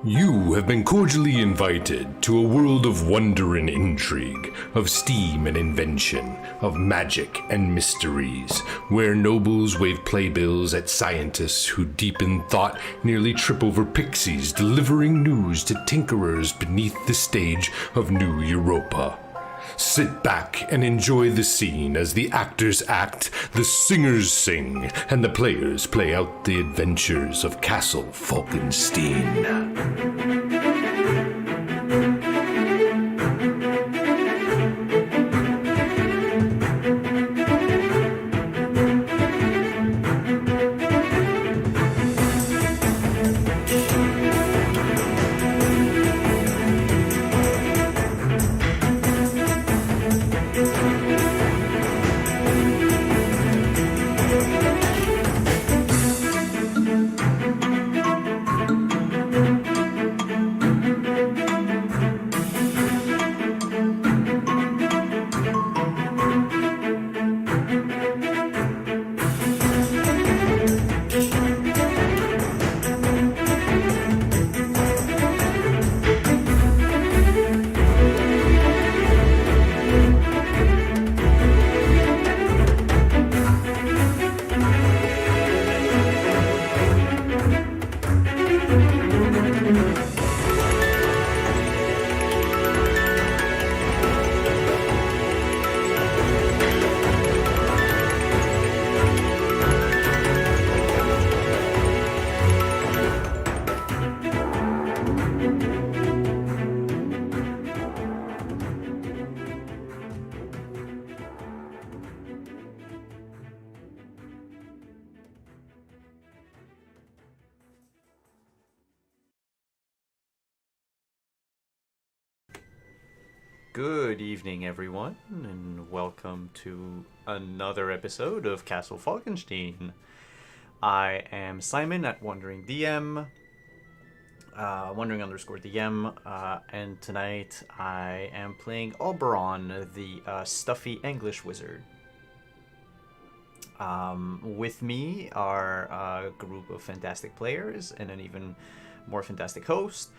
You have been cordially invited to a world of wonder and intrigue, of steam and invention, of magic and mysteries, where nobles wave playbills at scientists who, deep in thought, nearly trip over pixies delivering news to tinkerers beneath the stage of New Europa. Sit back and enjoy the scene as the actors act, the singers sing, and the players play out the adventures of Castle Falkenstein. Good evening, everyone, and welcome to another episode of Castle Falkenstein. I am Simon at Wandering DM, Wandering_DM, and tonight I am playing Oberon, the stuffy English wizard. With me are a group of fantastic players and an even more fantastic host.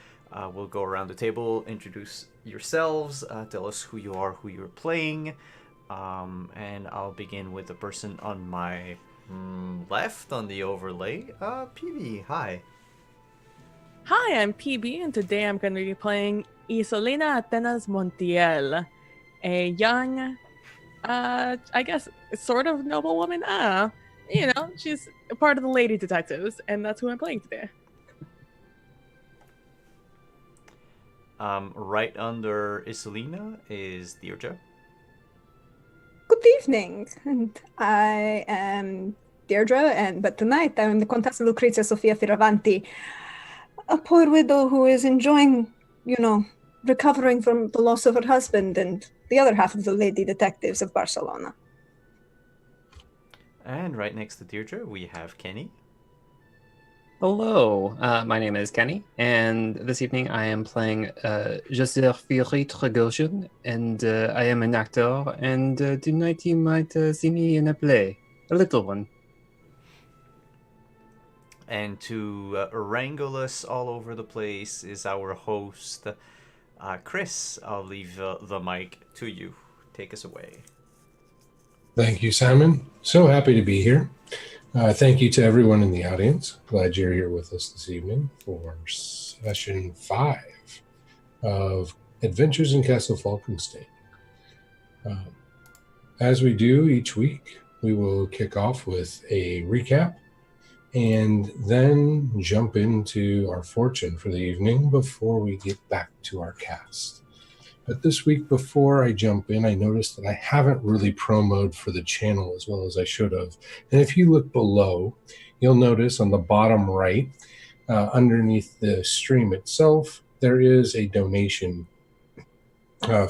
We'll go around the table, introduce yourselves, tell us who you are, who you're playing, and I'll begin with the person on my left on the overlay, PB. Hi. Hi, I'm PB, and today I'm going to be playing Isolina Atenas Montiel, a young, I guess, sort of noblewoman. I don't know. She's a part of the Lady Detectives, and that's who I'm playing today. Right under Isolina is Deirdre. Good evening, and I am Deirdre, but tonight I'm the Contessa Lucrezia Sofia Firavanti, a poor widow who is enjoying, recovering from the loss of her husband and the other half of the Lady Detectives of Barcelona. And right next to Deirdre, we have Kenny. Hello, my name is Kenny, and this evening I am playing Joseph Tragosian, and I am an actor, and tonight you might see me in a play, a little one. And to wrangle us all over the place is our host, Chris. I'll leave the mic to you. Take us away. Thank you, Simon. So happy to be here. Thank you to everyone in the audience. Glad you're here with us this evening for session 5 of Adventures in Castle Falkenstein. As we do each week, we will kick off with a recap and then jump into our fortune for the evening before we get back to our cast. But this week, before I jump in, I noticed that I haven't really promoted for the channel as well as I should have. And if you look below, you'll notice on the bottom right, underneath the stream itself, there is a donation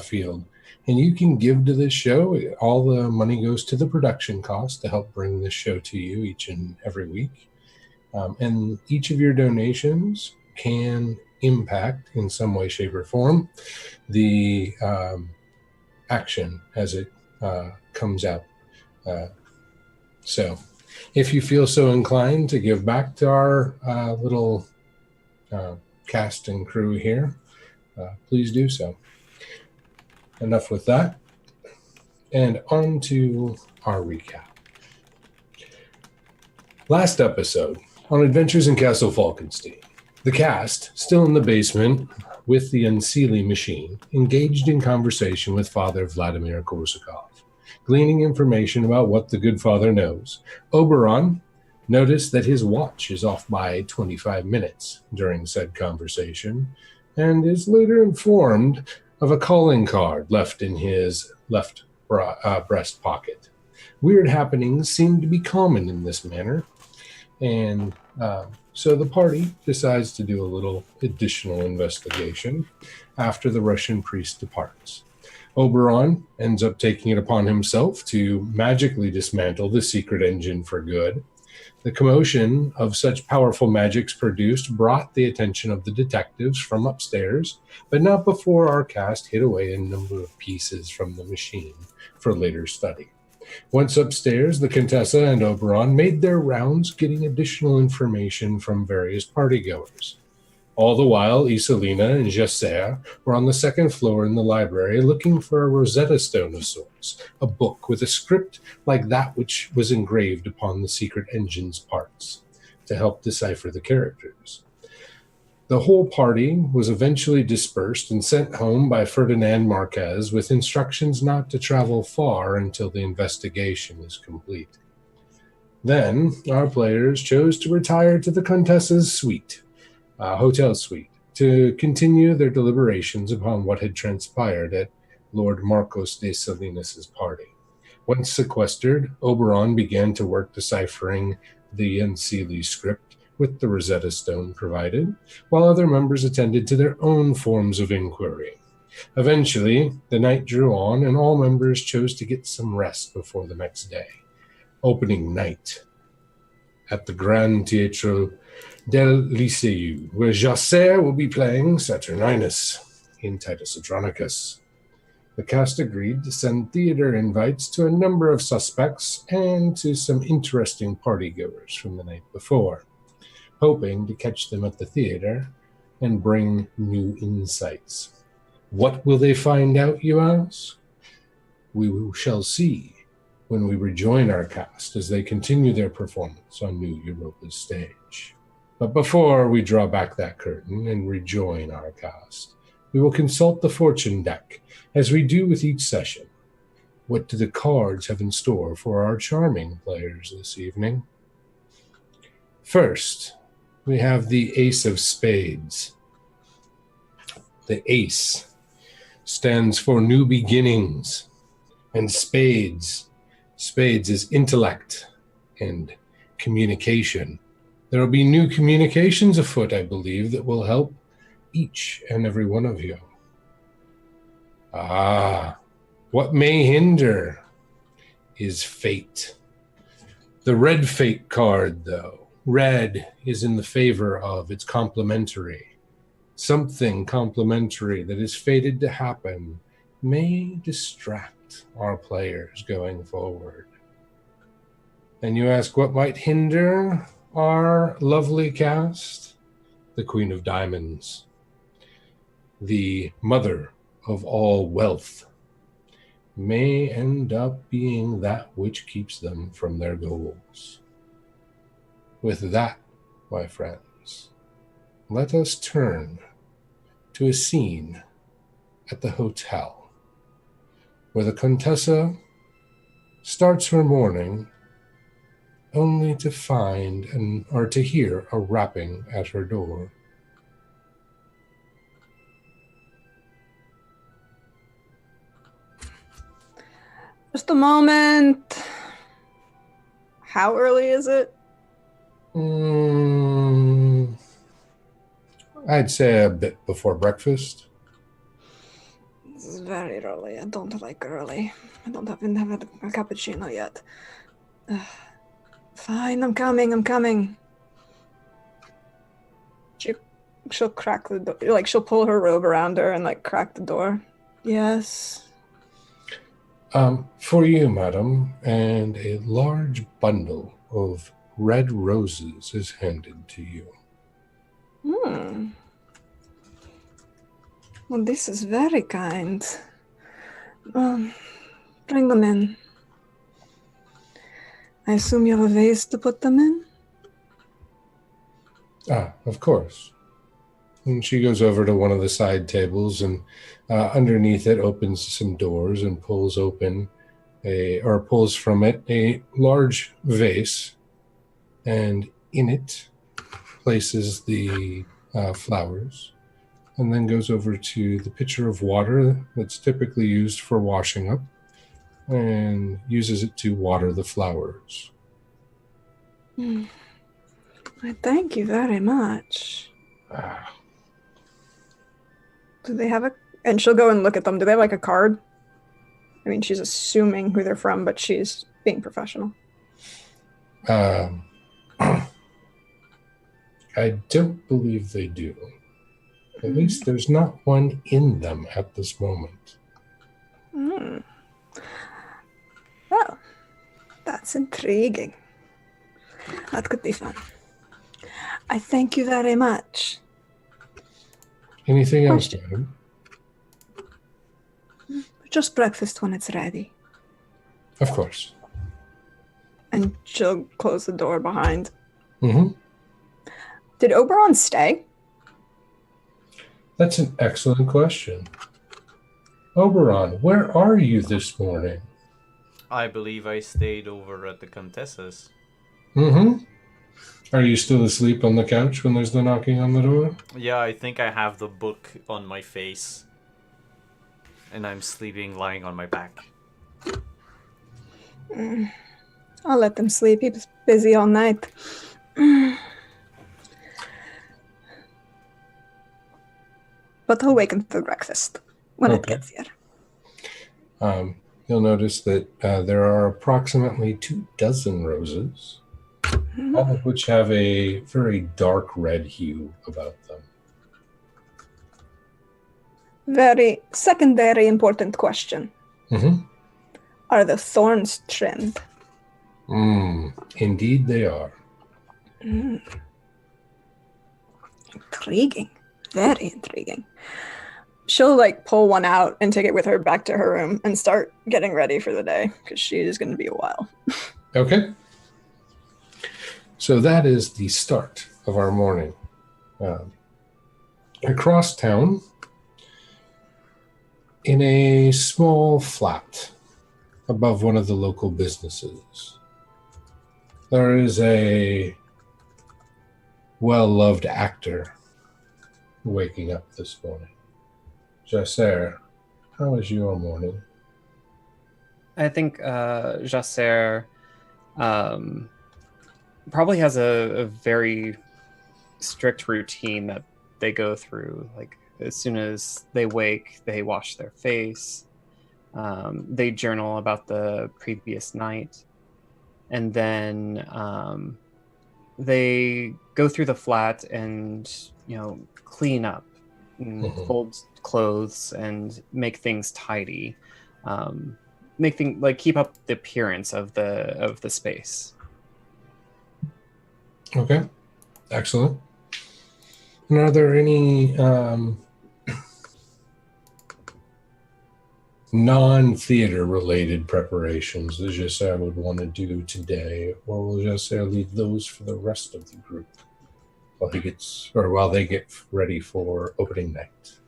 field. And you can give to this show. All the money goes to the production cost to help bring this show to you each and every week. And each of your donations can impact in some way, shape, or form the action as it comes out. So if you feel so inclined to give back to our little cast and crew here, please do so. Enough with that. And on to our recap. Last episode, on Adventures in Castle Falkenstein, the cast, still in the basement with the Unseelie machine, engaged in conversation with Father Vladimir Korsakov, gleaning information about what the good father knows. Oberon noticed that his watch is off by 25 minutes during said conversation, and is later informed of a calling card left in his left breast pocket. Weird happenings seem to be common in this manner, and so the party decides to do a little additional investigation after the Russian priest departs. Oberon ends up taking it upon himself to magically dismantle the secret engine for good. The commotion of such powerful magics produced brought the attention of the detectives from upstairs, but not before our cast hid away a number of pieces from the machine for later study. Once upstairs, the Contessa and Oberon made their rounds, getting additional information from various partygoers. All the while, Isolina and Jesser were on the second floor in the library looking for a Rosetta Stone of sorts, a book with a script like that which was engraved upon the secret engine's parts, to help decipher the characters. The whole party was eventually dispersed and sent home by Ferdinand Marquez with instructions not to travel far until the investigation is complete. Then, our players chose to retire to the Contessa's suite, hotel suite, to continue their deliberations upon what had transpired at Lord Marcos de Salinas' party. Once sequestered, Oberon began to work deciphering the Unseelie script with the Rosetta Stone provided, while other members attended to their own forms of inquiry. Eventually, the night drew on, and all members chose to get some rest before the next day. Opening night at the Grand Teatro del Liceu, where Jesser will be playing Saturninus in Titus Andronicus. The cast agreed to send theater invites to a number of suspects and to some interesting partygoers from the night before, hoping to catch them at the theater and bring new insights. What will they find out, you ask? We shall see when we rejoin our cast as they continue their performance on New Europa's stage. But before we draw back that curtain and rejoin our cast, we will consult the fortune deck, as we do with each session. What do the cards have in store for our charming players this evening? First, we have the Ace of Spades. The Ace stands for new beginnings, and Spades is intellect and communication. There will be new communications afoot, I believe, that will help each and every one of you. What may hinder is fate. The red fate card, though. Red is in the favor of, it's complementary. Something complementary that is fated to happen may distract our players going forward. And you ask what might hinder our lovely cast? The Queen of Diamonds, the mother of all wealth, may end up being that which keeps them from their goals. With that, my friends, let us turn to a scene at the hotel where the Contessa starts her morning only to find or to hear a rapping at her door. Just a moment. How early is it? I'd say a bit before breakfast. This is very early. I don't like early. I haven't had a cappuccino yet. Fine, I'm coming. She'll crack the door. Like, she'll pull her robe around her and, like, crack the door. Yes. For you, madam, and a large bundle of red roses is handed to you. Well, this is very kind. Bring them in. I assume you have a vase to put them in? Ah, of course. And she goes over to one of the side tables and underneath it opens some doors and pulls from it a large vase, and in it places the flowers, and then goes over to the pitcher of water that's typically used for washing up and uses it to water the flowers. I thank you very much. Ah, Do they have and she'll go and look at them. Do they have like a card? I mean, she's assuming who they're from, but she's being professional. I don't believe they do. At least there's not one in them at this moment. Well, that's intriguing. That could be fun. I thank you very much. Anything else, Question. madam? Just breakfast when it's ready. Of course. And she'll close the door behind. Mm-hmm. Did Oberon stay? That's an excellent question. Oberon, where are you this morning? I believe I stayed over at the Contessa's. Mm-hmm. Are you still asleep on the couch when there's the knocking on the door? Yeah, I think I have the book on my face. And I'm sleeping lying on my back. I'll let them sleep. He was busy all night. But he'll wake him for breakfast when it gets here. You'll notice that there are approximately 24 roses, all of which have a very dark red hue about them. Very secondary important question. Mm-hmm. Are the thorns trimmed? Indeed they are. Intriguing. Very intriguing. She'll like pull one out and take it with her back to her room and start getting ready for the day because she is going to be a while. Okay. So that is the start of our morning. Across town, in a small flat above one of the local businesses, there is a well-loved actor waking up this morning. Jasser, how was your morning? I think Jasser probably has a very strict routine that they go through. Like as soon as they wake, they wash their face. They journal about the previous night, and then they go through the flat and clean up, and fold clothes, and make things tidy. Keep up the appearance of the space. Okay, excellent. And are there any non-theater related preparations that Jasser would want to do today, or will Jasser leave those for the rest of the group while they get ready for opening night?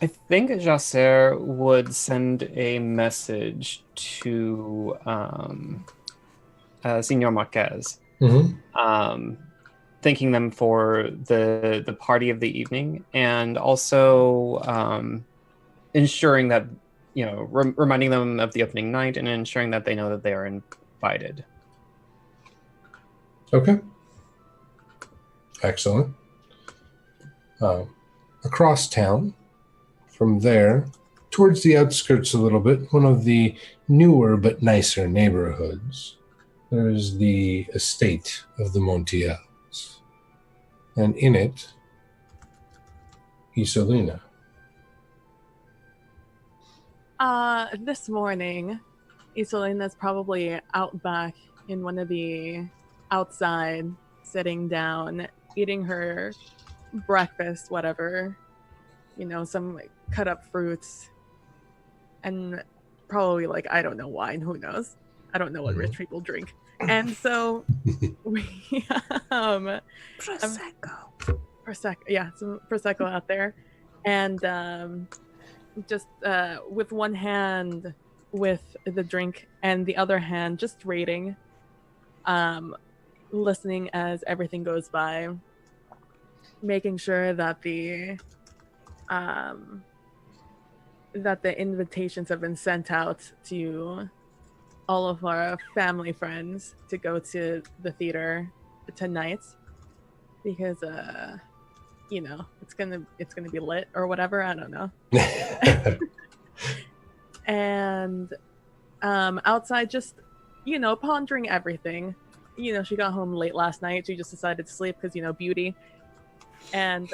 I think Jasser would send a message to Senor Marquez, thanking them for the party of the evening, and also ensuring that, reminding them of the opening night and ensuring that they know that they are invited. Okay. Excellent. Across town, from there, towards the outskirts a little bit, one of the newer but nicer neighborhoods, there's the estate of the Montiels. And in it, Isolina. This morning, Isolina's probably out back in one of the outside, sitting down, eating her breakfast, whatever. some cut up fruits, and probably I don't know wine. Who knows? I don't know what rich people drink. And so we Prosecco. Yeah, some Prosecco out there. And just with one hand with the drink and the other hand just rating, listening as everything goes by, making sure that the invitations have been sent out to all of our family friends to go to the theater tonight, because it's gonna be lit or whatever, I don't know. And outside, just pondering everything. She got home late last night. She just decided to sleep because beauty. And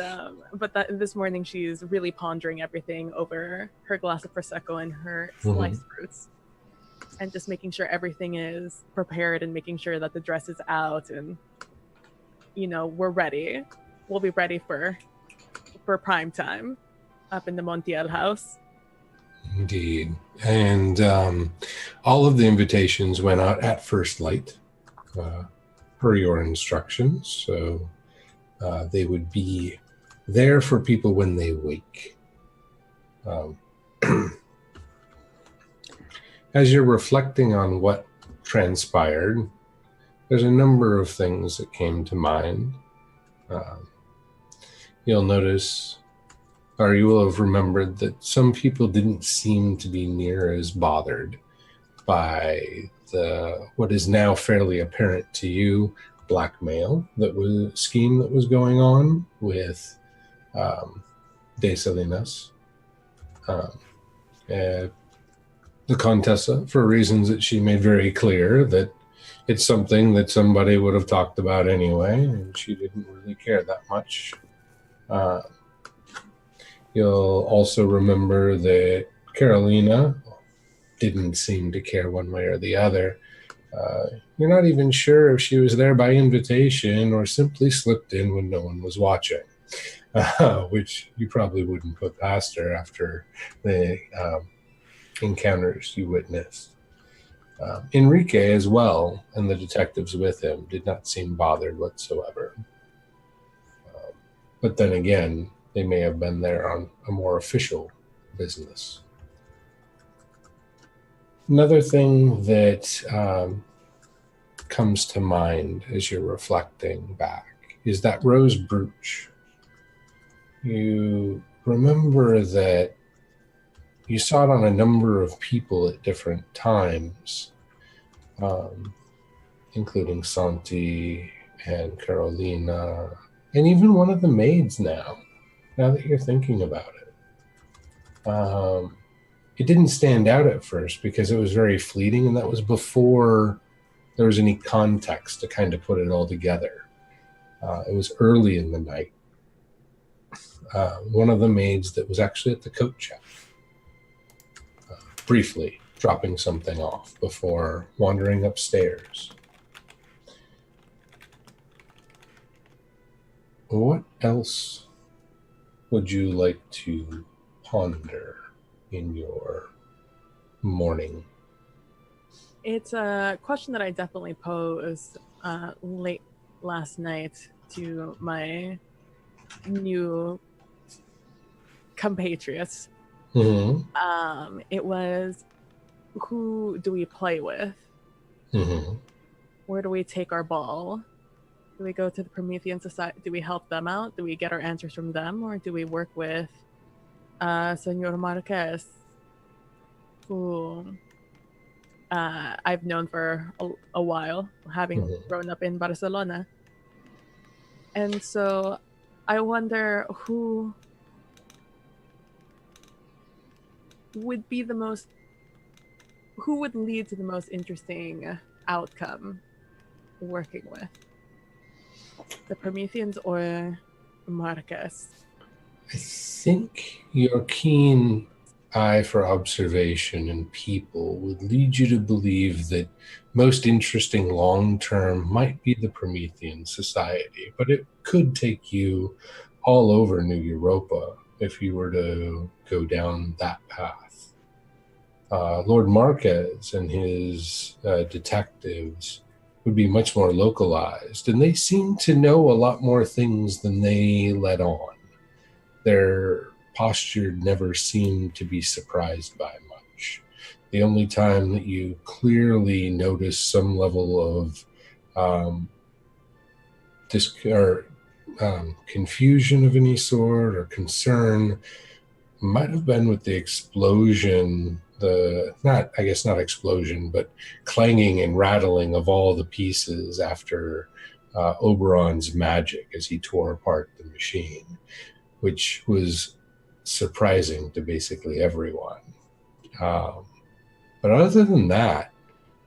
but this morning she's really pondering everything over her glass of prosecco and her sliced fruits, and just making sure everything is prepared, and making sure that the dress is out, and we're ready. We'll be ready for prime time up in the Montiel house. Indeed. And all of the invitations went out at first light, per your instructions. So they would be there for people when they wake. As you're reflecting on what transpired, there's a number of things that came to mind. You'll notice, or you will have remembered, that some people didn't seem to be near as bothered by what is now fairly apparent to you blackmail scheme that was going on with De Salinas. The Contessa, for reasons that she made very clear, that it's something that somebody would have talked about anyway, and she didn't really care that much. You'll also remember that Carolina didn't seem to care one way or the other. You're not even sure if she was there by invitation or simply slipped in when no one was watching, which you probably wouldn't put past her after the encounters you witnessed. Enrique as well, and the detectives with him, did not seem bothered whatsoever. But then again, they may have been there on a more official business. Another thing that comes to mind as you're reflecting back is that rose brooch. You remember that you saw it on a number of people at different times, including Santi and Carolina, and even one of the maids now that you're thinking about it. It didn't stand out at first because it was very fleeting, and that was before there was any context to kind of put it all together. It was early in the night. One of the maids that was actually at the coat check, briefly dropping something off before wandering upstairs. What else would you like to ponder in your morning? It's a question that I definitely posed late last night to my new compatriots. Mm-hmm. It was, who do we play with? Mm-hmm. Where do we take our ball? Do we go to the Promethean Society? Do we help them out? Do we get our answers from them? Or do we work with Senor Marquez, who I've known for a while, having grown up in Barcelona? And so I wonder who would lead to the most interesting outcome working with the Prometheans or Marquez. I think your keen eye for observation and people would lead you to believe that most interesting long-term might be the Promethean Society, but it could take you all over New Europa if you were to go down that path. Lord Marquez and his detectives would be much more localized, and they seem to know a lot more things than they let on. Their posture never seemed to be surprised by much. The only time that you clearly notice some level of confusion of any sort or concern might have been with the explosion, not explosion, but clanging and rattling of all the pieces after Oberon's magic as he tore apart the machine, which was surprising to basically everyone. But other than that,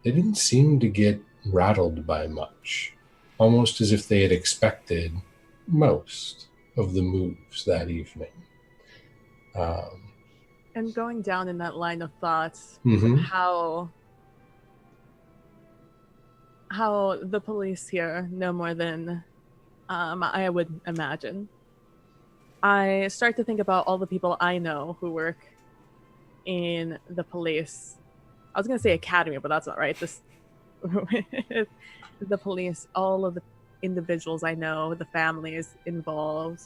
they didn't seem to get rattled by much, almost as if they had expected most of the moves that evening. And going down in that line of thoughts, Mm-hmm. how the police here know more than I would imagine. I start to think about all the people I know who work in the police. I was going to say academy, but that's not right. The police, all of the individuals I know, the families involved.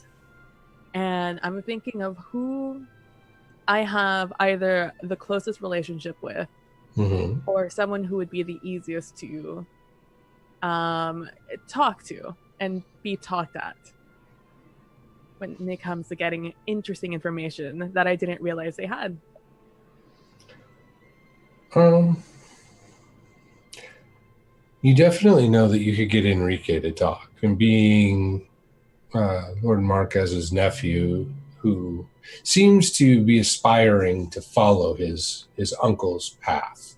And I'm thinking of who I have either the closest relationship with Mm-hmm. or someone who would be the easiest to talk to and be talked at when it comes to getting interesting information that I didn't realize they had. You definitely know that you could get Enrique to talk, and being Lord Marquez's nephew, who seems to be aspiring to follow his uncle's path.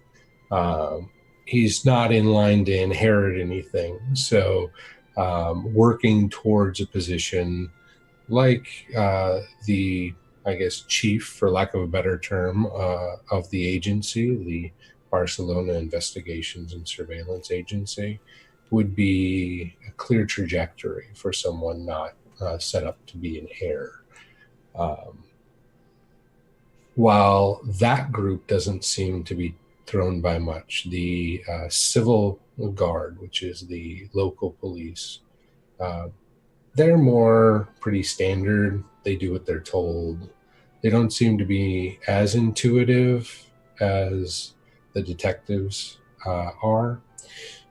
He's not in line to inherit anything, so working towards a position like the, I guess, chief, for lack of a better term, of the agency, the Barcelona Investigations and Surveillance Agency, would be a clear trajectory for someone not set up to be an heir. While that group doesn't seem to be thrown by much, the civil guard, which is the local police, they're more pretty standard. They do what they're told. They don't seem to be as intuitive as the detectives are.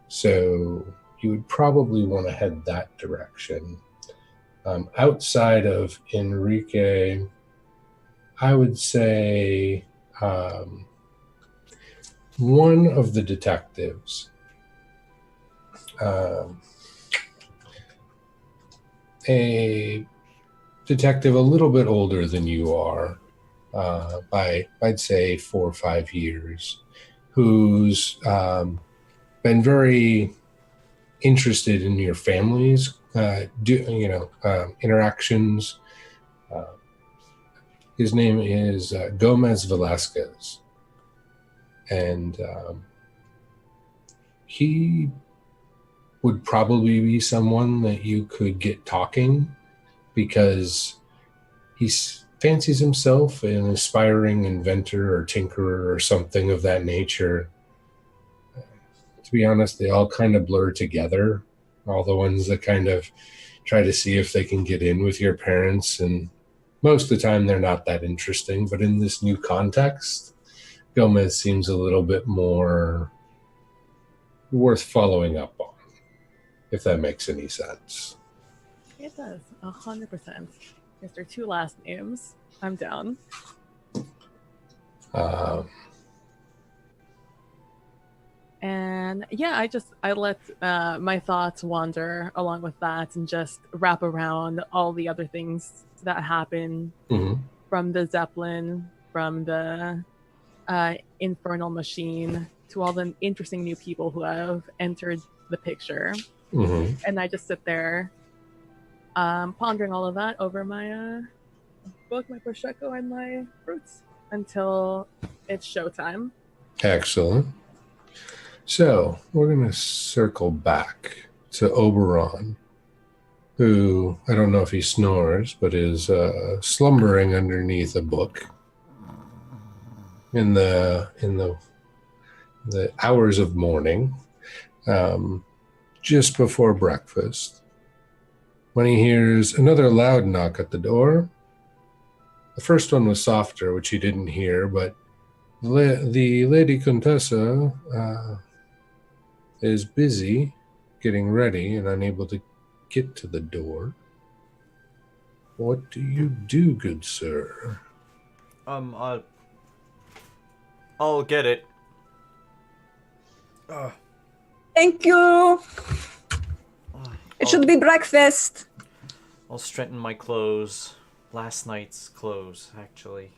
So you would probably want to head that direction. Outside of Enrique, I would say one of the detectives, a detective a little bit older than you are, by, I'd say, 4 or 5 years, who's been very interested in your family's interactions. His name is Gomez Velasquez, and he would probably be someone that you could get talking, because he fancies himself an aspiring inventor or tinkerer or something of that nature. To be honest, they all kind of blur together. All the ones that kind of try to see if they can get in with your parents, and most of the time they're not that interesting. But in this new context, Gomez seems a little bit more worth following up on, if that makes any sense. It does, 100%. If there are 2 last names, I'm down. And yeah, I let my thoughts wander along with that and just wrap around all the other things that happen, from the Zeppelin, from the infernal machine, to all the interesting new people who have entered the picture. And I just sit there pondering all of that over my both my prosecco and my fruits until it's showtime. Excellent. So we're going to circle back to Oberon. who, I don't know if he snores, but is slumbering underneath a book in the hours of morning, just before breakfast, when he hears another loud knock at the door. The first one was softer, which he didn't hear, but the Lady Contessa is busy getting ready and unable to get to the door. What do you do, good sir? I'll get it. Thank you. It should be breakfast. I'll straighten my clothes. Last night's clothes, actually.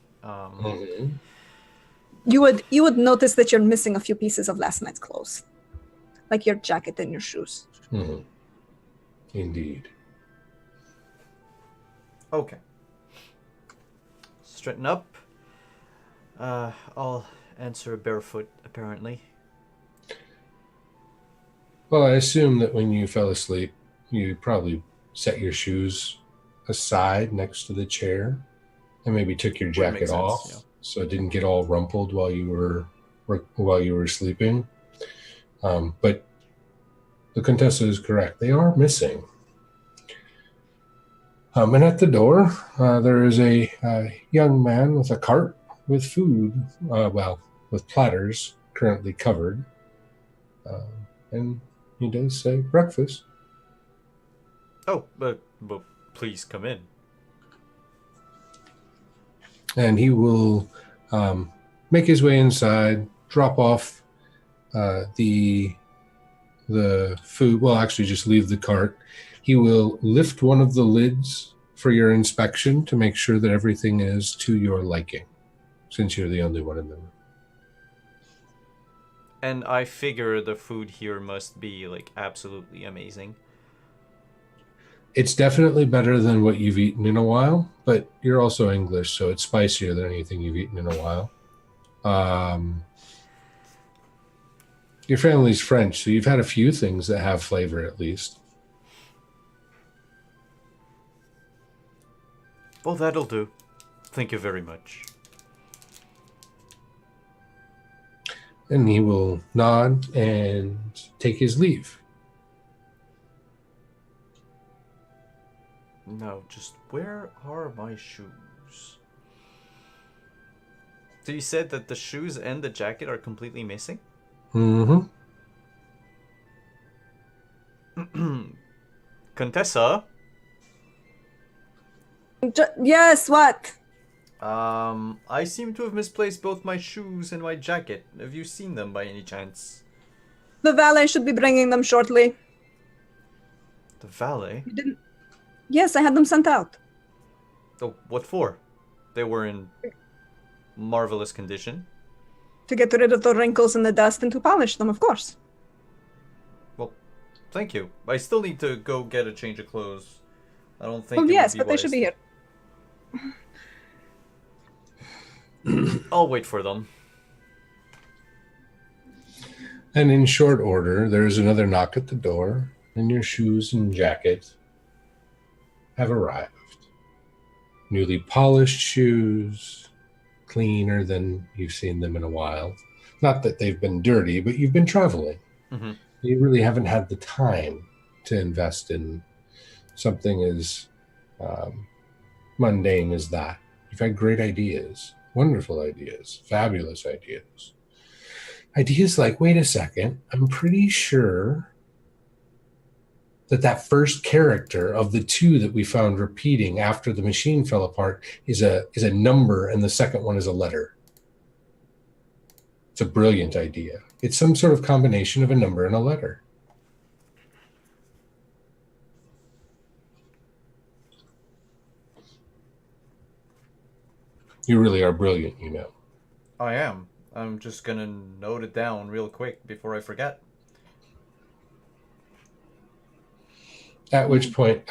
You would notice that you're missing a few pieces of last night's clothes, like your jacket and your shoes. Mm-hmm. Indeed. Okay. Straighten up. I'll answer barefoot, apparently. Well, I assume that when you fell asleep, you probably set your shoes aside next to the chair and maybe took your jacket off, so it didn't get all rumpled while you were sleeping. But the Contessa is correct. They are missing. And at the door, there is a young man with a cart with food, with platters currently covered. And he does say breakfast. Oh, but please come in. And he will make his way inside, drop off the food. Well, actually, just leave the cart. He will lift one of the lids for your inspection to make sure that everything is to your liking, since you're the only one in the room. And I figure the food here must be, like, absolutely amazing. It's definitely better than what you've eaten in a while, but you're also English, so it's spicier than anything you've eaten in a while. Your family's French, so you've had a few things that have flavor at least. Well, that'll do. Thank you very much. And he will nod and take his leave. No, just where are my shoes? So you said that the shoes and the jacket are completely missing? Mm-hmm. Contessa? Yes, what? I seem to have misplaced both my shoes and my jacket. Have you seen them by any chance? The valet should be bringing them shortly. The valet? You didn't? Yes, I had them sent out. Oh, what for? They were in marvelous condition. To get rid of the wrinkles and the dust and to polish them, of course. Well, thank you. I still need to go get a change of clothes. I don't think. Oh, yes, but they wise. should be here. I'll wait for them. And in short order, there is another knock at the door, and your shoes and jacket have arrived. Newly polished shoes, cleaner than you've seen them in a while. Not that they've been dirty, but you've been traveling. Mm-hmm. You really haven't had the time to invest in something as mundane as that. You've had great ideas, wonderful ideas, fabulous ideas. Ideas like, wait a second, I'm pretty sure that first character of the two that we found repeating after the machine fell apart is a number, and the second one is a letter. It's a brilliant idea. It's some sort of combination of a number and a letter. You really are brilliant, you know. I am. I'm just gonna note it down real quick before I forget. At which point,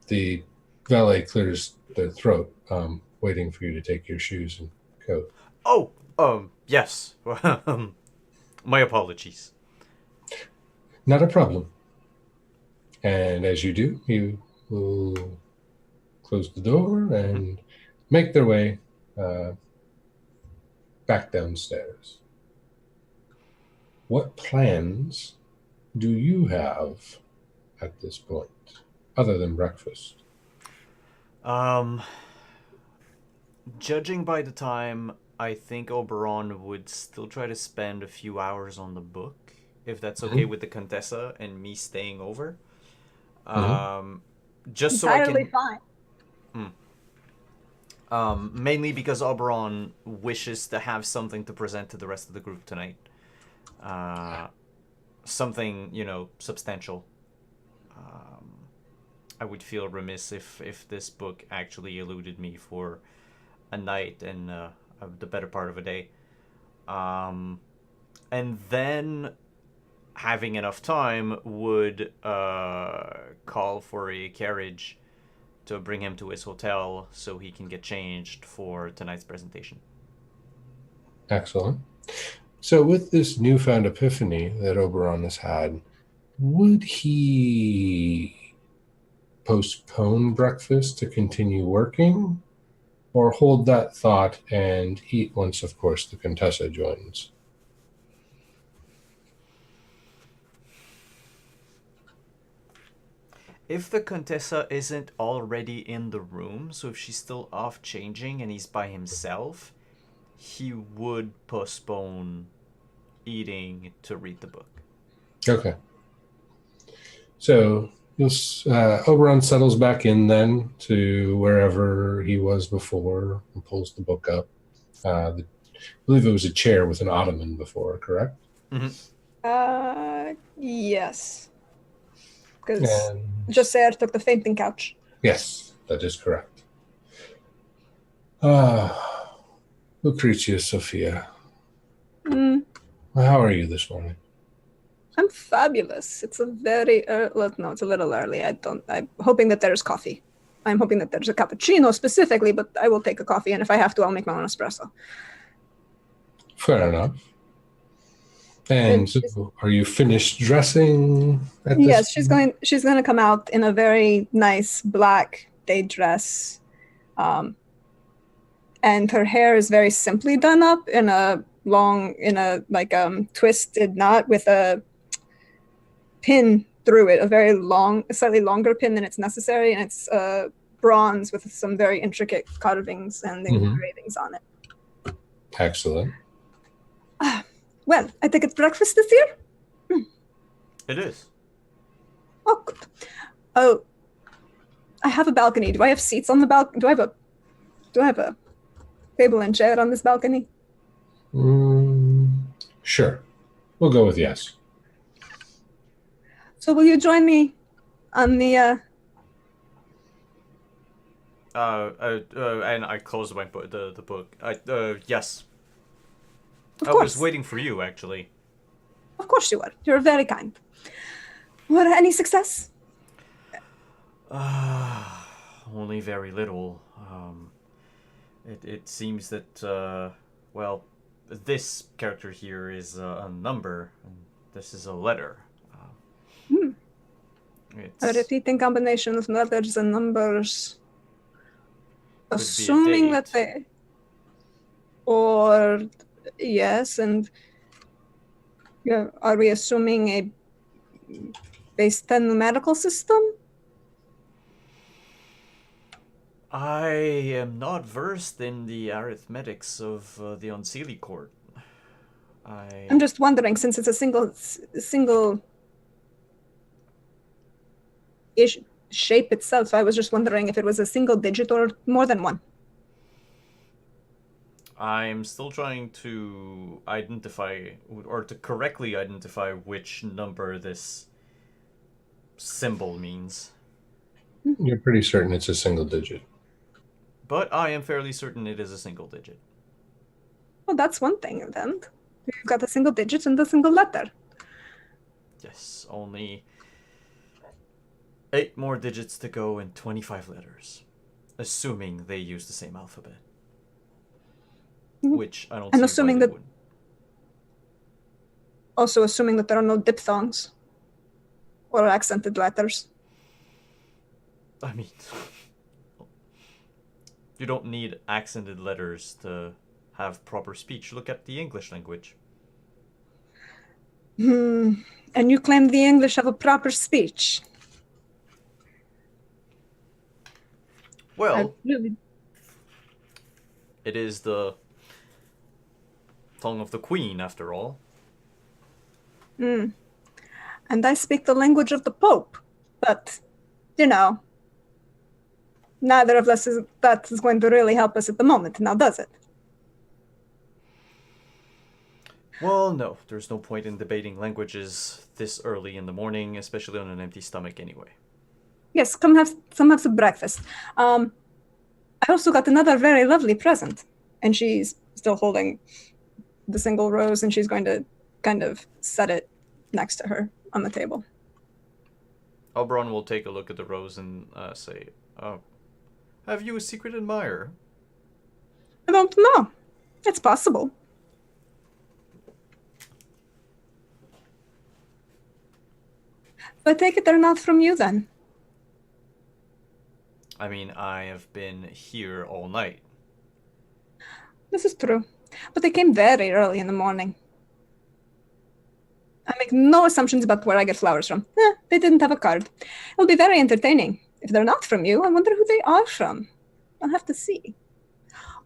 the valet clears their throat, waiting for you to take your shoes and coat. Oh, yes. My apologies. Not a problem. And as you do, you will close the door and make their way back downstairs. What plans do you have at this point, other than breakfast? Judging by the time, I think Oberon would still try to spend a few hours on the book, if that's okay with the Contessa and me staying over. Just so I Entirely can. fine. Mainly because Oberon wishes to have something to present to the rest of the group tonight. Something, substantial. I would feel remiss if this book actually eluded me for a night and the better part of a day. And then having enough time would call for a carriage to bring him to his hotel so he can get changed for tonight's presentation. Excellent. So with this newfound epiphany that Oberon has had, would he postpone breakfast to continue working, or hold that thought and eat once, of course, the Contessa joins? If the Contessa isn't already in the room, so if she's still off changing and he's by himself, he would postpone eating to read the book. Okay. So Oberon settles back in then to wherever he was before and pulls the book up. I believe it was a chair with an ottoman before, correct? Yes. Because And Joser took the fainting couch. yes, that is correct. Lucretia, Sophia, how are you this morning? I'm fabulous. It's a very well, no, it's a little early. I'm hoping that there's coffee. I'm hoping that there's a cappuccino specifically, but I will take a coffee, and if I have to, I'll make my own espresso. Fair enough. And so are you finished dressing at this Yes, point? she's going to come out in a very nice black day dress. And her hair is very simply done up in a twisted knot with a pin through it, a slightly longer pin than it's necessary, and it's bronze with some very intricate carvings and engravings on it. Excellent. Well, I think it's breakfast this year. It is. Oh, good. Oh, I have a balcony. Do I have seats on the balcony? Do I have a table and chair on this balcony? Sure. We'll go with yes. So will you join me on the and I closed the book. Yes. Of I course. was waiting for you, actually. Of course you were. You're very kind. Were any success? Only very little. It seems that, this character here is a number, and this is a letter. A repeating combination of letters and numbers. Could be a Assuming that date. yes, and are we assuming a base 10 numerical system? I am not versed in the arithmetics of the Unseelie court. I'm just wondering, since it's a single shape itself, I was just wondering if it was a single digit or more than one. I'm still trying to identify, or to correctly identify which number this symbol means. You're pretty certain it's a single digit. But I am fairly certain it is a single digit. Well, that's one thing then. You've got the single digit and the single letter. Yes, only 8 more digits to go and 25 letters. Assuming they use the same alphabet. Which I don't And see assuming why they that- wouldn't. Also assuming that there are no diphthongs or accented letters. I mean, you don't need accented letters to have proper speech. Look at the English language. And you claim the English have a proper speech. Well, Really... it is the tongue of the queen, after all. And I speak the language of the Pope. But, neither of us that is going to really help us at the moment, now does it? Well, no, there's no point in debating languages this early in the morning, especially on an empty stomach anyway. Yes, come have some breakfast. I also got another very lovely present. And she's still holding the single rose, and she's going to kind of set it next to her on the table. Oberon will take a look at the rose and say, have you a secret admirer? I don't know. It's possible. But I take it they're not from you then. I mean, I have been here all night. This is true. But they came very early in the morning. I make no assumptions about where I get flowers from. They didn't have a card. It'll be very entertaining. If they're not from you, I wonder who they are from. I'll have to see.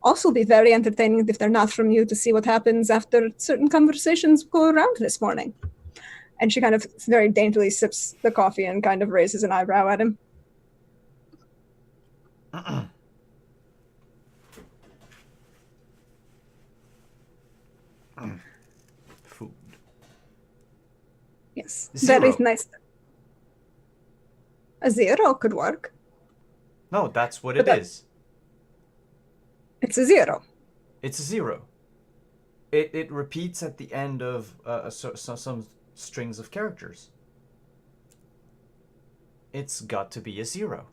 Also be very entertaining if they're not from you to see what happens after certain conversations go around this morning. And she kind of very daintily sips the coffee and kind of raises an eyebrow at him. Food. Yes, 0. very nice. A 0 could work. No, that's what it But is. It's a 0. It's a 0. It repeats at the end of some strings of characters. It's got to be a 0.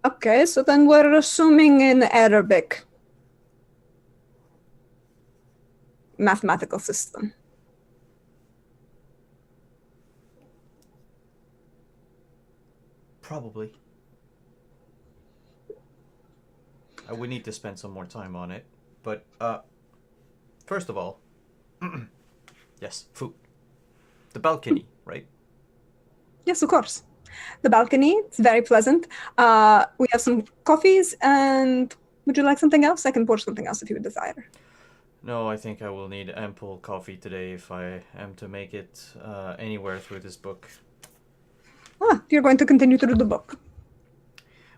Okay, so then we're assuming in Arabic mathematical system. Probably. I would need to spend some more time on it, but first of all, yes, food. The balcony, right? Yes, of course. The balcony, it's very pleasant. We have some coffees, and would you like something else? I can pour something else if you would desire. No, I think I will need ample coffee today if I am to make it anywhere through this book. You're going to continue to do the book.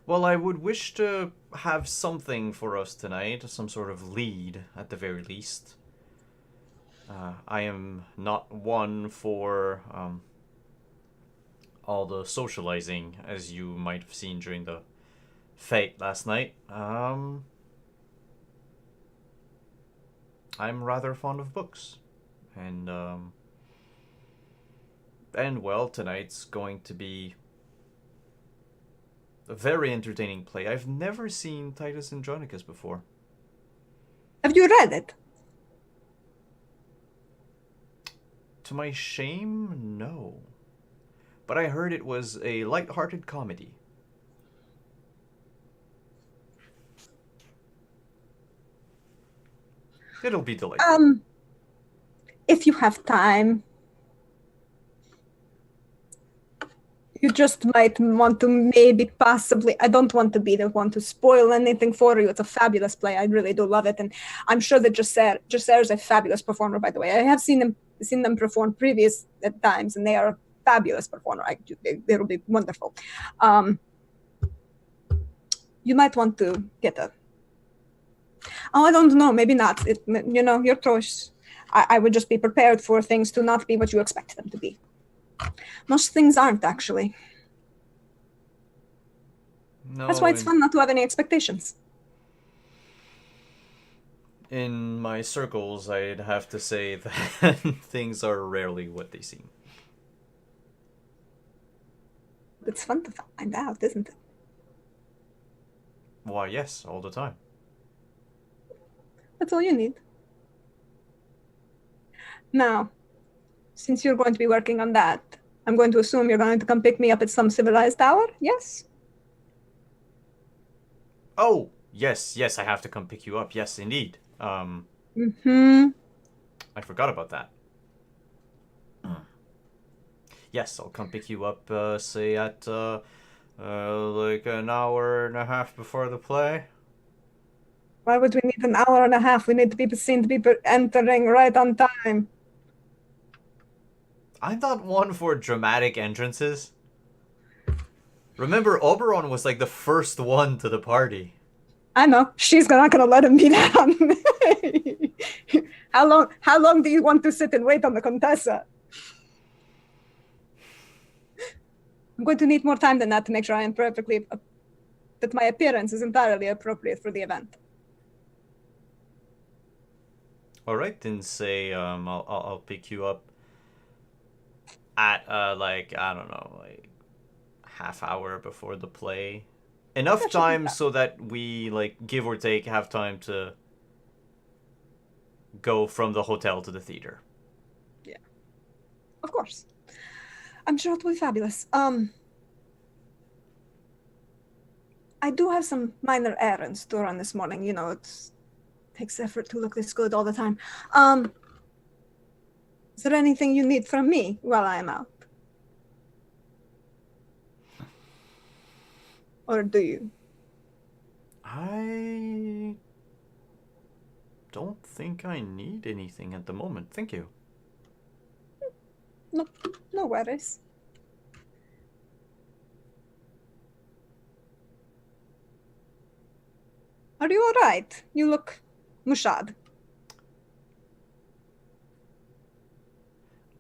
Well, I would wish to have something for us tonight, some sort of lead at the very least. I am not one for all the socializing, as you might have seen during the fete last night. I'm rather fond of books, and well, tonight's going to be a very entertaining play. I've never seen Titus Andronicus before. Have you read it? To my shame, no. But I heard it was a light-hearted comedy. It'll be delightful. If you have time, you just might want to maybe possibly, I don't want to be the one to spoil anything for you. It's a fabulous play. I really do love it. And I'm sure that Giselle is a fabulous performer, by the way. I have seen them perform previous at times, and they are a fabulous performer. They'll be wonderful. You might want to get I don't know, maybe not. Your choice. I would just be prepared for things to not be what you expect them to be. Most things aren't, actually. No, That's why it's fun not to have any expectations. In my circles, I'd have to say that things are rarely what they seem. It's fun to find out, isn't it? Why, yes, all the time. That's all you need. Now, since you're going to be working on that, I'm going to assume you're going to come pick me up at some civilized hour, yes? Oh, yes, I have to come pick you up. Yes, indeed. Mm-hmm. I forgot about that. Yes, I'll come pick you up, say at, like an hour and a half before the play. Why would we need an hour and a half? We need to be seen to be entering right on time. I'm not one for dramatic entrances. Remember, Oberon was like the first one to the party. I know. She's not going to let him be down. How long do you want to sit and wait on the Contessa? I'm going to need more time than that to make sure I am perfectly... that my appearance is entirely appropriate for the event. All right, then say I'll pick you up at like I don't know, like half hour before the play. Enough time so that we like give or take have time to go from the hotel to the theater. Yeah. Of course. I'm sure it will be fabulous. I do have some minor errands to run this morning. You know, it takes effort to look this good all the time. Is there anything you need from me while I am out? Or do you? I don't think I need anything at the moment. Thank you. No worries. Are you all right? You look mushad.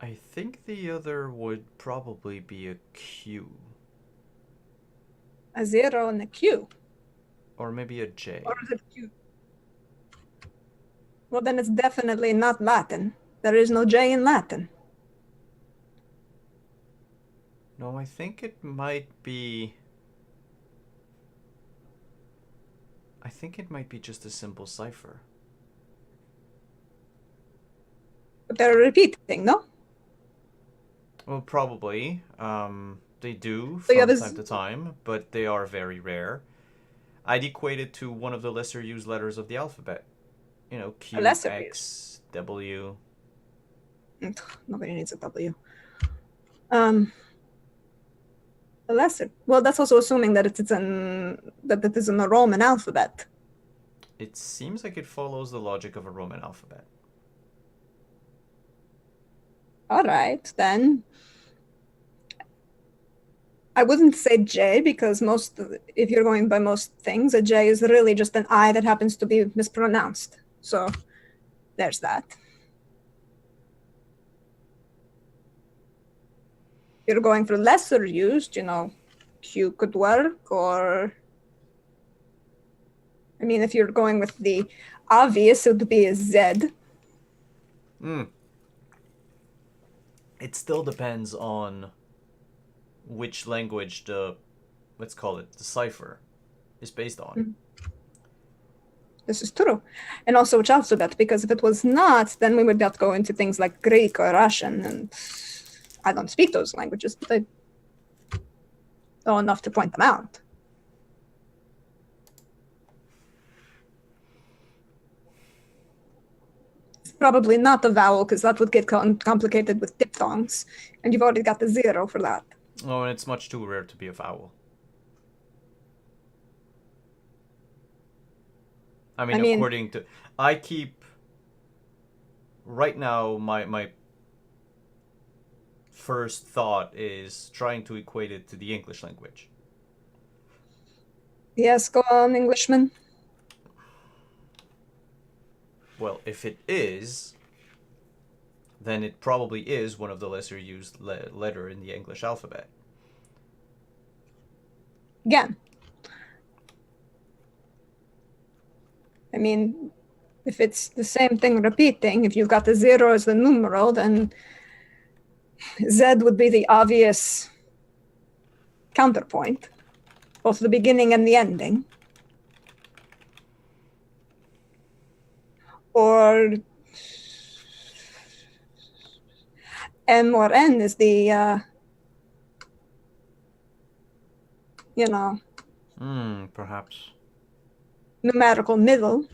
I think the other would probably be a Q. A 0 and a Q. Or maybe a J. Or is it Q? Well, then it's definitely not Latin. There is no J in Latin. No, I think it might be... I think it might be just a simple cipher. But they're repeating, no? Well, probably. They do So you from have time to time, but they are very rare. I'd equate it to one of the lesser used letters of the alphabet. You know, Q, lesser X, W. Nobody needs a W. A lesser. Well, that's also assuming that it is in a Roman alphabet. It seems like it follows the logic of a Roman alphabet. All right, then. I wouldn't say J because if you're going by most things, a J is really just an I that happens to be mispronounced. So there's that. If you're going for lesser used, you know, Q could work, or I mean, if you're going with the obvious, it would be a Z. It still depends on which language the, let's call it, the cipher is based on. This is true. And also which alphabet, because if it was not, then we would have to go into things like Greek or Russian, and I don't speak those languages, but I know enough to point them out. It's probably not a vowel, because that would get complicated with diphthongs, and you've already got the 0 for that. Oh, and it's much too rare to be a vowel. I mean, according to... I keep... Right now, my first thought is trying to equate it to the English language. Yes, go on, Englishman. Well, if it is, then it probably is one of the lesser used letter in the English alphabet. Again. I mean, if it's the same thing repeating, if you've got the 0 as the numeral, then Z would be the obvious counterpoint, both the beginning and the ending. Or M or N is the Perhaps. numerical middle.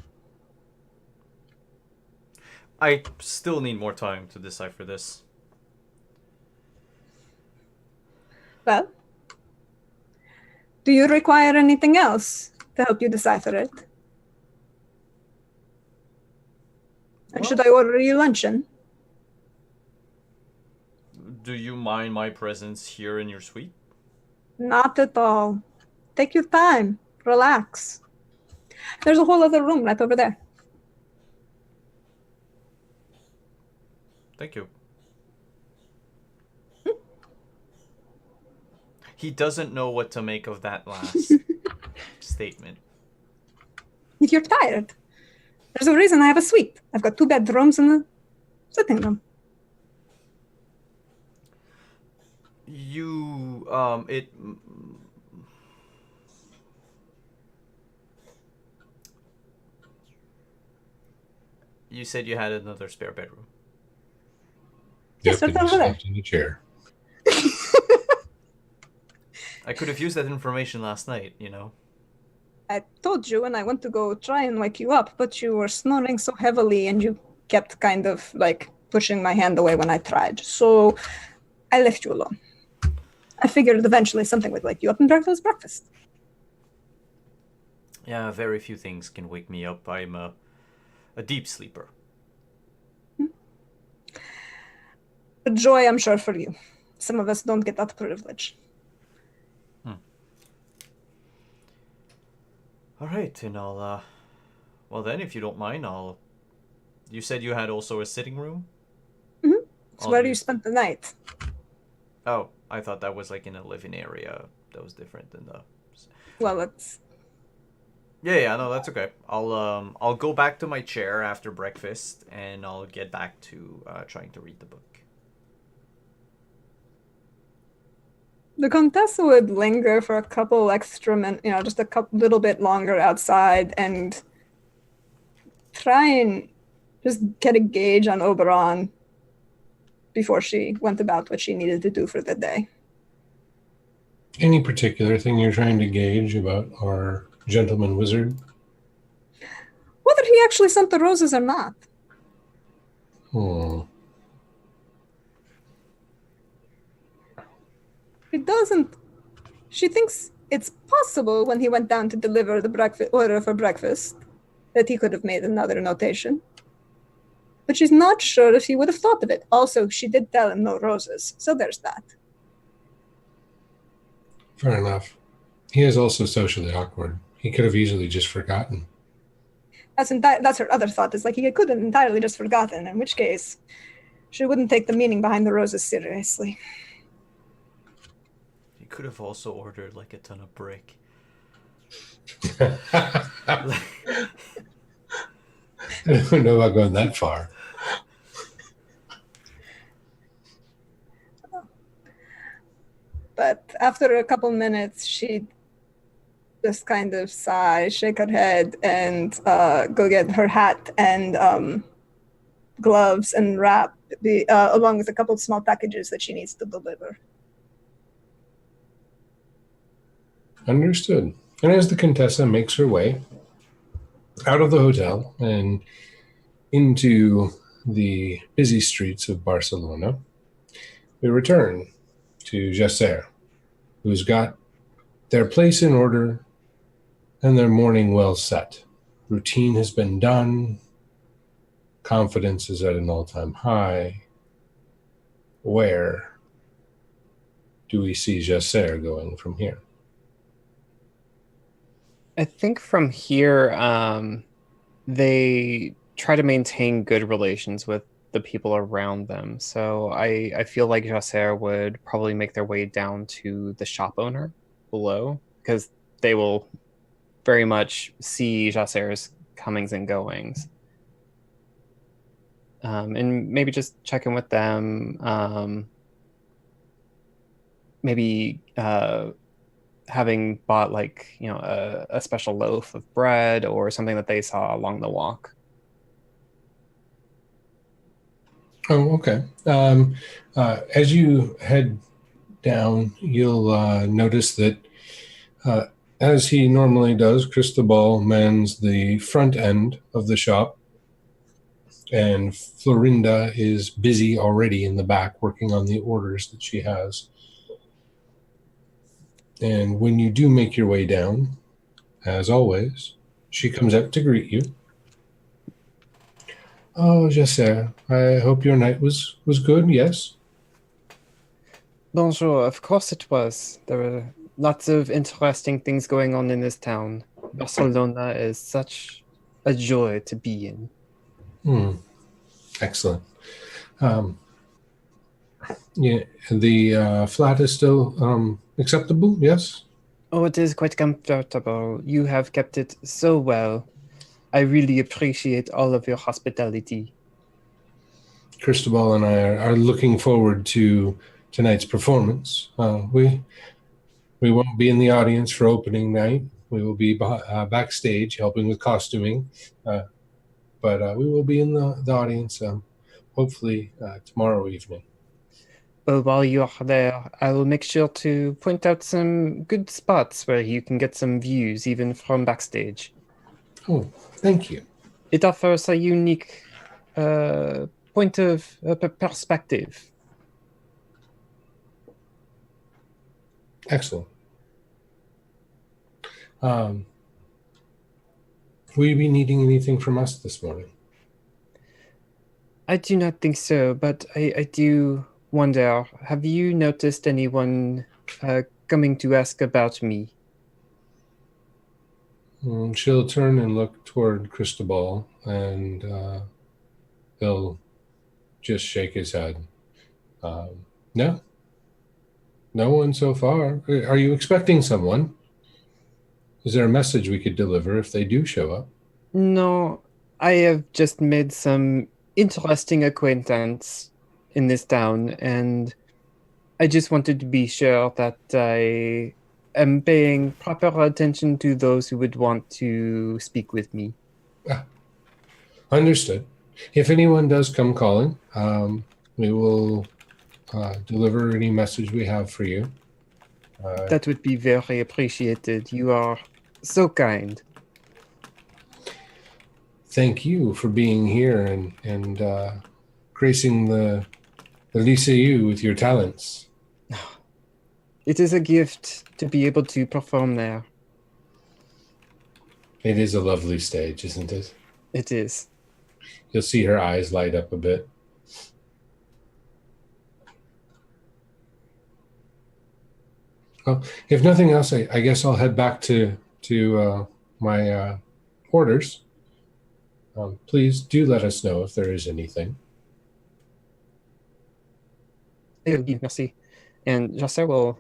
I still need more time to decipher this. Well, do you require anything else to help you decipher it? And should I order you luncheon? Do you mind my presence here in your suite? Not at all. Take your time. Relax. There's a whole other room right over there. Thank you. He doesn't know what to make of that last statement. If you're tired, there's a reason I have a suite. I've got 2 bedrooms and a sitting room. You said you had another spare bedroom. Yes, Yep, right and over there. slept in a chair. I could have used that information last night, I told you and I went to go try and wake you up, but you were snoring so heavily and you kept kind of like pushing my hand away when I tried. So I left you alone. I figured eventually something would wake you up and breakfast. Yeah, very few things can wake me up. I'm a deep sleeper. A joy, I'm sure, for you. Some of us don't get that privilege. All right, and I'll, well then, if you don't mind, you said you had also a sitting room? Mm-hmm. It's I'll where you use- spent the night. Oh, I thought that was like in a living area. That was different than the... Well, it's... Yeah, no, that's okay. I'll go back to my chair after breakfast, and I'll get back to trying to read the book. The Contessa would linger for a couple extra minutes, just a little bit longer outside and try and just get a gauge on Oberon before she went about what she needed to do for the day. Any particular thing you're trying to gauge about our gentleman wizard? Whether he actually sent the roses or not. She doesn't. She thinks it's possible when he went down to deliver the order for breakfast that he could have made another notation. But she's not sure if he would have thought of it. Also, she did tell him no roses, so there's that. Fair enough. He is also socially awkward. He could have easily just forgotten. That's her other thought, is like he could have entirely just forgotten, in which case she wouldn't take the meaning behind the roses seriously. You could have also ordered like a ton of brick. I don't know about going that far. But after a couple minutes, she'd just kind of sigh, shake her head, and go get her hat and gloves and wrap, along with a couple of small packages that she needs to deliver. Understood. And as the Contessa makes her way out of the hotel and into the busy streets of Barcelona, we return to Jasser, who's got their place in order and their morning well set. Routine has been done. Confidence is at an all-time high. Where do we see Jasser going from here? I think from here, they try to maintain good relations with the people around them. So I feel like Jasser would probably make their way down to the shop owner below, because they will very much see Jasser's comings and goings. And maybe just check in with them. Maybe having bought a special loaf of bread or something that they saw along the walk. Oh, okay. As you head down, you'll notice that As he normally does, Cristobal mans the front end of the shop, and Florinda is busy already in the back working on the orders that she has. And when you do make your way down, as always, she comes out to greet you. Oh, Jesser, I hope your night was good, yes? Bonjour, of course it was. There were lots of interesting things going on in this town. Barcelona is such a joy to be in. Excellent. Yeah, the flat is still acceptable, yes? Oh, it is quite comfortable. You have kept it so well. I really appreciate all of your hospitality. Cristobal and I are looking forward to tonight's performance. We won't be in the audience for opening night. We will be backstage helping with costuming, but we will be in the audience hopefully tomorrow evening. Well, while you're there, I will make sure to point out some good spots where you can get some views even from backstage. Oh, thank you. It offers a unique point of perspective. Excellent. Will you be needing anything from us this morning? I do not think so, but I do wonder, have you noticed anyone coming to ask about me? She'll turn and look toward Cristobal, and he'll just shake his head. No. No one so far. Are you expecting someone? Is there a message we could deliver if they do show up? No, I have just made some interesting acquaintance in this town, and I just wanted to be sure that I am paying proper attention to those who would want to speak with me. Understood. If anyone does come calling, we will deliver any message we have for you. That would be very appreciated. You are so kind. Thank you for being here and gracing the Lyceu with your talents. It is a gift to be able to perform there. It is a lovely stage, isn't it? It is. You'll see her eyes light up a bit. Well, if nothing else, I guess I'll head back to my orders. Please do let us know if there is anything. Merci. And Josser will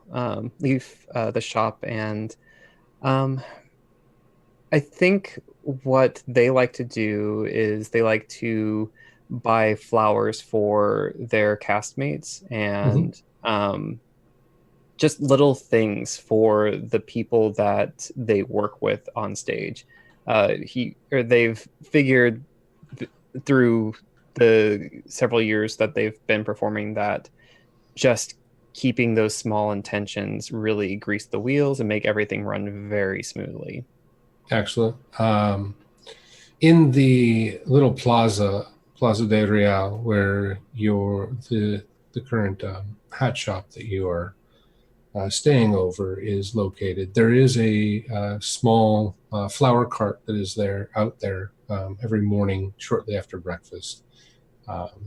leave the shop, and I think what they like to do is they like to buy flowers for their castmates and just little things for the people that they work with on stage. They've figured through the several years that they've been performing that just keeping those small intentions really grease the wheels and make everything run very smoothly. Excellent. In the little Plaza de Real, where the current hat shop that you are staying over is located, there is a small flower cart that is out there every morning shortly after breakfast,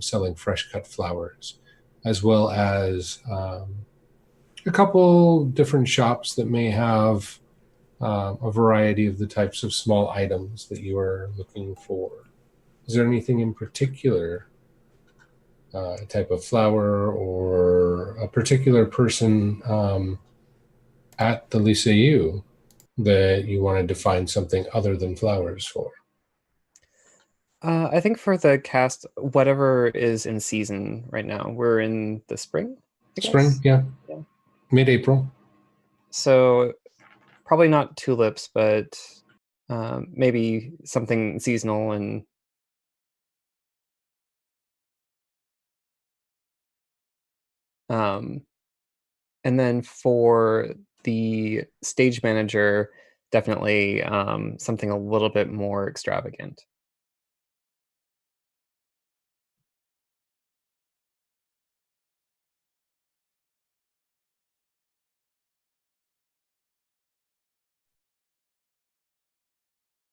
selling fresh cut flowers, as well as a couple different shops that may have a variety of the types of small items that you are looking for. Is there anything in particular, a type of flower or a particular person at the Lyceu that you wanted to find something other than flowers for? I think for the cast, whatever is in season right now, we're in the spring, I guess? Spring, yeah. Mid-April. So probably not tulips, but maybe something seasonal and and then for the stage manager, definitely something a little bit more extravagant.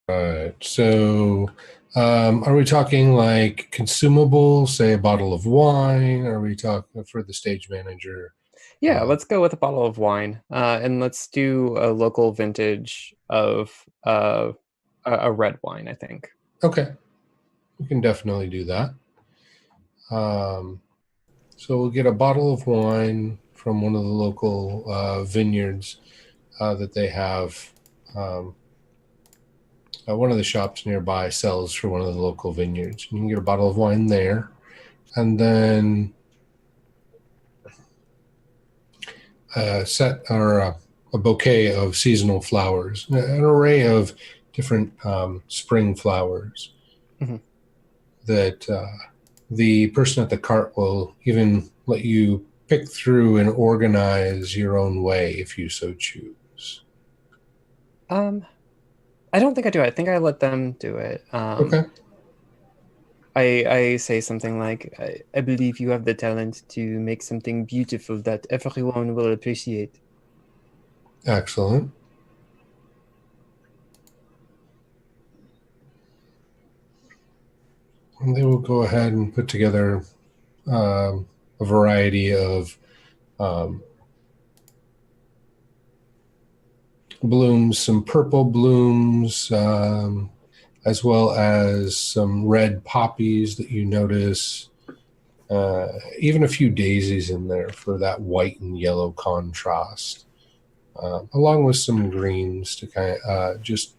Right. So, are we talking like consumable, say a bottle of wine? Are we talking for the stage manager? Yeah, let's go with a bottle of wine, and let's do a local vintage of a red wine, I think. Okay, we can definitely do that. So we'll get a bottle of wine from one of the local vineyards that they have. One of the shops nearby sells for one of the local vineyards. You can get a bottle of wine there, and then a bouquet of seasonal flowers, an array of different spring flowers Mhm. that the person at the cart will even let you pick through and organize your own way if you so choose. I don't think I do it. I think I let them do it. Okay. I say something like, I believe you have the talent to make something beautiful that everyone will appreciate. Excellent. And they will go ahead and put together a variety of blooms, some purple blooms, as well as some red poppies that you notice, even a few daisies in there for that white and yellow contrast, along with some greens to kind of just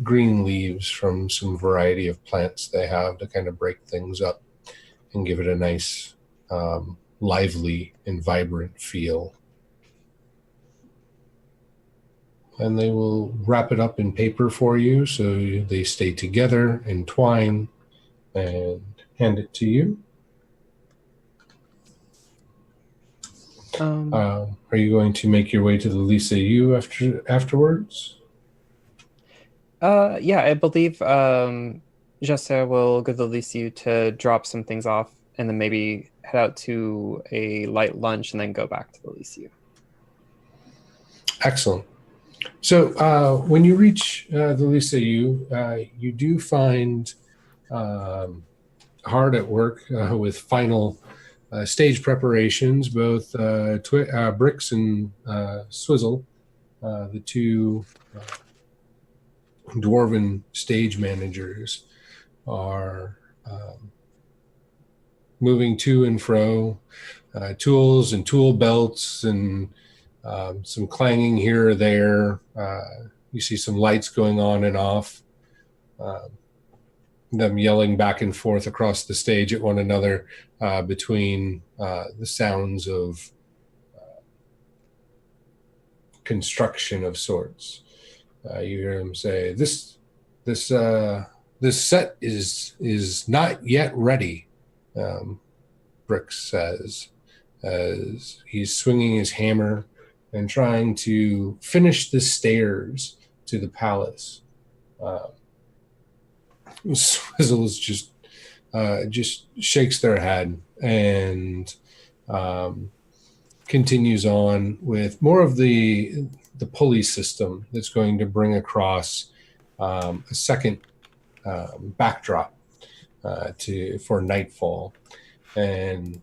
green leaves from some variety of plants they have to kind of break things up and give it a nice, lively and vibrant feel. And they will wrap it up in paper for you so they stay together, entwine, and hand it to you. Are you going to make your way to the Lisa U afterwards? Yeah, I believe Jasser will go to Lysiu to drop some things off and then maybe head out to a light lunch and then go back to the Lysiu. Excellent. So when you reach the Lisa U, you do find hard at work with final stage preparations, both Bricks and Swizzle, the two dwarven stage managers, are moving to and fro, tools and tool belts and some clanging here or there. You see some lights going on and off. Them yelling back and forth across the stage at one another between the sounds of construction of sorts. You hear them say, "This set is not yet ready." Brooks says as he's swinging his hammer and trying to finish the stairs to the palace. Swizzles just shakes their head and continues on with more of the pulley system that's going to bring across a second backdrop for nightfall, and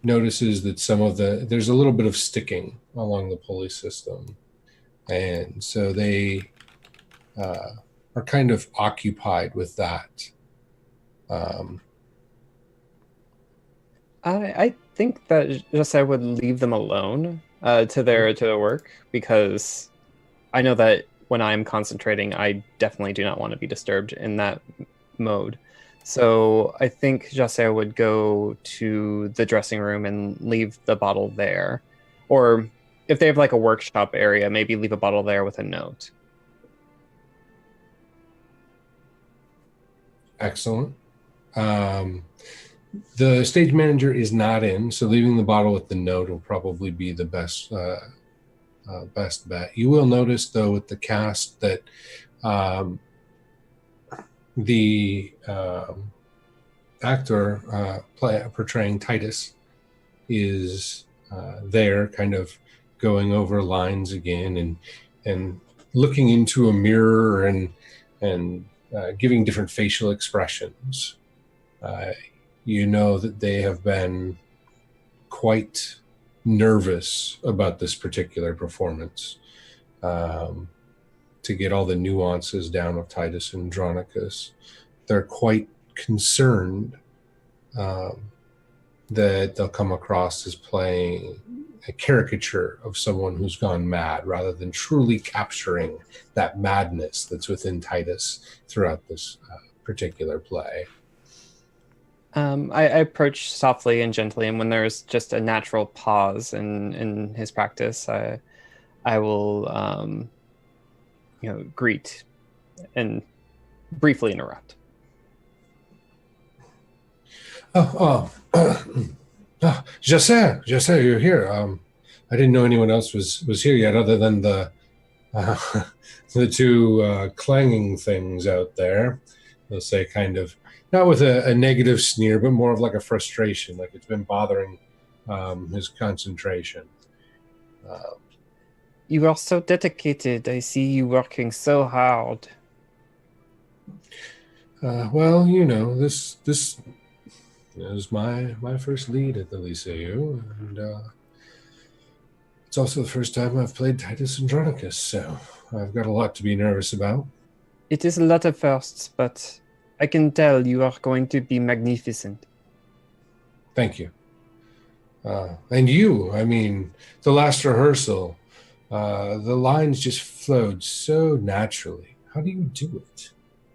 notices that there's a little bit of sticking along the pulley system, and so they are kind of occupied with that. I think that just I would leave them alone to their work, because I know that when I'm concentrating, I definitely do not want to be disturbed in that mode. So I think Jasser would go to the dressing room and leave the bottle there. Or if they have like a workshop area, maybe leave a bottle there with a note. Excellent. The stage manager is not in, so leaving the bottle with the note will probably be the best bet. You will notice, though, with the cast that the actor portraying Titus is there, kind of going over lines again and looking into a mirror and giving different facial expressions. You know that they have been quite nervous about this particular performance, to get all the nuances down of Titus and Andronicus. They're quite concerned that they'll come across as playing a caricature of someone who's gone mad rather than truly capturing that madness that's within Titus throughout this particular play. I approach softly and gently, and when there's just a natural pause in his practice, I will greet and briefly interrupt. Jasser, you're here. I didn't know anyone else was here yet, other than the two clanging things out there. They'll say, kind of, not with a negative sneer, but more of like a frustration, like it's been bothering his concentration. You are so dedicated. I see you working so hard. Well, this is my first lead at the Lyceum, and it's also the first time I've played Titus Andronicus, so I've got a lot to be nervous about. It is a lot of firsts, but I can tell you are going to be magnificent. Thank you. And you, the last rehearsal, the lines just flowed so naturally. How do you do it?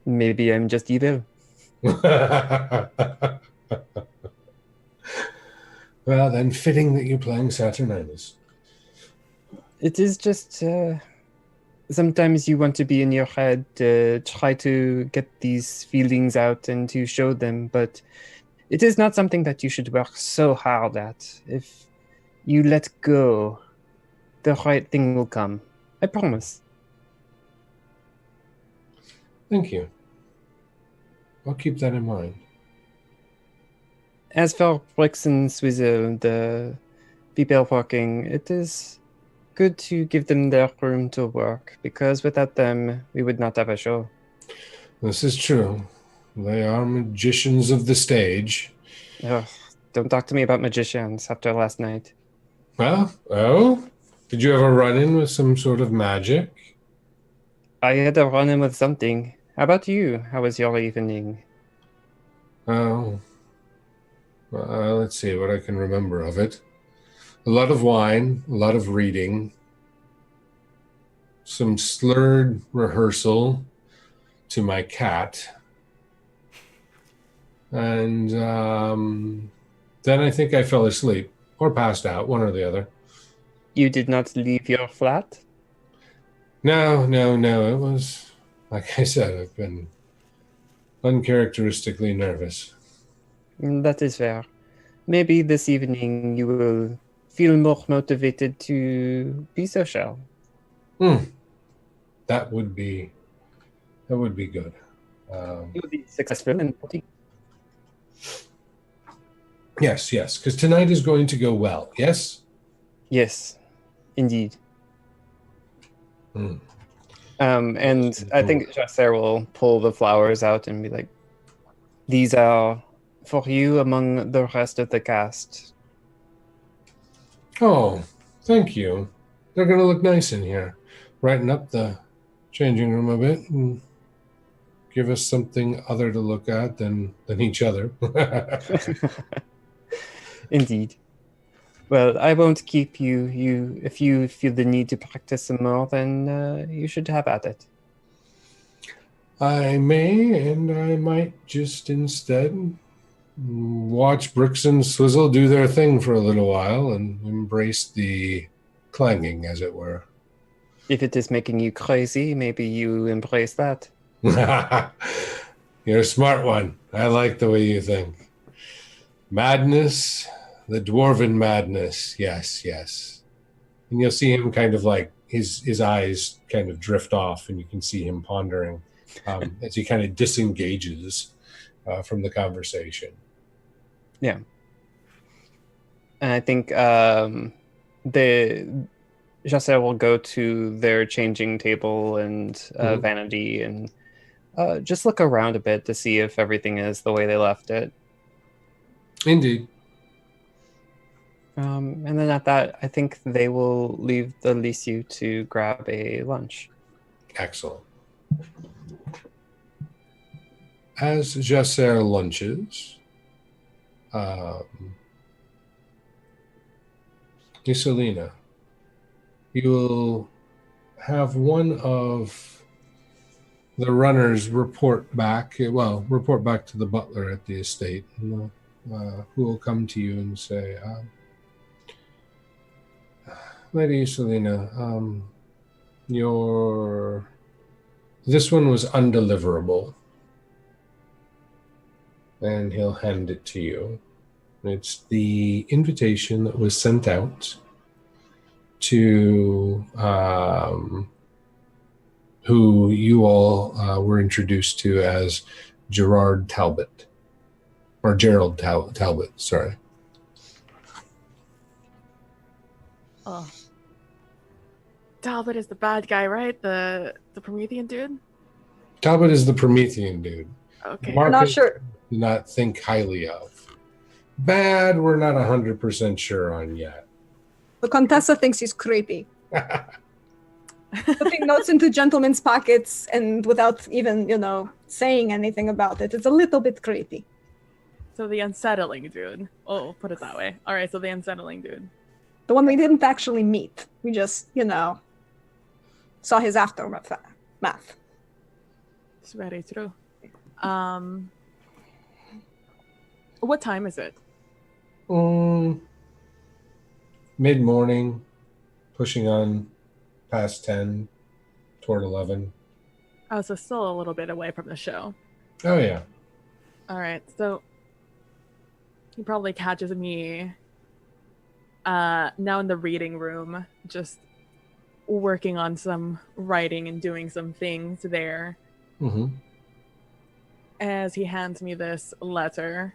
Maybe I'm just evil. Well, then fitting that you're playing Saturninus. It is just... sometimes you want to be in your head, try to get these feelings out and to show them, but it is not something that you should work so hard at. If you let go, the right thing will come. I promise. Thank you. I'll keep that in mind. As for Brix and Swizzle, the people working, it is good to give them their room to work, because without them, we would not have a show. This is true. They are magicians of the stage. Ugh, don't talk to me about magicians after last night. Well, did you ever run in with some sort of magic? I had to run in with something. How about you? How was your evening? Oh, let's see what I can remember of it. A lot of wine, a lot of reading, some slurred rehearsal to my cat, and then I think I fell asleep or passed out, one or the other. You did not leave your flat? No. It was, like I said, I've been uncharacteristically nervous. That is fair. Maybe this evening you will feel more motivated to be social. That would be good. You'll be successful in putting. Yes, because tonight is going to go well, yes? Yes, indeed. And I think Jasser will pull the flowers out and be like, these are for you among the rest of the cast. Oh, thank you. They're going to look nice in here. Brighten up the changing room a bit and give us something other to look at than each other. Indeed. Well, I won't keep you. If you feel the need to practice some more, then you should have at it. I may, and I might just instead watch Brix and Swizzle do their thing for a little while and embrace the clanging, as it were. If it is making you crazy, maybe you embrace that. You're a smart one. I like the way you think. Madness, the dwarven madness. Yes, yes. And you'll see him kind of like his eyes kind of drift off, and you can see him pondering as he kind of disengages from the conversation. Yeah. And I think the Jasser will go to their changing table and vanity and just look around a bit to see if everything is the way they left it. Indeed. And then at that, I think they will leave the Lysiu to grab a lunch. Excellent. As Jasser lunches, Isolina, you will have one of the runners report back to the butler at the estate, who will come to you and say, Lady Isolina, this one was undeliverable. And he'll hand it to you. It's the invitation that was sent out to who you all were introduced to as Gerald Talbot, sorry. Oh. Talbot is the bad guy, right? The Promethean dude? Talbot is the Promethean dude. Okay. Marcus, I'm not sure. do not think highly of. Bad, we're not 100% sure on yet. The Contessa thinks he's creepy. Putting notes into gentlemen's pockets and without even, saying anything about it. It's a little bit creepy. So the unsettling dude. Oh, put it that way. All right, so the unsettling dude. The one we didn't actually meet. We just, saw his aftermath. It's very true. What time is it? Mid-morning, pushing on past 10, toward 11. Oh, so still a little bit away from the show. Oh, yeah. All right, so he probably catches me now in the reading room, just working on some writing and doing some things there. Mm-hmm. As he hands me this letter,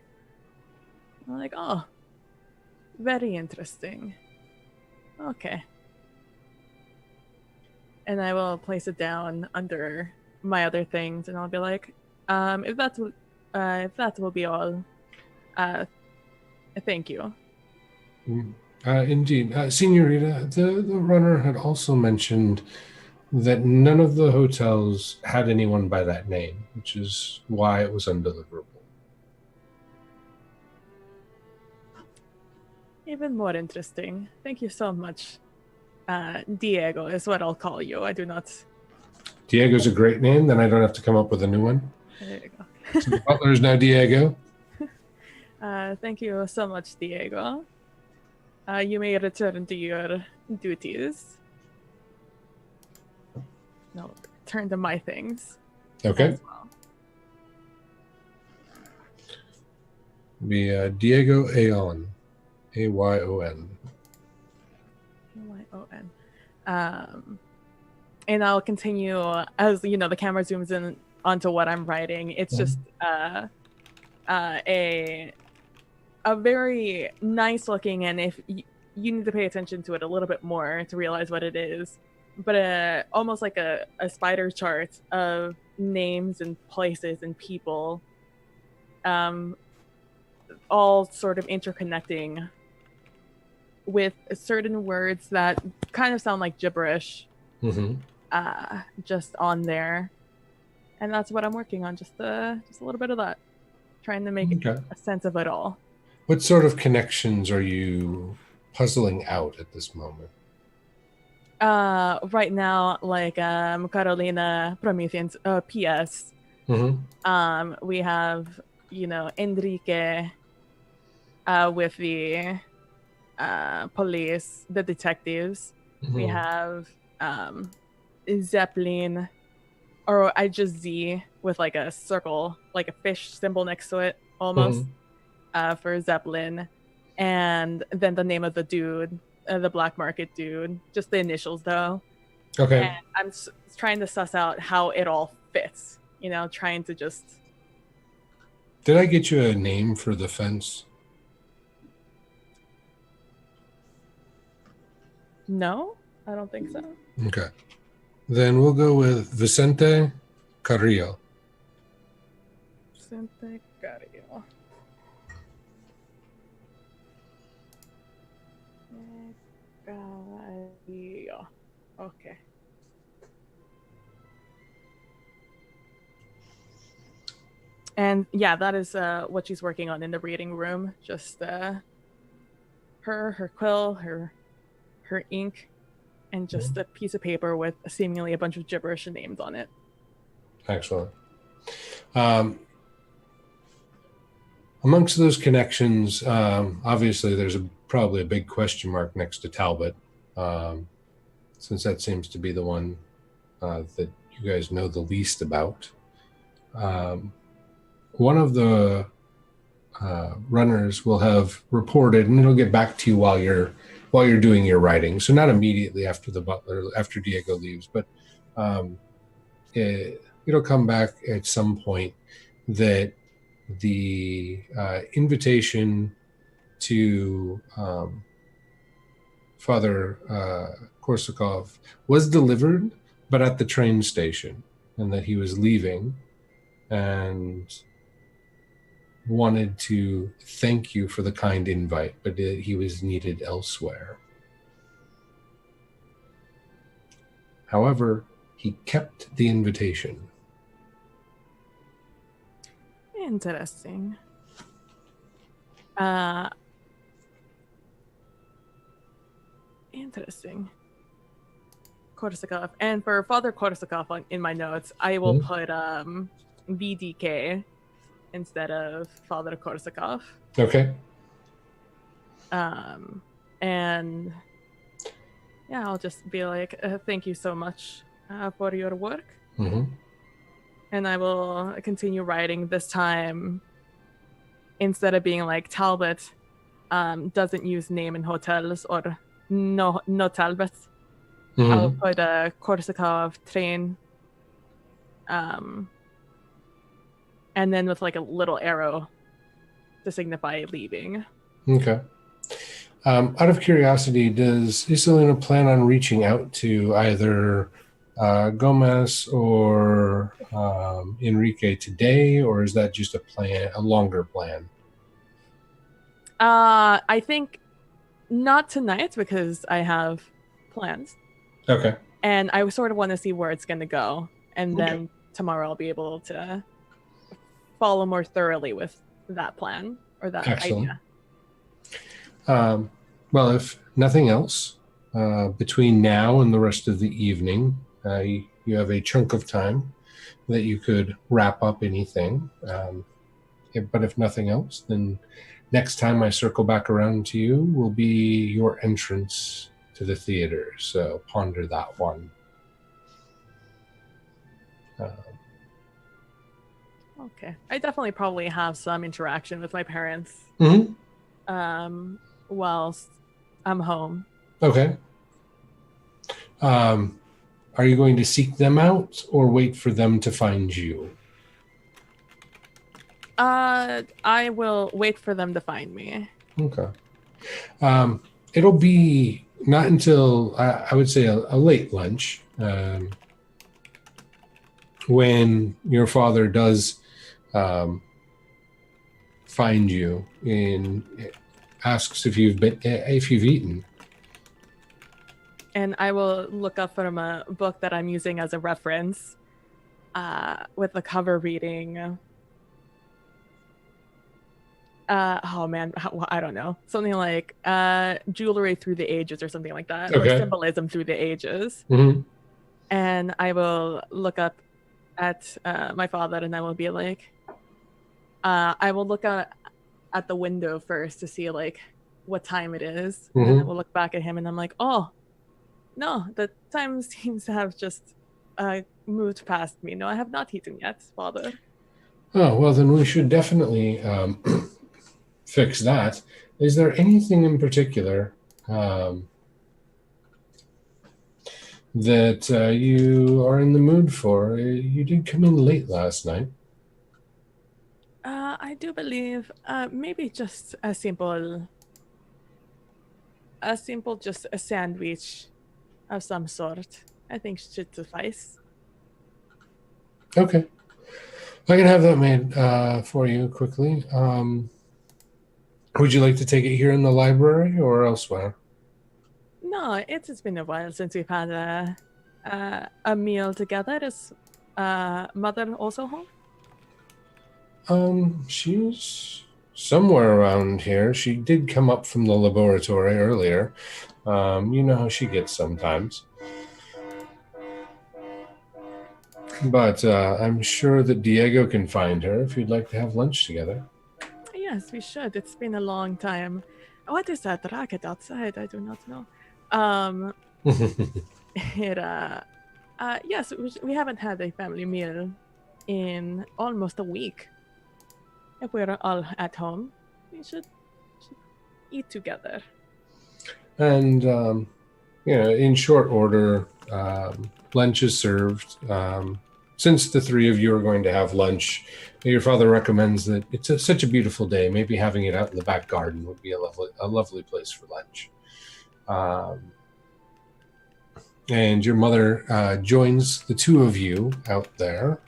I'm like, oh, very interesting. Okay. And I will place it down under my other things, and I'll be like, if that will be all, thank you. Indeed. Senorita, the runner had also mentioned that none of the hotels had anyone by that name, which is why it was undeliverable. Even more interesting. Thank you so much. Diego is what I'll call you. I do not... Diego's a great name, then I don't have to come up with a new one. There you go. So the butler is now Diego. Thank you so much, Diego. You may return to your duties. No, turn to my things. Okay. As well. Be Diego Ayon. Ayon. Ayon. And I'll continue as the camera zooms in onto what I'm writing. It's just a very nice looking, and if you need to pay attention to it a little bit more to realize what it is, but almost like a spider chart of names and places and people, all sort of interconnecting with certain words that kind of sound like gibberish, just on there. And that's what I'm working on, just a little bit of that, trying to make a sense of it all. What sort of connections are you puzzling out at this moment? Right now, like Carolina Prometheans, PS. We have, Enrique with the police, the detectives. We have Zeppelin, or I just Z with like a circle, like a fish symbol next to it, almost. for Zeppelin, and then the name of the dude, the black market dude, just the initials though. Okay. And I'm trying to suss out how it all fits, trying to just... Did I get you a name for the fence? No, I don't think so. Okay. Then we'll go with Vicente Carrillo. Vicente Carrillo. Carrillo. Okay. And yeah, that is what she's working on in the reading room. Just her quill, her ink, and just a piece of paper with seemingly a bunch of gibberish names on it. Excellent. Amongst those connections, obviously there's probably a big question mark next to Talbot, since that seems to be the one that you guys know the least about. One of the runners will have reported, and it'll get back to you while you're doing your writing. So not immediately after the butler, after Diego leaves, but it'll come back at some point that the invitation to Father Korsakov was delivered, but at the train station, and that he was leaving and wanted to thank you for the kind invite, but he was needed elsewhere. However, he kept the invitation. Interesting. Interesting. Korsakov. And for Father Korsakov in my notes, I will put VDK instead of Father Korsakov. Okay. And yeah, I'll just be like, thank you so much for your work. Mm-hmm. And I will continue writing this time. Instead of being like Talbot doesn't use name in hotels, or no Talbot. Mm-hmm. I'll put a Korsakov train. And then with like a little arrow to signify leaving. Okay. Out of curiosity, does Isolina plan on reaching out to either Gomez or Enrique today, or is that just a longer plan? I think not tonight because I have plans. Okay. And I sort of want to see where it's going to go. And then tomorrow I'll be able to follow more thoroughly with that plan or that idea. Well, if nothing else, between now and the rest of the evening, you have a chunk of time that you could wrap up anything. But if nothing else, then next time I circle back around to you will be your entrance to the theater. So ponder that one. Okay. I definitely probably have some interaction with my parents whilst I'm home. Okay. Are you going to seek them out or wait for them to find you? I will wait for them to find me. Okay. It'll be not until, I would say, a late lunch when your father does find you and asks if you've eaten. And I will look up from a book that I'm using as a reference with the cover reading. Oh man, I don't know. Something like jewelry through the ages or something like that. Okay. Or symbolism through the ages. Mm-hmm. And I will look up at my father and I will be like, I will look out at the window first to see like what time it is. And then I will look back at him and I'm like, oh, no, the time seems to have just moved past me. No, I have not eaten yet, father. Oh, well, then we should definitely fix that. Is there anything in particular that you are in the mood for? You did come in late last night. I do believe maybe just just a sandwich of some sort. I think should suffice. Okay. I can have that made for you quickly. Would you like to take it here in the library or elsewhere? No, it's been a while since we've had a meal together. Is mother also home? She's somewhere around here. She did come up from the laboratory earlier. You know how she gets sometimes. But I'm sure that Diego can find her if you'd like to have lunch together. Yes, we should. It's been a long time. What is that racket outside? I do not know. Yes, we haven't had a family meal in almost a week. If we're all at home, we should eat together. And, in short order, lunch is served. Since the three of you are going to have lunch, your father recommends that it's such a beautiful day. Maybe having it out in the back garden would be a lovely place for lunch. And your mother joins the two of you out there.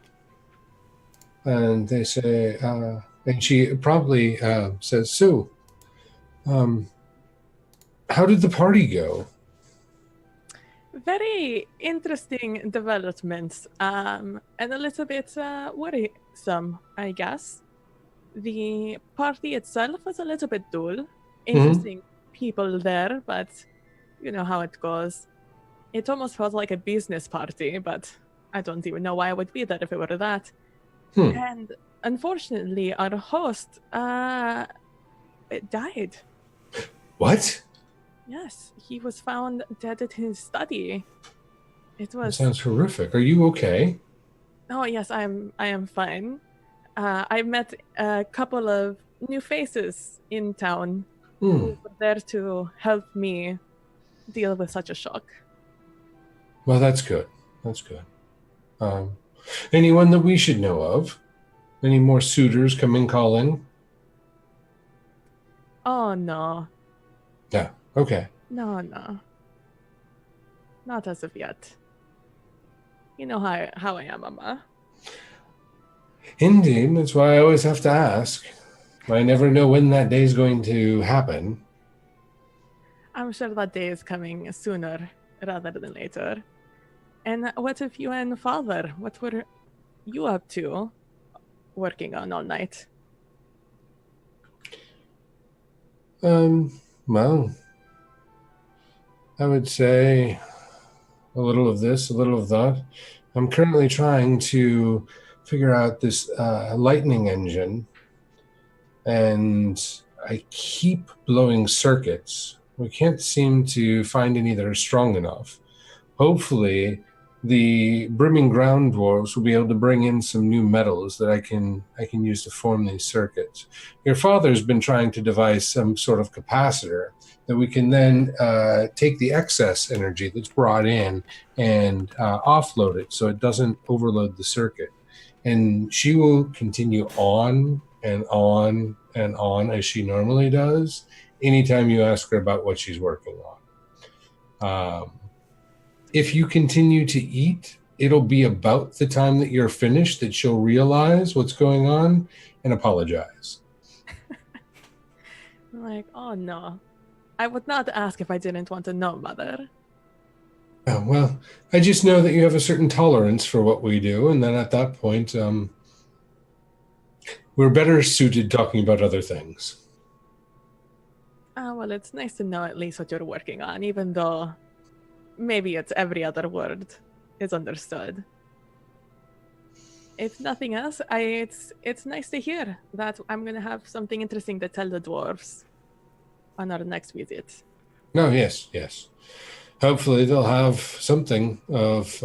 And they say, and she promptly says, "So, how did the party go?" Very interesting developments, and a little bit worrisome, I guess. The party itself was a little bit dull. Interesting people there, but you know how it goes. It almost felt like a business party, but I don't even know why I would be there if it were that. And unfortunately, our host died. What? Yes, he was found dead in his study. It was. That sounds horrific. Are you okay? Oh yes, I am fine. I met a couple of new faces in town who were there to help me deal with such a shock. Well, that's good. That's good. Anyone that we should know of? Any more suitors coming calling? Oh no. No. Okay. No. Not as of yet. You know how I am, Mama. Indeed. That's why I always have to ask. I never know when that day's going to happen. I'm sure that day is coming sooner rather than later. And what if you and Father, what were you up to working on all night? Well, I would say a little of this, a little of that. I'm currently trying to figure out this lightning engine, and I keep blowing circuits. We can't seem to find any that are strong enough. Hopefully, the brimming ground dwarves will be able to bring in some new metals that I can use to form these circuits. Your father's been trying to devise some sort of capacitor that we can then take the excess energy that's brought in and offload it so it doesn't overload the circuit. And she will continue on and on and on as she normally does anytime you ask her about what she's working on. If you continue to eat, it'll be about the time that you're finished that she'll realize what's going on and apologize. Like, oh no. I would not ask if I didn't want to know, Mother. Oh, well, I just know that you have a certain tolerance for what we do, and then at that point, we're better suited talking about other things. Well, it's nice to know at least what you're working on, even though maybe it's every other word is understood. If nothing else, it's nice to hear that I'm going to have something interesting to tell the dwarves on our next visit. Oh, yes. Hopefully they'll have something of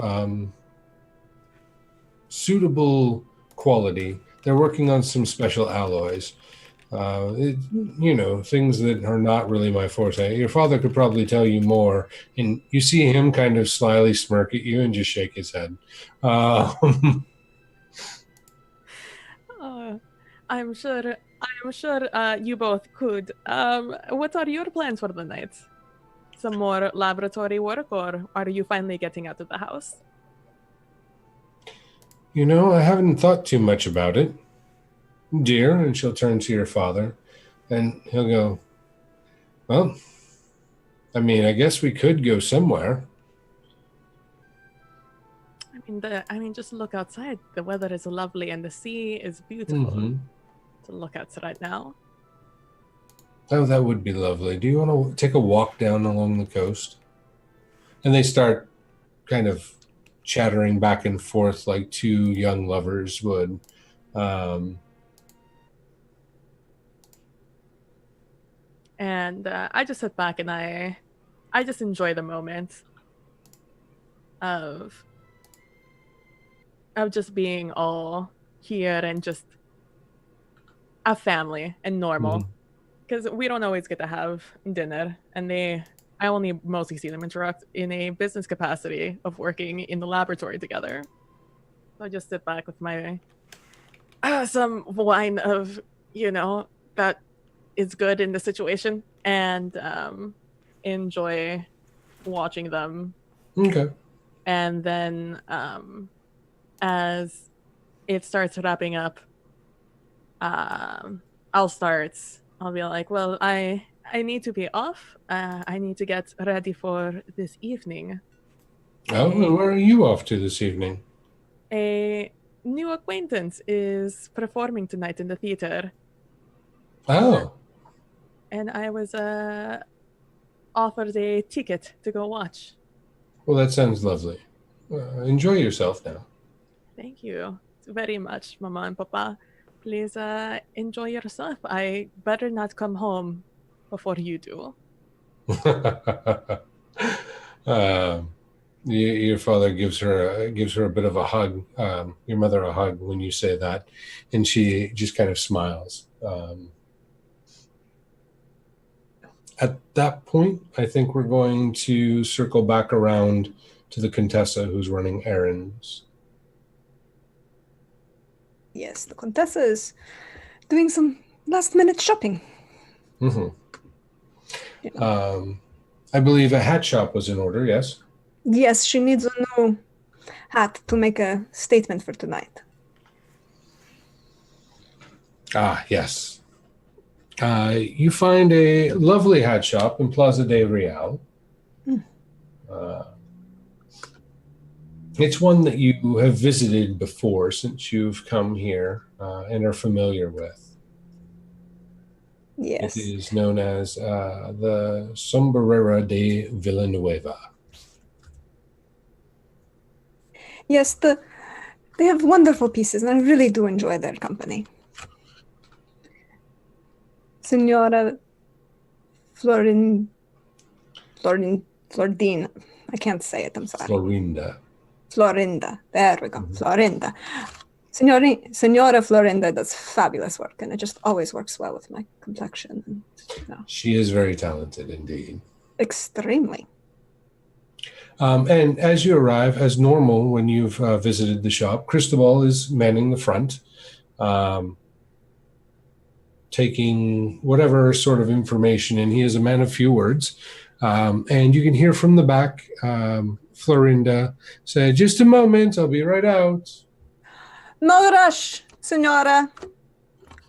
suitable quality. They're working on some special alloys. things that are not really my forte. Your father could probably tell you more. And you see him kind of slyly smirk at you and just shake his head. I'm sure you both could. What are your plans for the night? Some more laboratory work, or are you finally getting out of the house? I haven't thought too much about it, dear. And she'll turn to your father, and he'll go, well, I guess we could go somewhere. Just look outside. The weather is lovely, and the sea is beautiful to look at right now. Oh, that would be lovely. Do you want to take a walk down along the coast? And they start kind of chattering back and forth like two young lovers would. And I just sit back and I just enjoy the moment of just being all here and just a family and normal. Because we don't always get to have dinner, and I only mostly see them interact in a business capacity of working in the laboratory together. So I just sit back with my some wine of, that is good in the situation, and enjoy watching them. Okay. And then as it starts wrapping up, I'll be like, well, I need to be off. I need to get ready for this evening. Oh, where are you off to this evening? A new acquaintance is performing tonight in the theater. Oh. And I was offered a ticket to go watch. Well, that sounds lovely. Enjoy yourself now. Thank you very much, Mama and Papa. Please enjoy yourself. I better not come home before you do. Your father gives her a bit of a hug. Your mother a hug when you say that, and she just kind of smiles. At that point, I think we're going to circle back around to the Contessa who's running errands. Yes, the Contessa is doing some last-minute shopping. I believe a hat shop was in order, yes? Yes, she needs a new hat to make a statement for tonight. Ah, yes. You find a lovely hat shop in Plaza de Real. It's one that you have visited before since you've come here and are familiar with. Yes. It is known as the Sombrerera de Villanueva. Yes, they have wonderful pieces, and I really do enjoy their company. Senora Floridine. I can't say it, I'm sorry. Florinda. There we go. Florinda. Senora Florinda does fabulous work, and it just always works well with my complexion. She is very talented indeed. Extremely. And as you arrive, as normal when you've visited the shop, Cristobal is manning the front, taking whatever sort of information, and he is a man of few words. And you can hear from the back, Florinda say, "Just a moment, I'll be right out." No rush, Senora.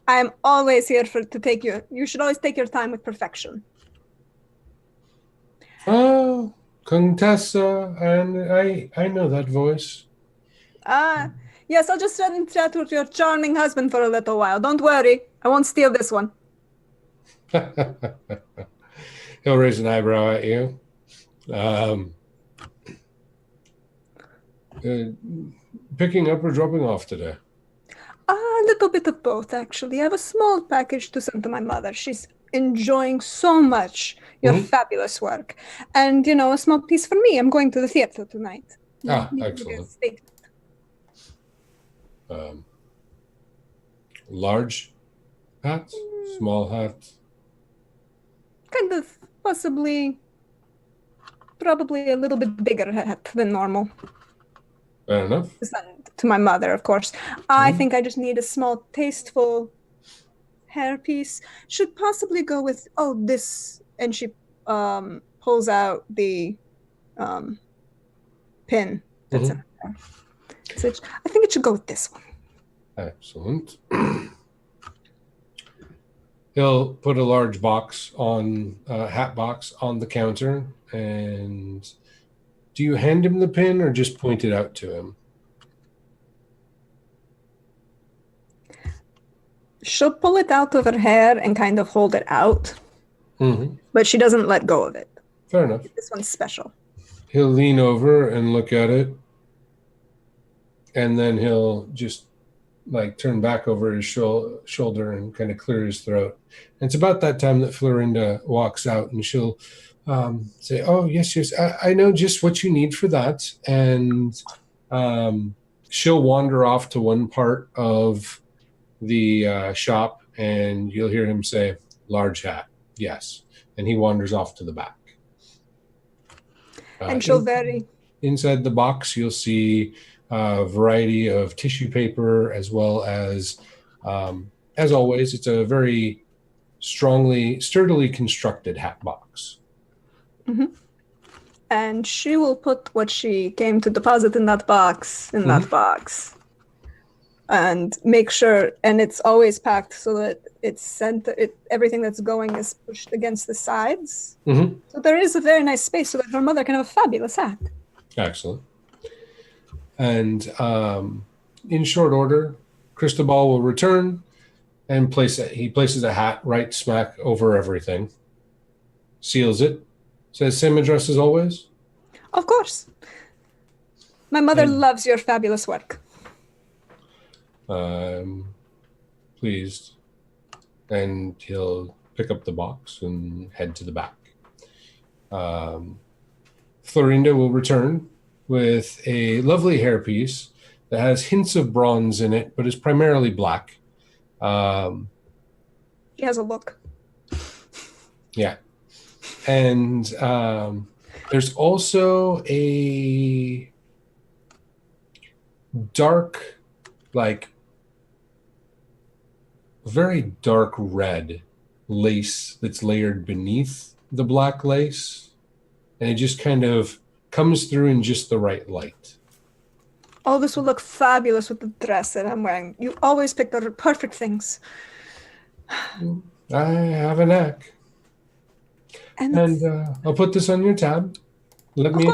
I am always here to take you should always take your time with perfection. Oh, Contessa, and I know that voice. Yes, I'll just sit and chat with your charming husband for a little while. Don't worry, I won't steal this one. He'll raise an eyebrow at you. Picking up or dropping off today? A little bit of both, actually. I have a small package to send to my mother. She's enjoying so much your fabulous work. And, a small piece for me. I'm going to the theater tonight. Excellent. Large hats? Small hat. Kind of probably a little bit bigger hat than normal. Fair enough. To my mother, of course. I think I just need a small, tasteful hairpiece. Should possibly go with this, and she pulls out the pin that's in her. So I think it should go with this one. Excellent. He'll put a large box hat box on the counter, and do you hand him the pin or just point it out to him? She'll pull it out of her hair and kind of hold it out, but she doesn't let go of it. Fair enough. This one's special. He'll lean over and look at it, and then he'll just turn back over his shoulder and kind of clear his throat. And it's about that time that Florinda walks out, and she'll say, "Oh, yes, I know just what you need for that." And she'll wander off to one part of the shop, and you'll hear him say, "Large hat, yes." And he wanders off to the back. And she'll vary. Inside the box, you'll see a variety of tissue paper, as well as always, it's a very sturdily constructed hat box. And she will put what she came to deposit in that box that box, and make sure, and it's always packed so that it's everything that's going is pushed against the sides. So there is a very nice space so that her mother can have a fabulous hat. Excellent. And in short order, Cristobal will return and he places a hat right smack over everything, seals it, says same address as always. Of course. My mother loves your fabulous work. Pleased. And he'll pick up the box and head to the back. Florinda will return with a lovely hairpiece that has hints of bronze in it, but is primarily black. She has a look. Yeah. And there's also a dark, very dark red lace that's layered beneath the black lace. And it just kind of comes through in just the right light. Oh, this will look fabulous with the dress that I'm wearing. You always pick the perfect things. I have a knack. And I'll put this on your tab. Let me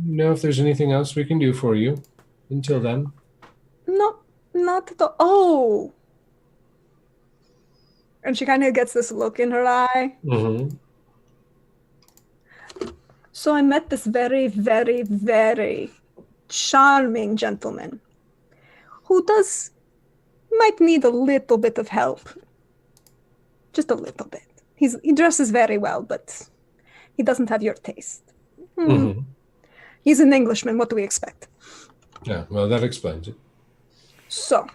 know if there's anything else we can do for you. Until then. No, not at all. Oh! And she kind of gets this look in her eye. So I met this very, very, very charming gentleman who might need a little bit of help. Just a little bit. He dresses very well, but he doesn't have your taste. He's an Englishman. What do we expect? Yeah, well, that explains it. So,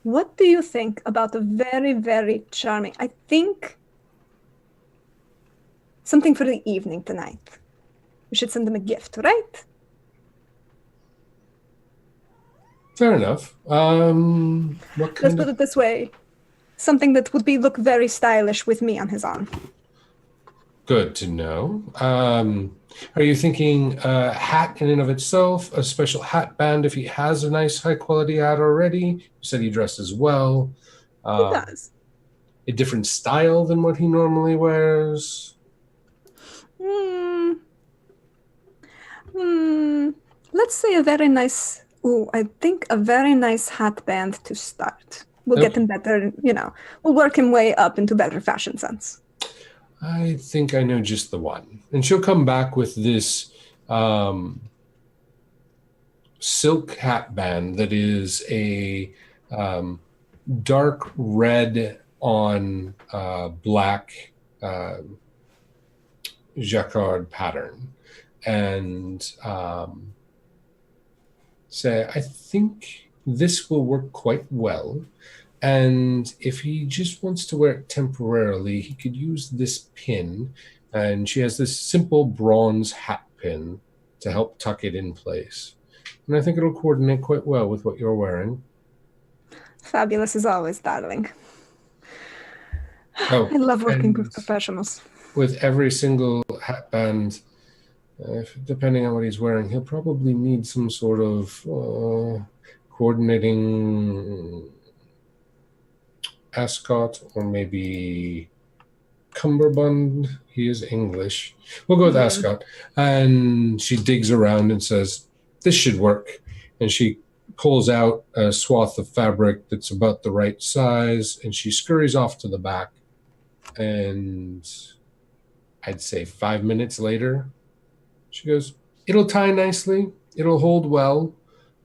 what do you think about a very, very charming, I think, something for the evening tonight? We should send him a gift, right? Fair enough. Let's put it this way. Something that would look very stylish with me on his arm. Good to know. Are you thinking a hat in and of itself, a special hat band if he has a nice high quality hat already? You said he dresses well. He does. A different style than what he normally wears? Let's say a very nice, I think a very nice hat band to start. We'll get him better, we'll work him way up into better fashion sense. I think I know just the one. And she'll come back with this silk hat band that is a dark red on black jacquard pattern. And say, I think this will work quite well. And if he just wants to wear it temporarily, he could use this pin. And she has this simple bronze hat pin to help tuck it in place. And I think it'll coordinate quite well with what you're wearing. Fabulous as always, darling. Oh, I love working and with professionals. with every single hat band, depending on what he's wearing, he'll probably need some sort of coordinating ascot or maybe cummerbund. He is English. We'll go with ascot. And she digs around and says, this should work. And she pulls out a swath of fabric that's about the right size, and she scurries off to the back. And I'd say 5 minutes later, she goes, it'll tie nicely. It'll hold well,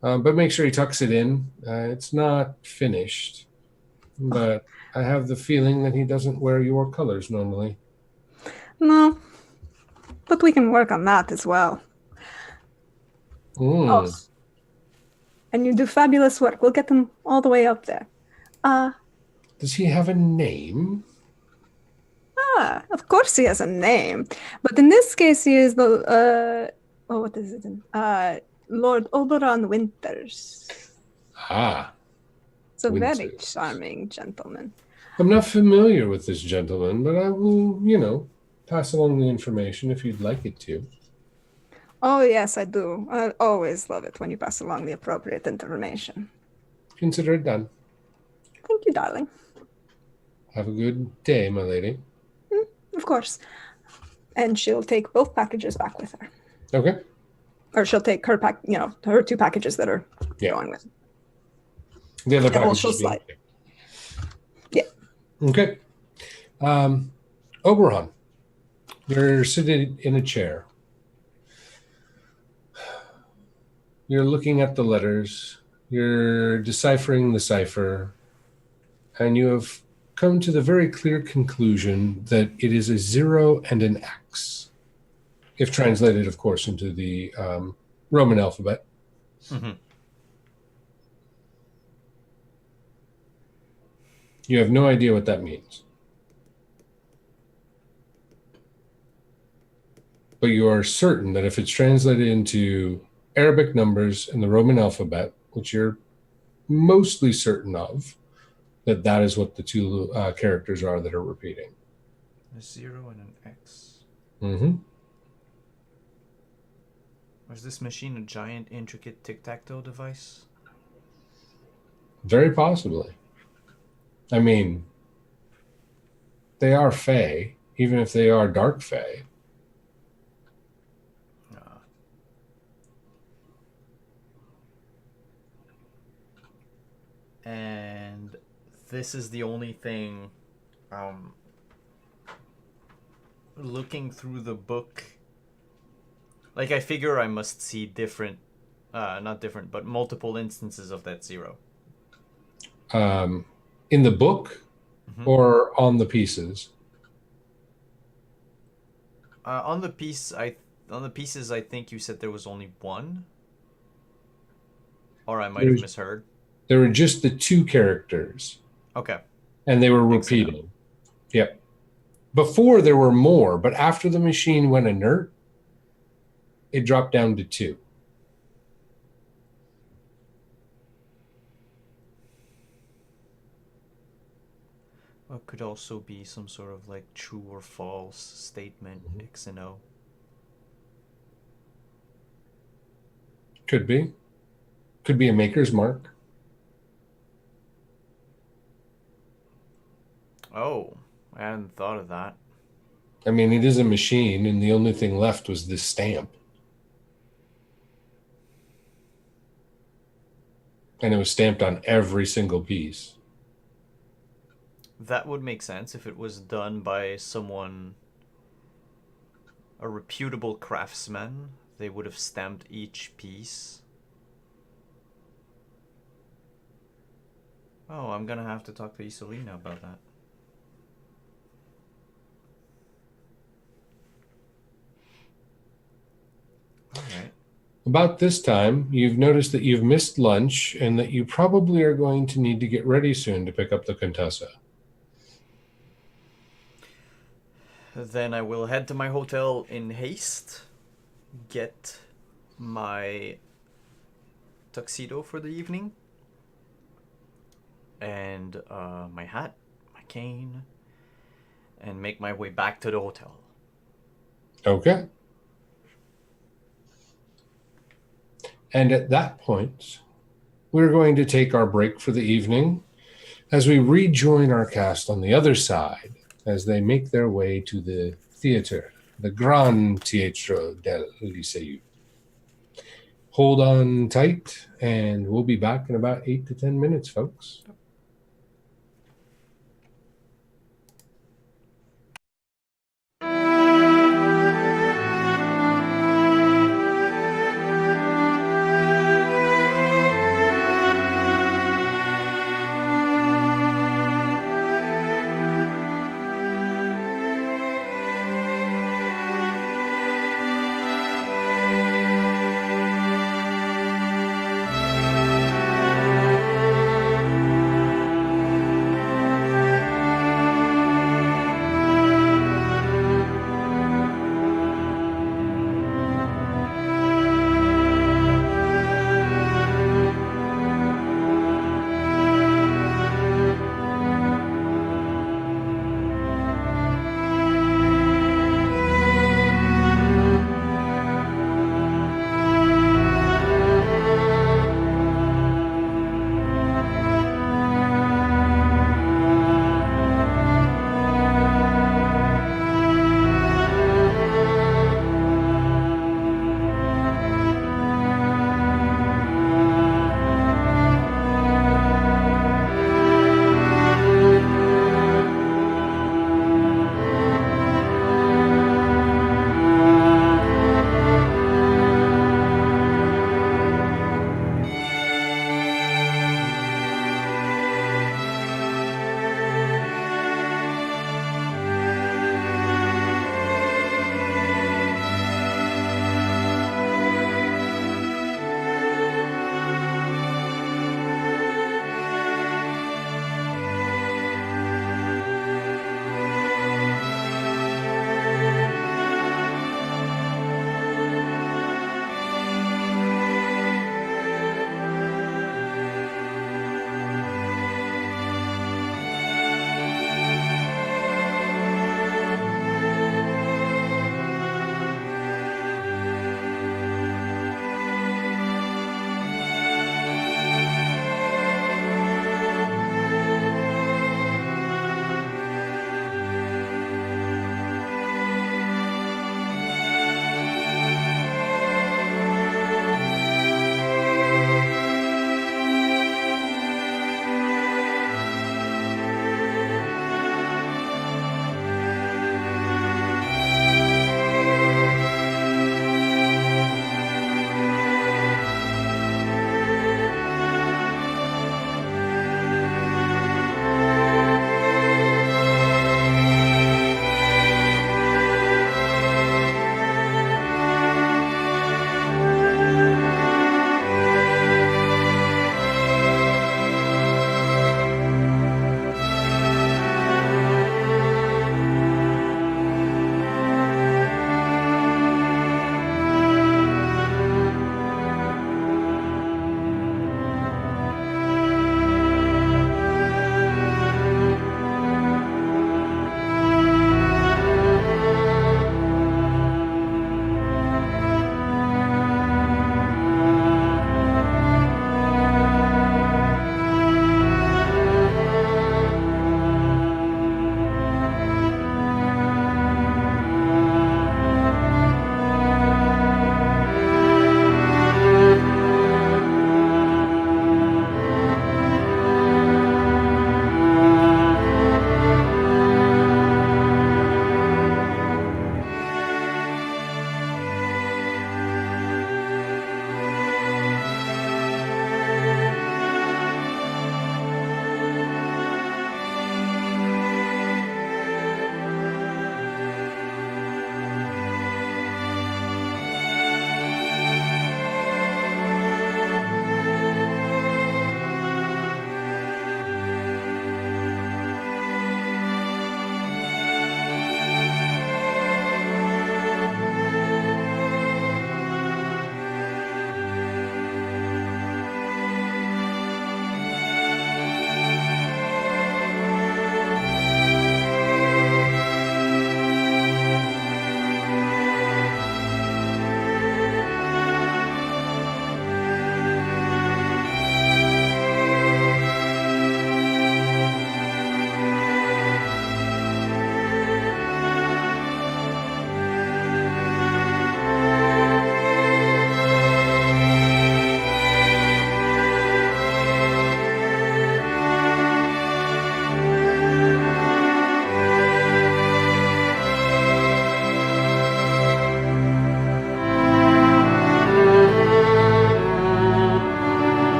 but make sure he tucks it in. It's not finished, but I have the feeling that he doesn't wear your colors normally. No, but we can work on that as well. Mm. Oh. And you do fabulous work. We'll get them all the way up there. Does he have a name? Of course he has a name. But in this case, he is the, what is it? Lord Oberon Winters. Ah. It's a very Winters. charming gentleman. I'm not familiar with this gentleman, but I will, pass along the information if you'd like it to. Oh, yes, I do. I always love it when you pass along the appropriate information. Consider it done. Thank you, darling. Have a good day, my lady. Of course. And she'll take both packages back with her. Okay. Or she'll take her her 2 packages that are going with. The other Yeah, well, package she'll is being slide. Yeah. Okay. Oberon, you're sitting in a chair. You're looking at the letters. You're deciphering the cipher. And you have come to the very clear conclusion that it is a 0 and an X. If translated, of course, into the Roman alphabet. Mm-hmm. You have no idea what that means. But you are certain that if it's translated into Arabic numbers and the Roman alphabet, which you're mostly certain of, that is what the 2 characters are that are repeating. A 0 and an X. Mm-hmm. Is this machine a giant, intricate tic-tac-toe device? Very possibly. I mean, they are Fae, even if they are dark Fae. And this is the only thing, looking through the book, like I figure I must see different, not different, but multiple instances of that 0. In the book or on the pieces? On the pieces, I think you said there was only 1, or I might have misheard. There were just the 2 characters. Okay. And they were repeating. Yep. Before there were more, but after the machine went inert, it dropped down to 2. Well, it could also be some sort of like true or false statement, X and O. Could be. Could be a maker's mark. Oh, I hadn't thought of that. I mean, it is a machine, and the only thing left was this stamp. And it was stamped on every single piece. That would make sense if it was done by someone, a reputable craftsman. They would have stamped each piece. Oh, I'm gonna have to talk to Isolina about that. Alright. About this time, you've noticed that you've missed lunch and that you probably are going to need to get ready soon to pick up the Contessa. Then I will head to my hotel in haste, get my tuxedo for the evening, and my hat, my cane, and make my way back to the hotel. Okay. And at that point, we're going to take our break for the evening as we rejoin our cast on the other side as they make their way to the theater, the Gran Teatro del Liceu. Hold on tight, and we'll be back in about 8 to 10 minutes, folks.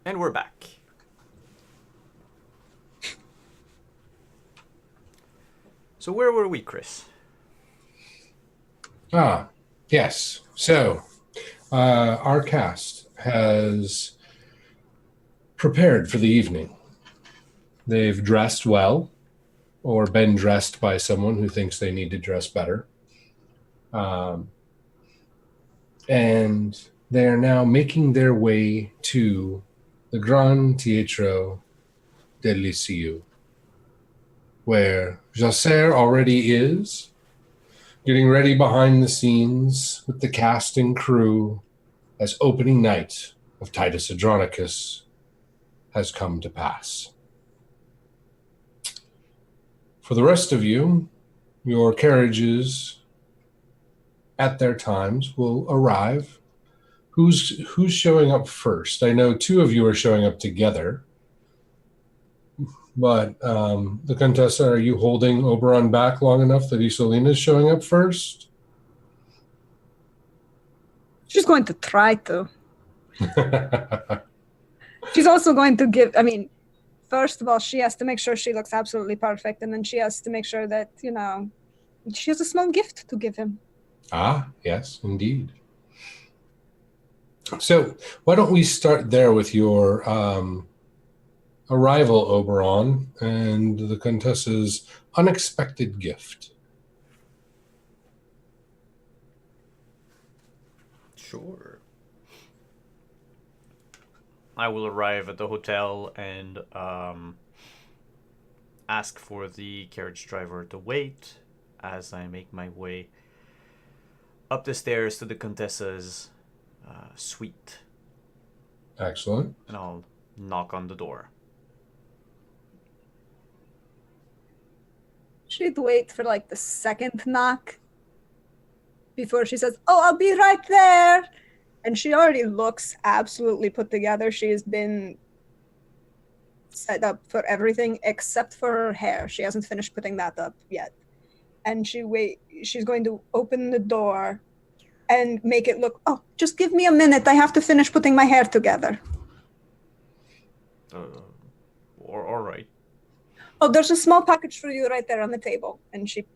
And we're back. So where were we, Chris? Yes. So, our cast has prepared for the evening. They've dressed well, or been dressed by someone who thinks they need to dress better. And they are now making their way to the Gran Teatro del Liceu, where Jacer already is, getting ready behind the scenes with the cast and crew as opening night of Titus Andronicus has come to pass. For the rest of you, your carriages at their times will arrive. Who's showing up first? I know two of you are showing up together, but the Contessa, are you holding Oberon back long enough that Isolina's showing up first? She's going to try to. She's also going to give, first of all, she has to make sure she looks absolutely perfect, and then she has to make sure that, she has a small gift to give him. Ah, yes, indeed. So why don't we start there with your arrival, Oberon, and the Contessa's unexpected gift. Sure. I will arrive at the hotel and ask for the carriage driver to wait as I make my way up the stairs to the Contessa's suite. Excellent. And I'll knock on the door. She'd wait for like the second knock before she says, "Oh, I'll be right there." And she already looks absolutely put together. She has been set up for everything except for her hair. She hasn't finished putting that up yet. And she's going to open the door and make it look, "Oh, just give me a minute. I have to finish putting my hair together." All right. "Oh, there's a small package for you right there on the table." And she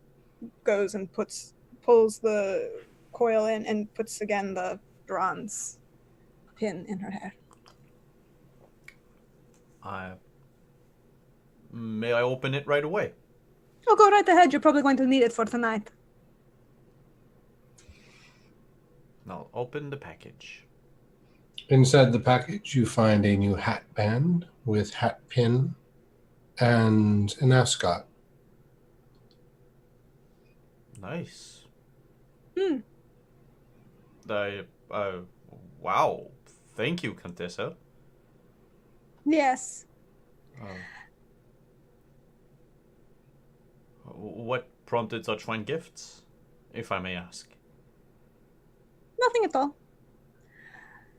goes and pulls the coil in and puts again the bronze pin in her hair. May I open it right away? "Oh, go right ahead. You're probably going to need it for tonight." I'll open the package. Inside the package, you find a new hat band with hat pin and an ascot. Nice. Hmm. Wow. Thank you, Contessa. Yes. What prompted such fine gifts, if I may ask? Nothing at all.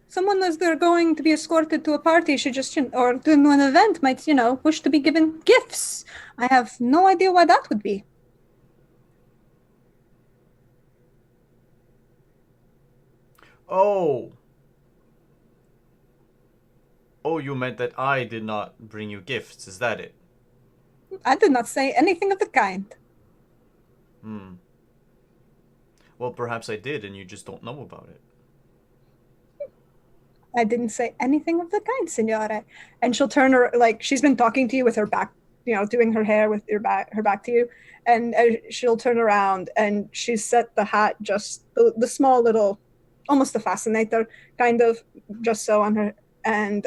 Someone as they're going to be escorted to a party should just, or to an event might, wish to be given gifts. I have no idea why that would be. Oh, you meant that I did not bring you gifts, is that it? I did not say anything of the kind. Well, perhaps I did, and you just don't know about it. I didn't say anything of the kind, signore. And she'll turn her, she's been talking to you with her back, doing her hair with her back to you. And she'll turn around and she's set the hat, just the small little, almost a fascinator, kind of, just so on her. And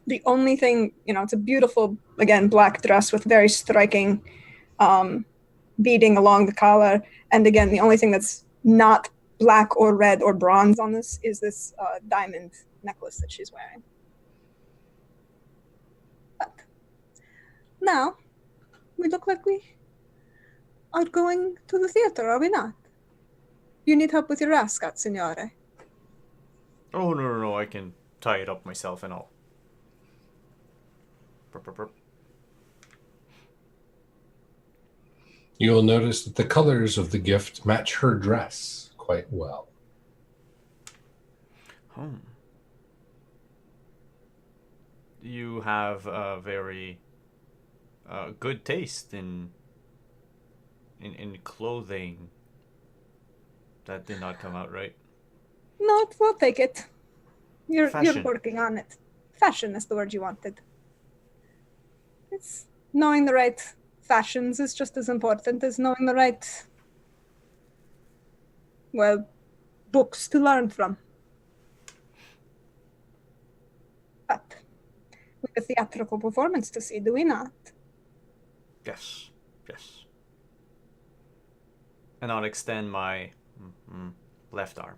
the only thing, it's a beautiful, again, black dress with very striking beading along the collar. And again, the only thing that's not black or red or bronze on this is this diamond necklace that she's wearing. But now, we look like we are going to the theater, are we not? You need help with your ascot, signore. Oh, no, I can tie it up myself and all. You'll notice that the colors of the gift match her dress quite well. you have a very good taste in clothing. That did not come out right. No, we'll take it. You're Fashion. working on it. Fashion is the word you wanted. It's knowing the right fashions is just as important as knowing the right, well, books to learn from. But we have a theatrical performance to see, do we not? Yes. And I'll extend my left arm.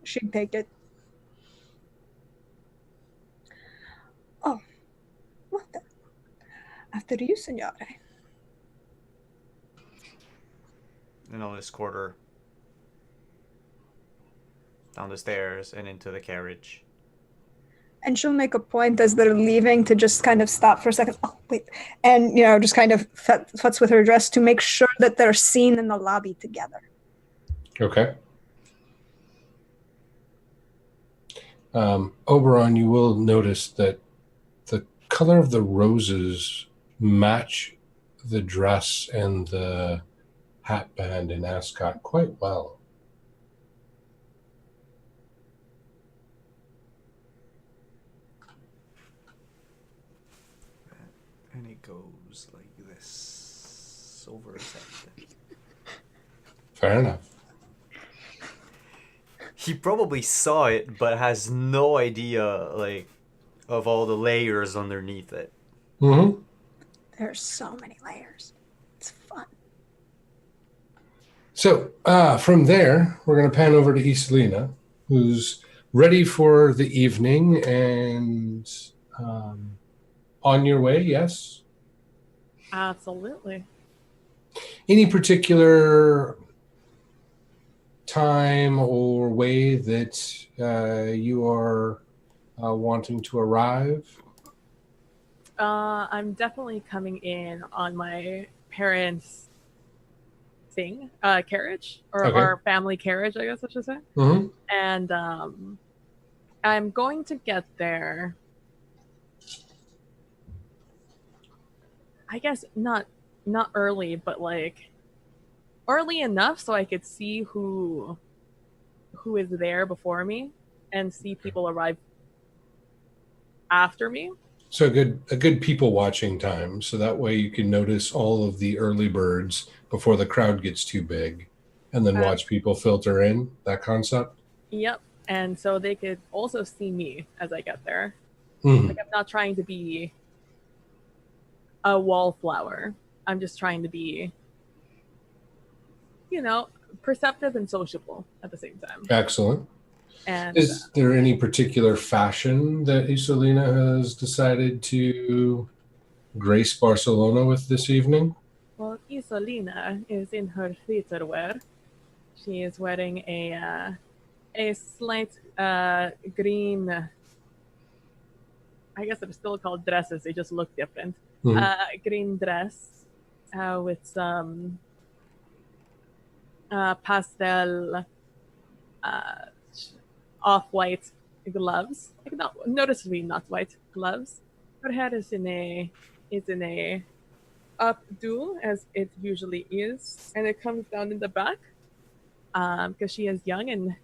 She'd take it. Oh, what the? After you, signore. And I'll escort her down the stairs and into the carriage. And she'll make a point as they're leaving to just kind of stop for a second. Oh, wait. And, just kind of futz with her dress to make sure that they're seen in the lobby together. Okay. Oberon, you will notice that the color of the roses match the dress and the hat band and ascot quite well. And it goes like this over his head. Fair enough. He probably saw it, but has no idea, of all the layers underneath it. Mm-hmm. There's so many layers. It's fun. So from there, we're going to pan over to Iselina, who's ready for the evening and on your way, yes? Absolutely. Any particular time or way that you are wanting to arrive? I'm definitely coming in on my parents' carriage, or Okay. our family carriage, I guess I should say. Mm-hmm. And I'm going to get there, I guess not early, but early enough so I could see who is there before me and see people arrive after me. So a good people watching time, so that way you can notice all of the early birds before the crowd gets too big, and then watch people filter in, that concept? Yep. And so they could also see me as I get there. Mm-hmm. I'm not trying to be a wallflower. I'm just trying to be, perceptive and sociable at the same time. Excellent. And is there any particular fashion that Iselina has decided to grace Barcelona with this evening? Well, Isolina is in her theater wear. She is wearing a slight green. I guess they're still called dresses. They just look different. Mm-hmm. Green dress with some pastel off-white gloves. Noticeably not white gloves. Her hair is in a updo, as it usually is, and it comes down in the back because she is young and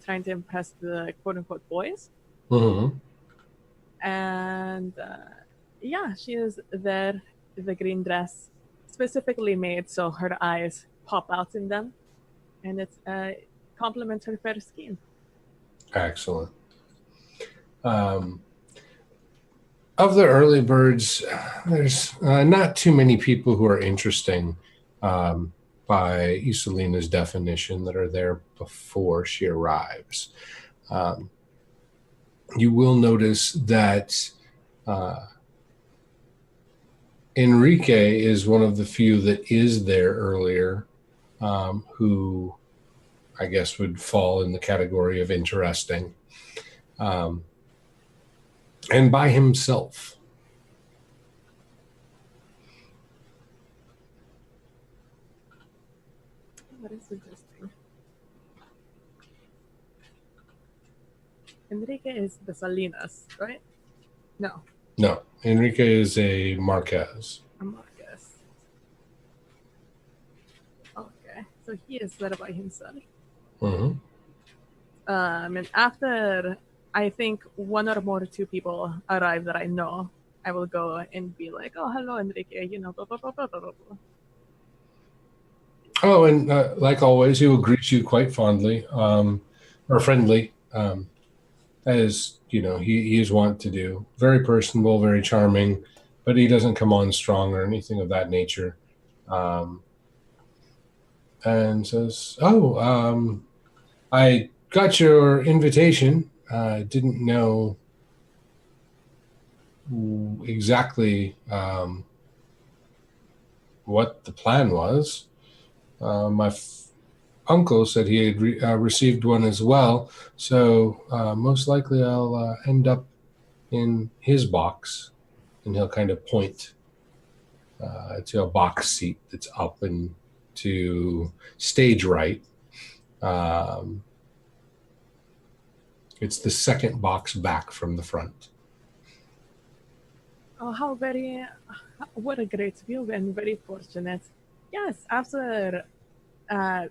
trying to impress the quote-unquote boys. Mm-hmm. And she is there, the green dress, specifically made so her eyes pop out in them, and it's complements her fair skin. Excellent. Of the early birds, there's not too many people who are interesting by Iselina's definition that are there before she arrives. You will notice that Enrique is one of the few that is there earlier, who I guess would fall in the category of interesting. And by himself. What is interesting? Enrique is the Salinas, right? No, No, Enrique is a Marquez. a Marcus. Okay, so he is there by himself. Mm-hmm. And after I think one or more two people arrive that I know, I will go and be like, "Oh, hello, Enrique," blah blah blah blah blah blah. Oh, and like always, he will greet you quite fondly, or friendly, as he is wont to do. Very personable, very charming, but he doesn't come on strong or anything of that nature. And says, "Oh, I got your invitation. Didn't know exactly what the plan was. My uncle said he had received one as well, so most likely I'll end up in his box, and he'll kind of point to a box seat that's up and to stage right. It's the second box back from the front. Oh, what a great view and very fortunate. Yes, after our,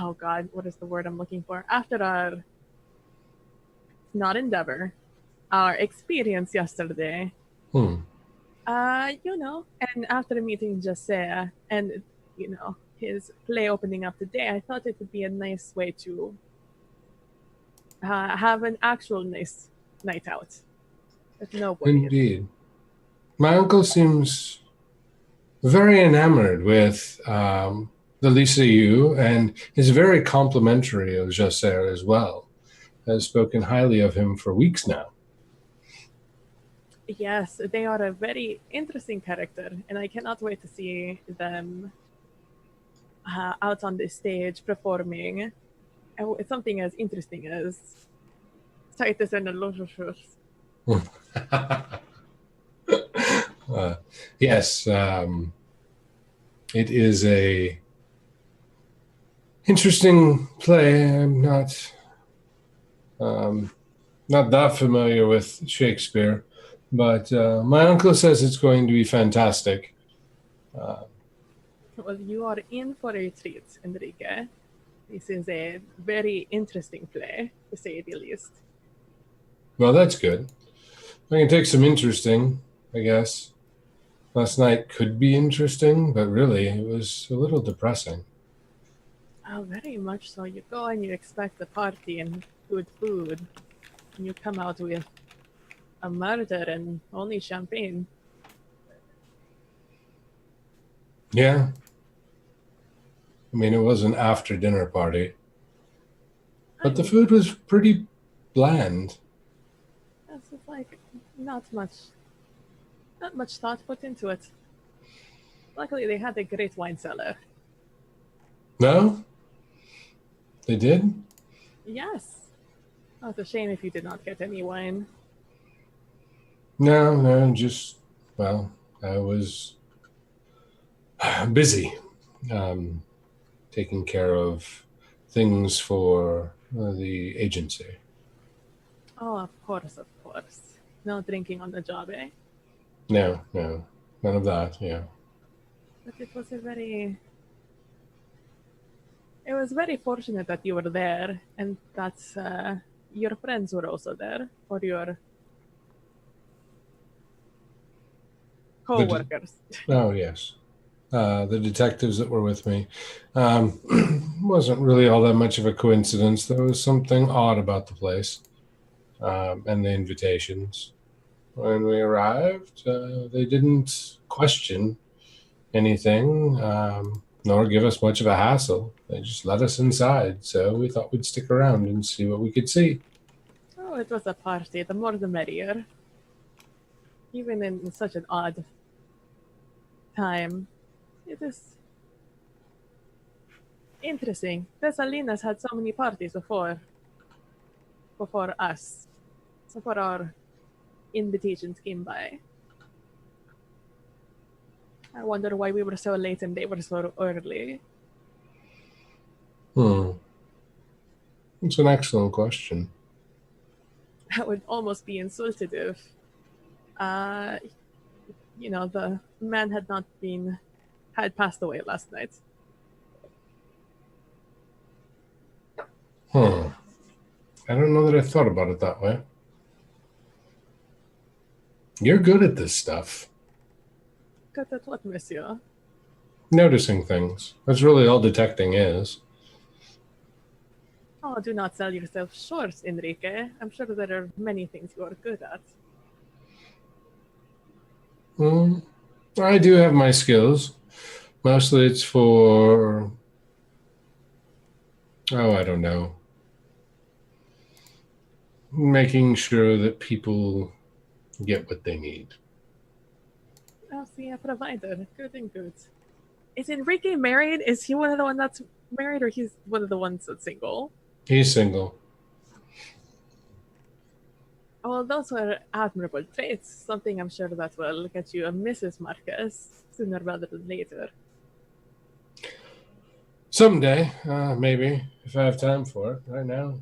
oh God, what is the word I'm looking for? After our, not endeavor, our experience yesterday, and after meeting Jose and, his play opening up today, I thought it would be a nice way to have an actual nice night out. With nobody. Indeed. My uncle seems very enamored with the Lisa Yu and is very complimentary of Josser as well. Has spoken highly of him for weeks now. Yes, they are a very interesting character, and I cannot wait to see them out on the stage performing. It's something as interesting as Titus and the Lotus. Yes, it is a interesting play. I'm not that familiar with Shakespeare, but my uncle says it's going to be fantastic. Well, you are in for a treat, Enrique. This is a very interesting play, to say the least. Well, that's good. I can take some interesting, I guess. Last night could be interesting, but really it was a little depressing. Oh, very much so. You go and you expect a party and good food, and you come out with a murder and only champagne. Yeah. I mean, it was an after dinner party, but the food was pretty bland. It's like not much thought put into it. Luckily, they had a great wine cellar. No? They did? Yes. Oh, it's a shame if you did not get any wine. No, just, well, I was busy taking care of things for the agency. Oh, of course. No drinking on the job, eh? No, none of that, yeah. But it was very fortunate that you were there and that your friends were also there, or your co-workers. Oh, yes. The detectives that were with me. Wasn't really all that much of a coincidence. There was something odd about the place and the invitations. When we arrived, they didn't question anything, nor give us much of a hassle. They just let us inside, so we thought we'd stick around and see what we could see. Oh, it was a party. The more the merrier. Even in such an odd time. It is interesting. Thessalinas had so many parties before us. Before our invitations came by. I wonder why we were so late and they were so early. It's an excellent question. I would almost be insulted if, the man had passed away last night. I don't know that I thought about it that way. You're good at this stuff. Good at what, monsieur? Noticing things. That's really all detecting is. Oh, do not sell yourself short, Enrique. I'm sure there are many things you are good at. I do have my skills. Mostly it's for... I don't know. Making sure that people get what they need. I'll see a provider. Good and good. Is Enrique married? Is he one of the ones that's married, or he's one of the ones that's single? He's single. Well, those are admirable traits. Something I'm sure that will get you a Mrs. Marcus sooner rather than later. Someday, maybe, if I have time for it. Right now,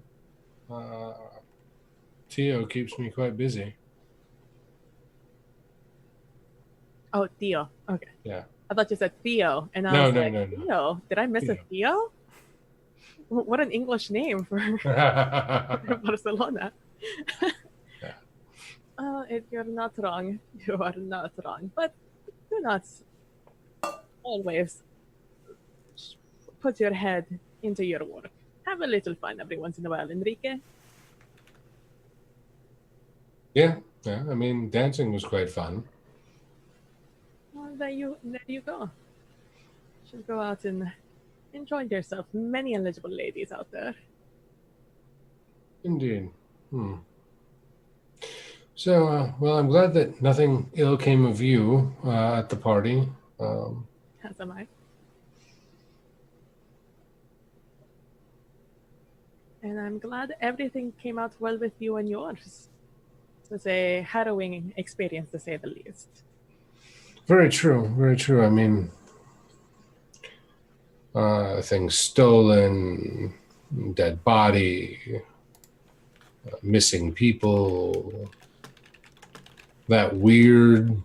Tio keeps me quite busy. Oh, Theo. Okay. Yeah. I thought you said Theo, and I No, was no, like, no, no. Theo? Did I miss a Theo? What an English name for Barcelona. Yeah. You're not wrong. You are not wrong. But do not always put your head into your work. Have a little fun every once in a while, Enrique. Yeah. I mean, dancing was quite fun. Well, there you go. You should go out and enjoy yourself. Many eligible ladies out there. Indeed. So, well, I'm glad that nothing ill came of you at the party. As am I. And I'm glad everything came out well with you and yours. It was a harrowing experience, to say the least. Very true. Very true. I mean, things stolen, dead body, missing people, that weird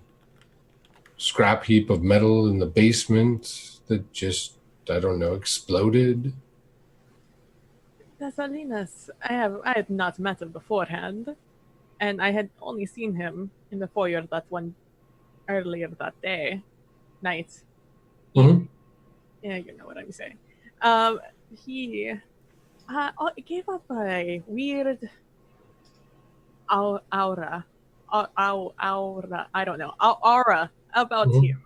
scrap heap of metal in the basement that just, I don't know, exploded. Salinas, I had not met him beforehand, and I had only seen him in the foyer that one earlier that night. Mm-hmm. Yeah, you know what I'm saying. He gave up a weird aura. Aura, I don't know. Aura about him.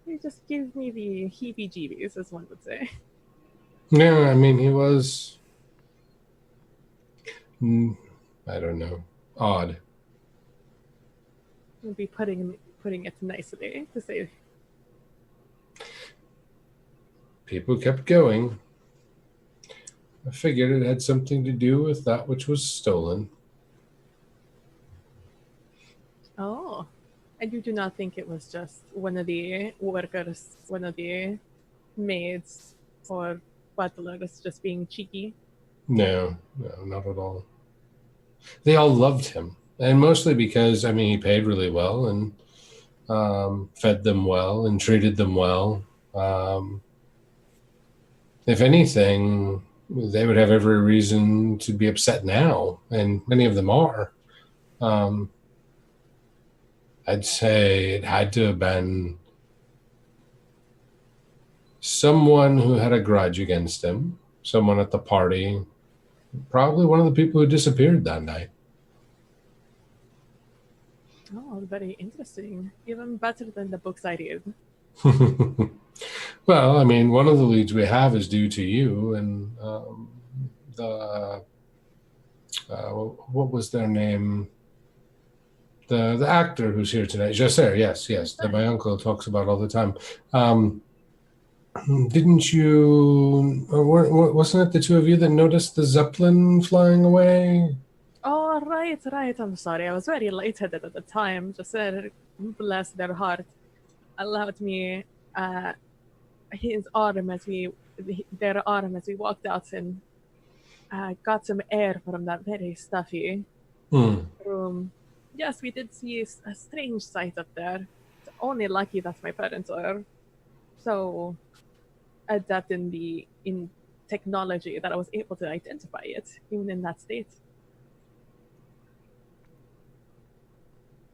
He just gives me the heebie-jeebies, as one would say. Yeah, I mean, he was, I don't know, odd. I'll be putting it nicely to say. People kept going. I figured it had something to do with that which was stolen. Oh, and you do not think it was just one of the workers, one of the maids, or butlers just being cheeky? No, not at all. They all loved him, and mostly because, I mean, he paid really well and fed them well and treated them well. If anything, they would have every reason to be upset now, and many of them are. I'd say it had to have been someone who had a grudge against him, someone at the party, probably one of the people who disappeared that night. Oh, very interesting. Even better than the books I read. Well, I mean, one of the leads we have is due to you, and what was their name? The actor who's here tonight, Josser, yes, that my uncle talks about all the time. Didn't you, or wasn't it the two of you that noticed the Zeppelin flying away? Oh, right. I'm sorry. I was very lightheaded at the time. Just bless their heart, allowed me their arm as we walked out, and got some air from that very stuffy Hmm. room. Yes, we did see a strange sight up there. It's only lucky that my parents are so adept in technology that I was able to identify it, even in that state.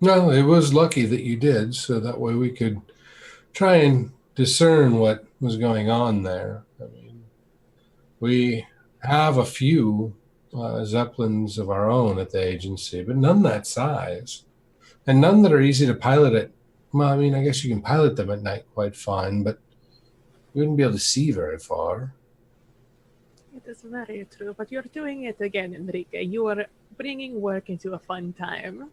No, it was lucky that you did, so that way we could try and discern what was going on there. I mean, we have a few Zeppelins of our own at the agency, but none that size, and none that are easy to pilot at. Well, I mean, I guess you can pilot them at night quite fine, but you wouldn't be able to see very far. It is very true, but you're doing it again, Enrique. You are bringing work into a fun time.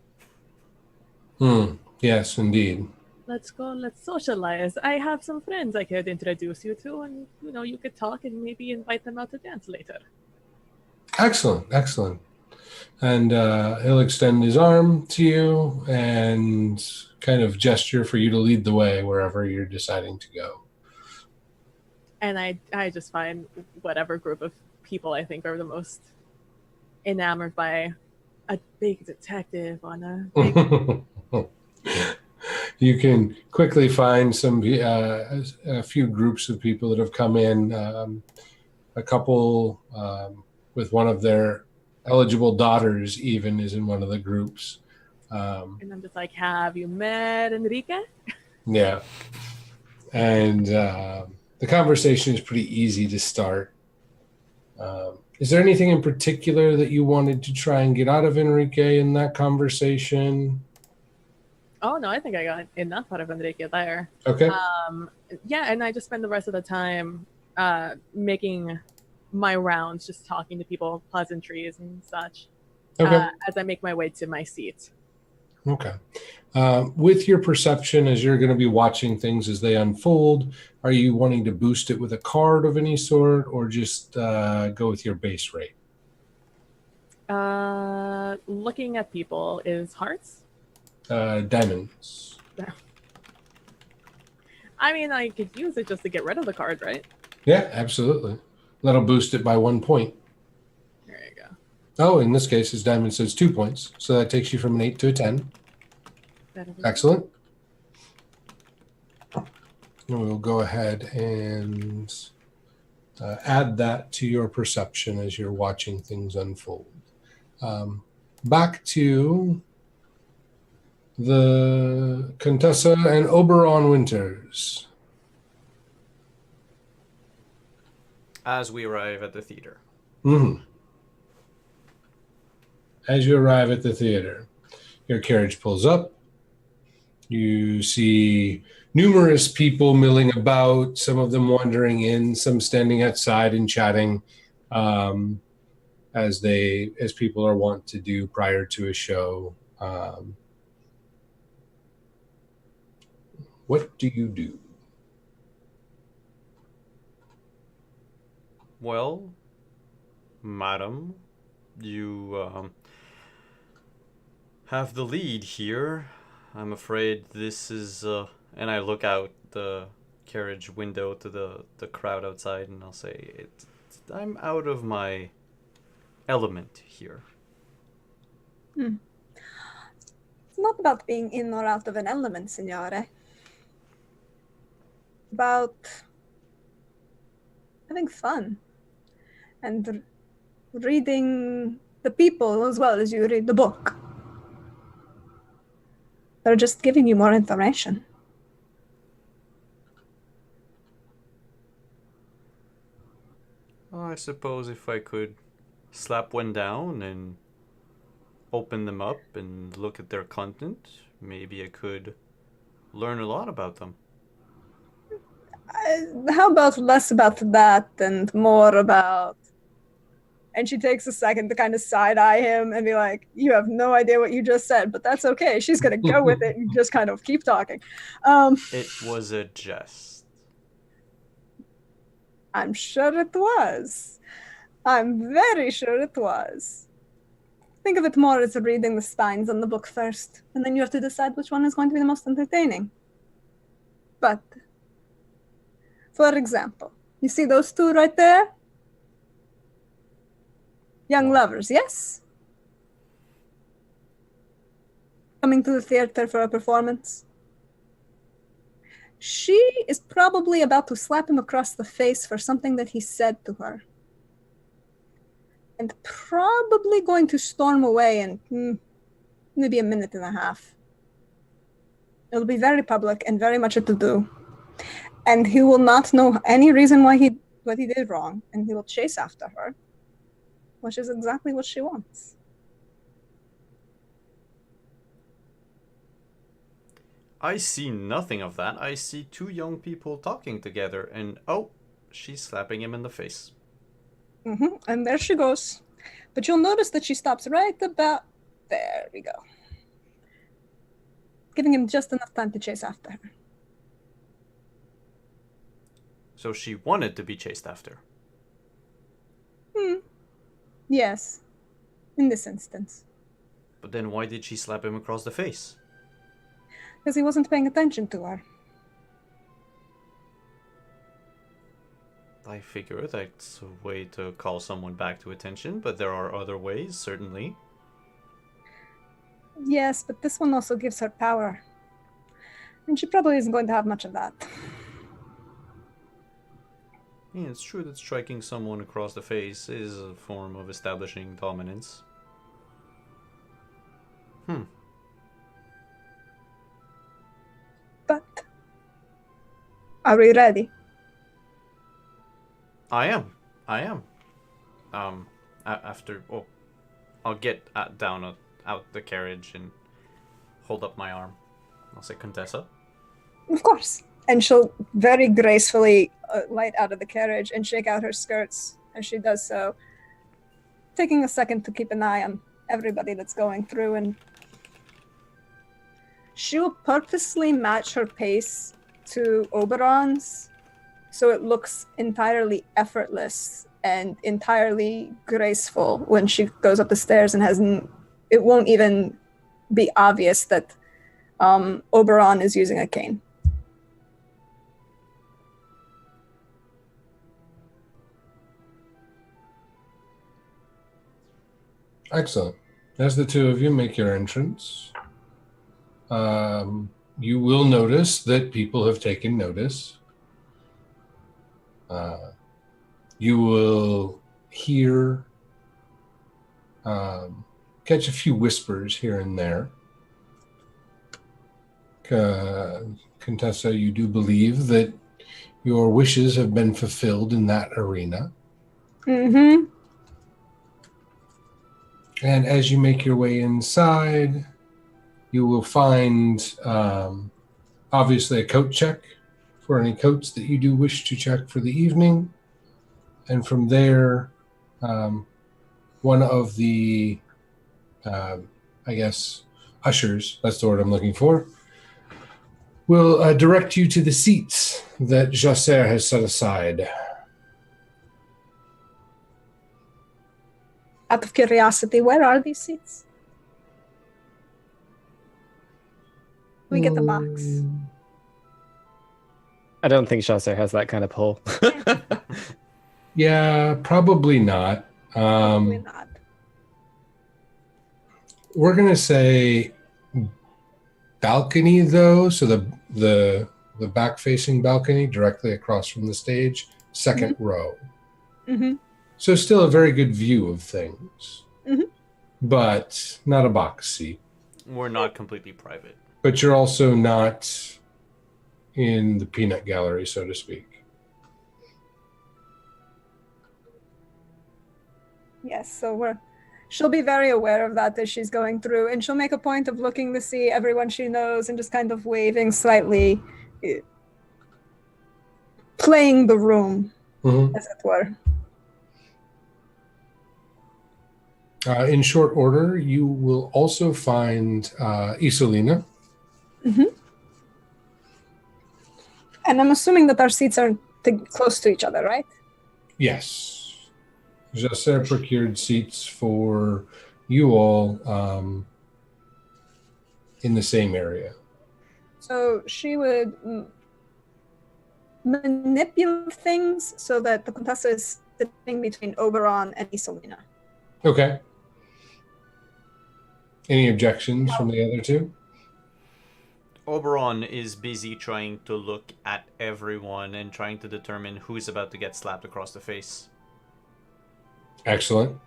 Yes, indeed. Let's go, let's socialize. I have some friends I could introduce you to, and you could talk and maybe invite them out to dance later. Excellent, excellent. And he'll extend his arm to you and kind of gesture for you to lead the way wherever you're deciding to go. And I just find whatever group of people I think are the most enamored by a big detective on a big... You can quickly find a few groups of people that have come in. A couple with one of their eligible daughters even is in one of the groups. And I'm just like, have you met Enrique? Yeah. And the conversation is pretty easy to start. Is there anything in particular that you wanted to try and get out of Enrique in that conversation? Oh, no, I think I got enough out of Enrique there. Okay. Yeah, and I just spend the rest of the time making my rounds, just talking to people, pleasantries and such, Okay. as I make my way to my seat. Okay. With your perception, as you're going to be watching things as they unfold, are you wanting to boost it with a card of any sort or just go with your base rate? Looking at people is hearts? Diamonds. I mean, I could use it just to get rid of the card, right? Yeah, absolutely. That'll boost it by 1 point. There you go. Oh, in this case, his diamond says 2 points. So that takes you from an 8 to a 10. Excellent. And we'll go ahead and add that to your perception as you're watching things unfold. Back to the Contessa and Oberon Winters. As we arrive at the theater. Mm-hmm. As you arrive at the theater, your carriage pulls up. You see numerous people milling about, some of them wandering in, some standing outside and chatting, as people are wont to do prior to a show. What do you do? Well, madam, you have the lead here. I'm afraid this is, and I look out the carriage window to the crowd outside, and I'll say, I'm out of my element here. It's not about being in or out of an element, signore. About having fun and reading the people as well as you read the book. They're just giving you more information. I suppose if I could slap one down and open them up and look at their content, maybe I could learn a lot about them. How about less about that and more about... And she takes a second to kind of side-eye him and be like, you have no idea what you just said, but that's okay. She's going to go with it and just kind of keep talking. It was a jest. I'm sure it was. I'm very sure it was. Think of it more as reading the spines on the book first, and then you have to decide which one is going to be the most entertaining. But, for example, you see those two right there? Young lovers, yes? Coming to the theater for a performance. She is probably about to slap him across the face for something that he said to her. And probably going to storm away in maybe a minute and a half. It'll be very public and very much a to-do. And he will not know any reason what he did wrong, and he will chase after her, which is exactly what she wants. I see nothing of that. I see two young people talking together, and oh, she's slapping him in the face. And there she goes. But you'll notice that she stops right about there. We go. Giving him just enough time to chase after her. So she wanted to be chased after. Yes. In this instance. But then why did she slap him across the face? Because he wasn't paying attention to her. I figure that's a way to call someone back to attention, but there are other ways, certainly. Yes, but this one also gives her power. And she probably isn't going to have much of that. Yeah, it's true that striking someone across the face is a form of establishing dominance. But are we ready? I am. After... Oh, I'll get down out the carriage and hold up my arm. I'll say, Contessa. Of course. And she'll very gracefully light out of the carriage and shake out her skirts as she does so, taking a second to keep an eye on everybody that's going through. And she will purposely match her pace to Oberon's so it looks entirely effortless and entirely graceful when she goes up the stairs, and it won't even be obvious that Oberon is using a cane. Excellent. As the two of you make your entrance, you will notice that people have taken notice. You will hear, catch a few whispers here and there. Contessa, you do believe that your wishes have been fulfilled in that arena. Mm-hmm. And as you make your way inside, you will find, obviously, a coat check for any coats that you do wish to check for the evening. And from there, one of the, ushers, that's the word I'm looking for, will direct you to the seats that Jasser has set aside. Out of curiosity, where are these seats? We get the box. I don't think Chaucer has that kind of pull. Yeah, probably not. Probably not. We're going to say balcony, though. So the back-facing balcony directly across from the stage, second row. Mm-hmm. So still a very good view of things, Mhm. but not a box seat. We're not completely private. But you're also not in the peanut gallery, so to speak. Yes, so she'll be very aware of that as she's going through, and she'll make a point of looking to see everyone she knows and just kind of waving slightly, playing the room, as it were. In short order, you will also find Isolina. Mm-hmm. And I'm assuming that our seats are close to each other, right? Yes. Jasser procured seats for you all in the same area. So she would manipulate things so that the Contessa is sitting between Oberon and Isolina. Okay. Any objections from the other two? Oberon is busy trying to look at everyone and trying to determine who's about to get slapped across the face. Excellent.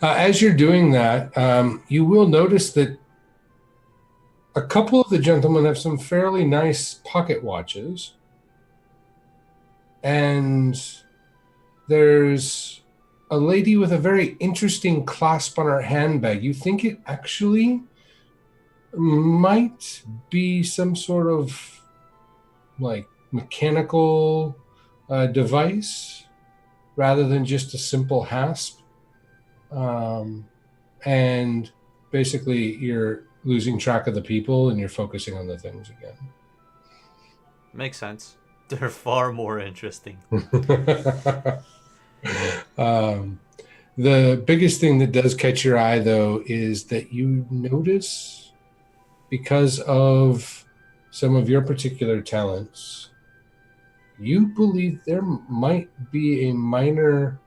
As you're doing that, you will notice that a couple of the gentlemen have some fairly nice pocket watches. And there's a lady with a very interesting clasp on her handbag. You think it actually might be some sort of like mechanical device rather than just a simple hasp. And basically you're losing track of the people and you're focusing on the things again. Makes sense. They're far more interesting. The biggest thing that does catch your eye, though, is that you notice, because of some of your particular talents, you believe there might be a minor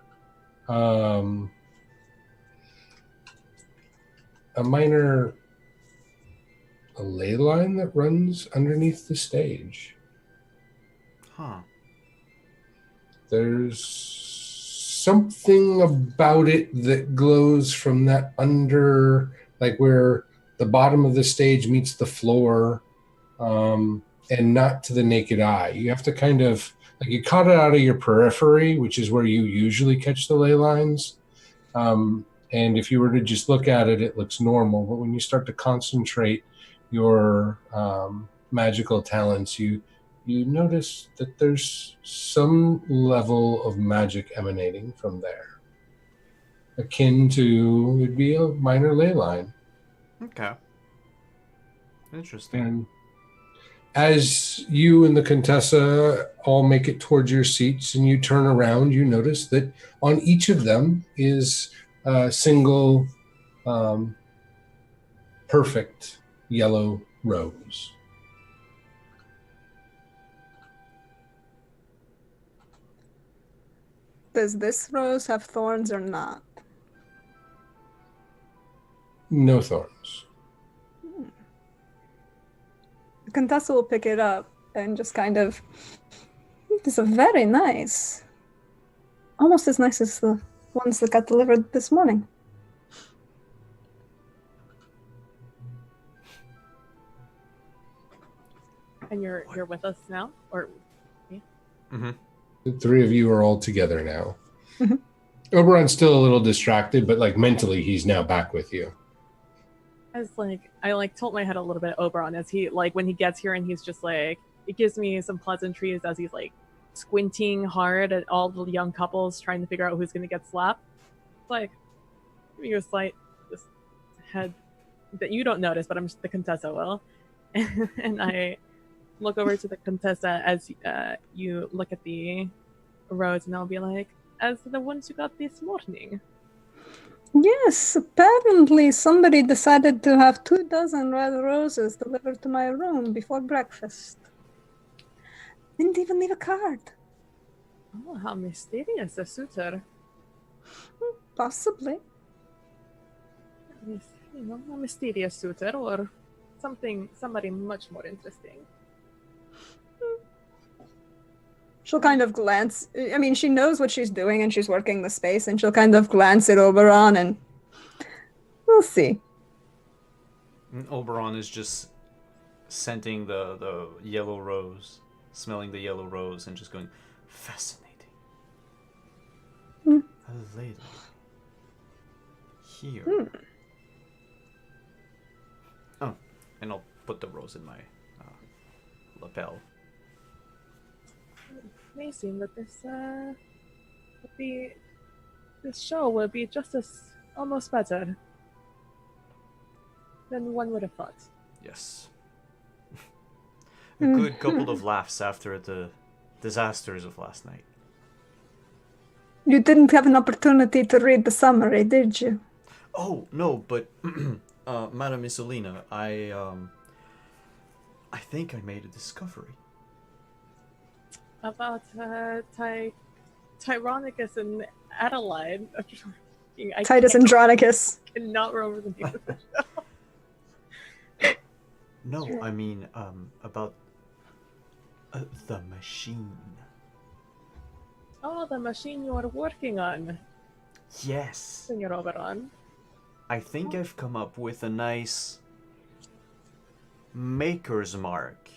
ley line that runs underneath the stage. Huh. There's something about it that glows from that under, like where the bottom of the stage meets the floor, and not to the naked eye. You have to kind of, like, you caught it out of your periphery, which is where you usually catch the ley lines. And if you were to just look at it, it looks normal. But when you start to concentrate your magical talents, you notice that there's some level of magic emanating from there, akin to, would be a minor ley line. Okay. Interesting. And as you and the Contessa all make it towards your seats and you turn around, you notice that on each of them is a single perfect yellow rose. Does this rose have thorns or not? No thorns. Contessa will pick it up and just kind of... It's a very nice. Almost as nice as the ones that got delivered this morning. And you're with us now, or? Mm-hmm. The three of you are all together now. Mhm. Oberon's still a little distracted, but like mentally, he's now back with you. I tilt my head a little bit at Oberon as he, like, when he gets here and he's just like, it gives me some pleasantries as he's like squinting hard at all the young couples trying to figure out who's going to get slapped. It's like, give you a slight just head that you don't notice, but the Contessa will. And I look over to the Contessa as you look at the rose, and I'll be like, as the ones you got this morning. Yes, apparently somebody decided to have 24 red roses delivered to my room before breakfast. Didn't even leave a card. Oh, how mysterious, a suitor. Possibly. Yes, a mysterious suitor, or somebody much more interesting. She'll kind of glance. I mean, she knows what she's doing and she's working the space, and she'll kind of glance at Oberon and we'll see. And Oberon is just scenting the yellow rose, smelling the yellow rose, and just going, fascinating. Hmm. A lady. Here. Oh, and I'll put the rose in my lapel. It may seem that this show will be just as almost better than one would have thought. Yes. A good couple of laughs after the disasters of last night. You didn't have an opportunity to read the summary, did you? Oh, no, but Madame Isolina, I think I made a discovery. About Tyronicus and Adelaide. Titus Andronicus. cannot remember the name of the show. No, I mean, about the machine. Oh, the machine you are working on, Yes. Senor Oberon. I think I've come up with a nice maker's mark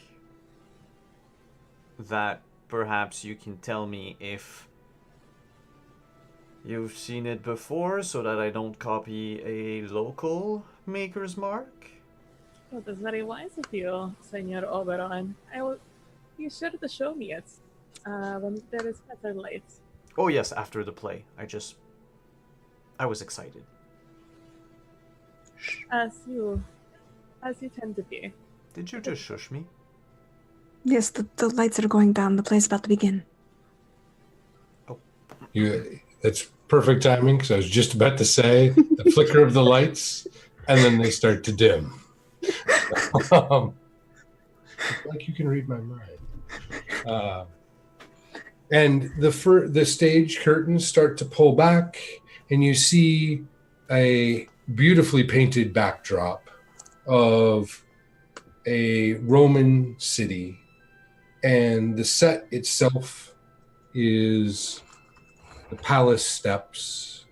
that perhaps you can tell me if you've seen it before so that I don't copy a local maker's mark. Oh, that's very wise of you, Senor Oberon. I will be sure to show me it when there is better light. Oh yes, after the play. I was excited. As you tend to be. Did you just shush me? Yes, the lights are going down. The play's about to begin. That's perfect timing because I was just about to say the flicker of the lights, and then they start to dim. Like you can read my mind. And the stage curtains start to pull back, and you see a beautifully painted backdrop of a Roman city, and the set itself is the palace steps,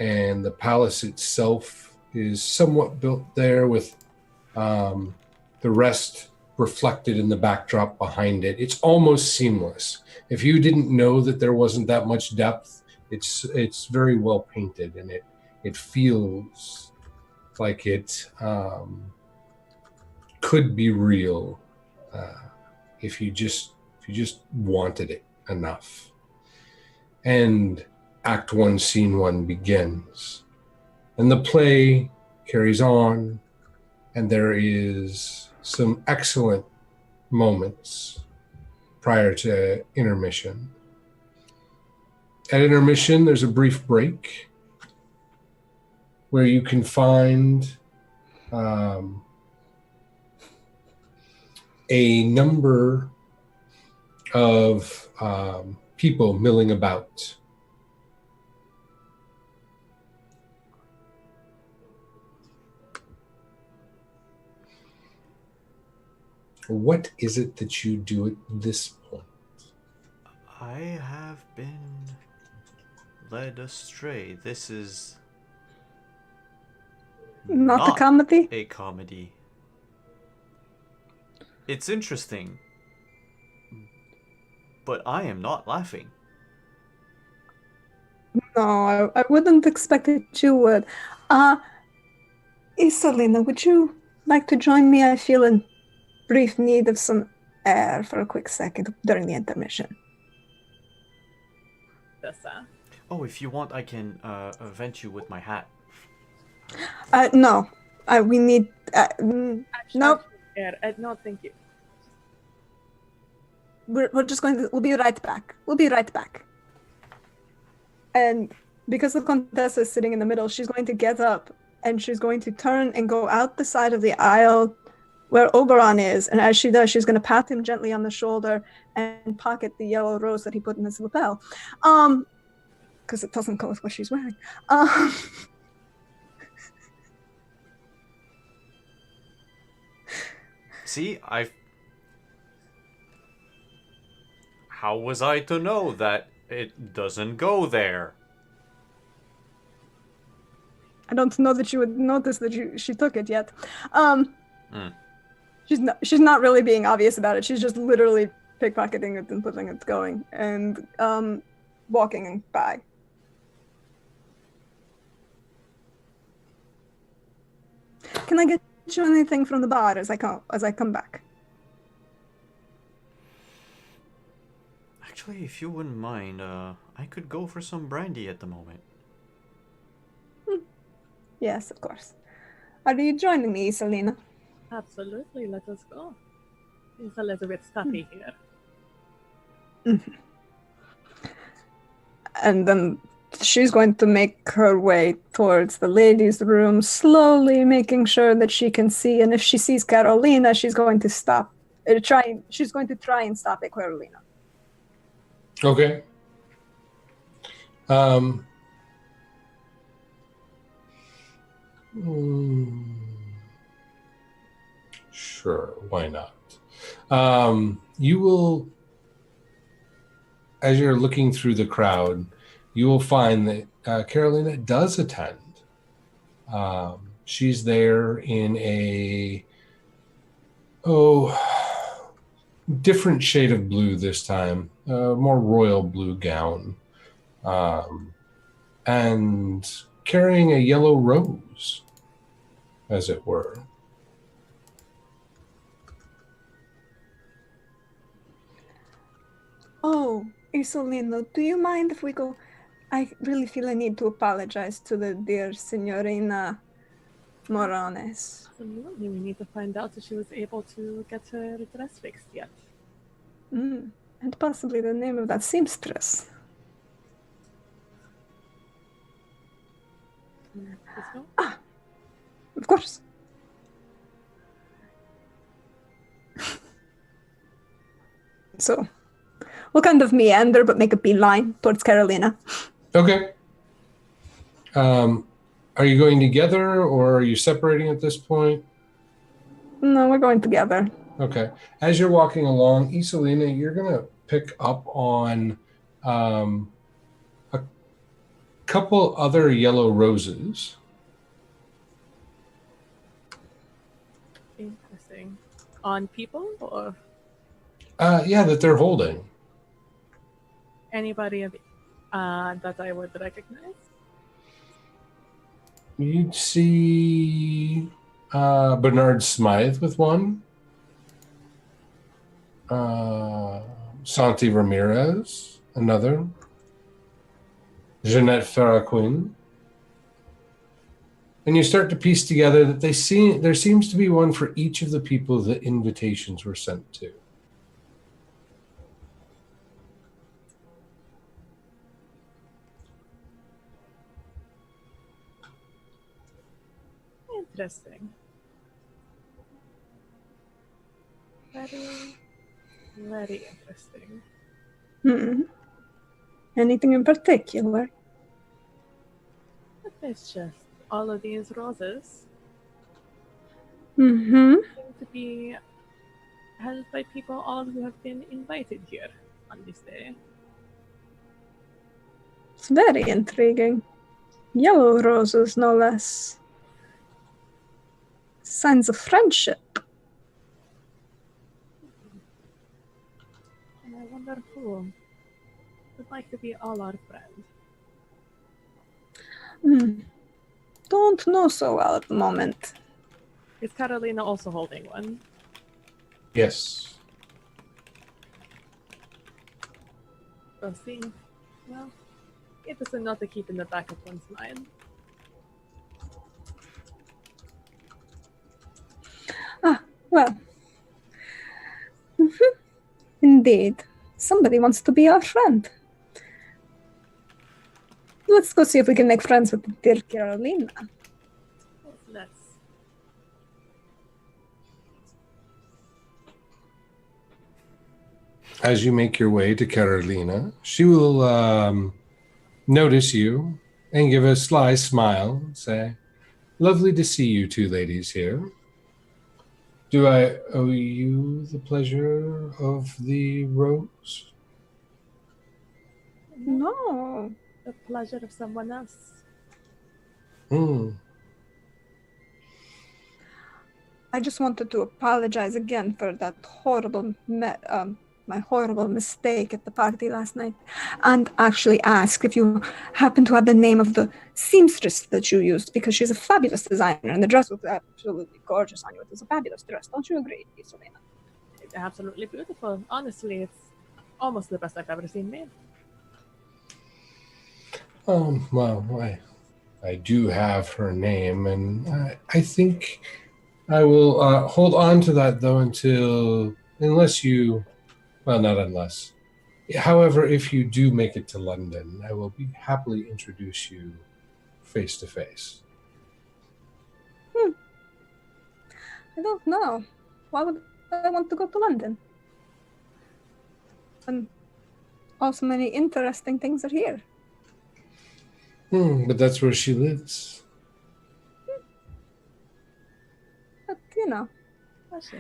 and the palace itself is somewhat built there with the rest reflected in the backdrop behind it. It's almost seamless. If you didn't know that there wasn't that much depth, it's very well painted, and it feels like it could be real if you just wanted it enough. And Act 1, Scene 1 begins. And the play carries on, and there is some excellent moments prior to intermission. At intermission, there's a brief break where you can find a number of people milling about. What is it that you do at this point? I have been led astray. This is Not a comedy? a comedy. It's interesting, but I am not laughing. No, I wouldn't expect that you would. Isolina, would you like to join me? I feel in brief need of some air for a quick second during the intermission. Oh, if you want, I can vent you with my hat. No. We need... nope. No, thank you. We're just going to... We'll be right back. We'll be right back. And because the Contessa is sitting in the middle, she's going to get up and she's going to turn and go out the side of the aisle where Oberon is. And as she does, she's going to pat him gently on the shoulder and pocket the yellow rose that he put in his lapel. Because it doesn't go with what she's wearing. See, How was I to know that it doesn't go there? I don't know that you would notice that she took it yet. She's not really being obvious about it. She's just literally pickpocketing it and putting it going and walking by. Can I get you anything from the bar as I come back? Actually, if you wouldn't mind, I could go for some brandy at the moment. Yes, of course. Are you joining me, Isolina? Absolutely, let us go. It's a little bit stuffy here. Mm-hmm. And then she's going to make her way towards the ladies' room, slowly making sure that she can see. And if she sees Carolina, she's going to stop. She's going to try and stop at Carolina. Okay. Sure, why not? You will, as you're looking through the crowd, you will find that Carolina does attend. She's there in a different shade of blue this time, more royal blue gown, and carrying a yellow rose, as it were. Oh, Isolino, do you mind if we go? I really feel a need to apologize to the dear Signorina Morones. Absolutely, we need to find out if she was able to get her dress fixed yet. And possibly the name of that seamstress. Let's go. Of course. So, we'll kind of meander, but make a beeline towards Carolina. Okay. Are you going together or are you separating at this point? No, we're going together. Okay. As you're walking along, Isolina, you're going to pick up on a couple other yellow roses. Interesting. On people or Yeah, that they're holding. anybody of that I would recognize? You'd see Bernard Smythe with one. Santi Ramirez, another. Jeanette Ferraquin. And you start to piece together that there seems to be one for each of the people the invitations were sent to. Interesting. Very, very interesting. Anything in particular? It's just all of these roses Mm-hmm. seem to be held by people all who have been invited here on this day. It's very intriguing. Yellow roses, no less. Signs of friendship. And I wonder who would like to be all our friend. Don't know so well at the moment. Is Carolina also holding one? Yes. We'll see. Well, it is enough to keep in the back of one's mind. Well. Indeed. Somebody wants to be our friend. Let's go see if we can make friends with dear Carolina. Let's. As you make your way to Carolina, she will notice you and give a sly smile and say, "Lovely to see you two ladies here. Do I owe you the pleasure of the rose?" No. The pleasure of someone else. I just wanted to apologize again for that horrible, my horrible mistake at the party last night, and actually ask if you happen to have the name of the seamstress that you used, because she's a fabulous designer, and the dress was absolutely gorgeous on you. It was a fabulous dress. Don't you agree, Isolina? It's absolutely beautiful. Honestly, it's almost the best I've ever seen made. Well, I do have her name, and I think I will hold on to that, though, unless you, well, not unless. However, if you do make it to London, I will be happily introduce you face to face. I don't know. Why would I want to go to London? And also many interesting things are here. But that's where she lives. I see.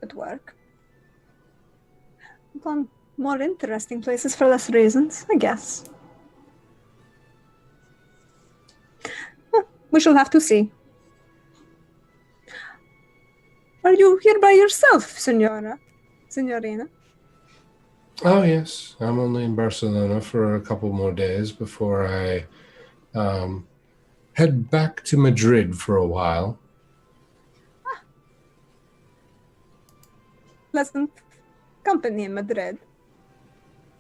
at work. Upon more interesting places for less reasons, I guess. We shall have to see. Are you here by yourself, Signorina? Oh, yes. I'm only in Barcelona for a couple more days before I head back to Madrid for a while. Pleasant company in Madrid.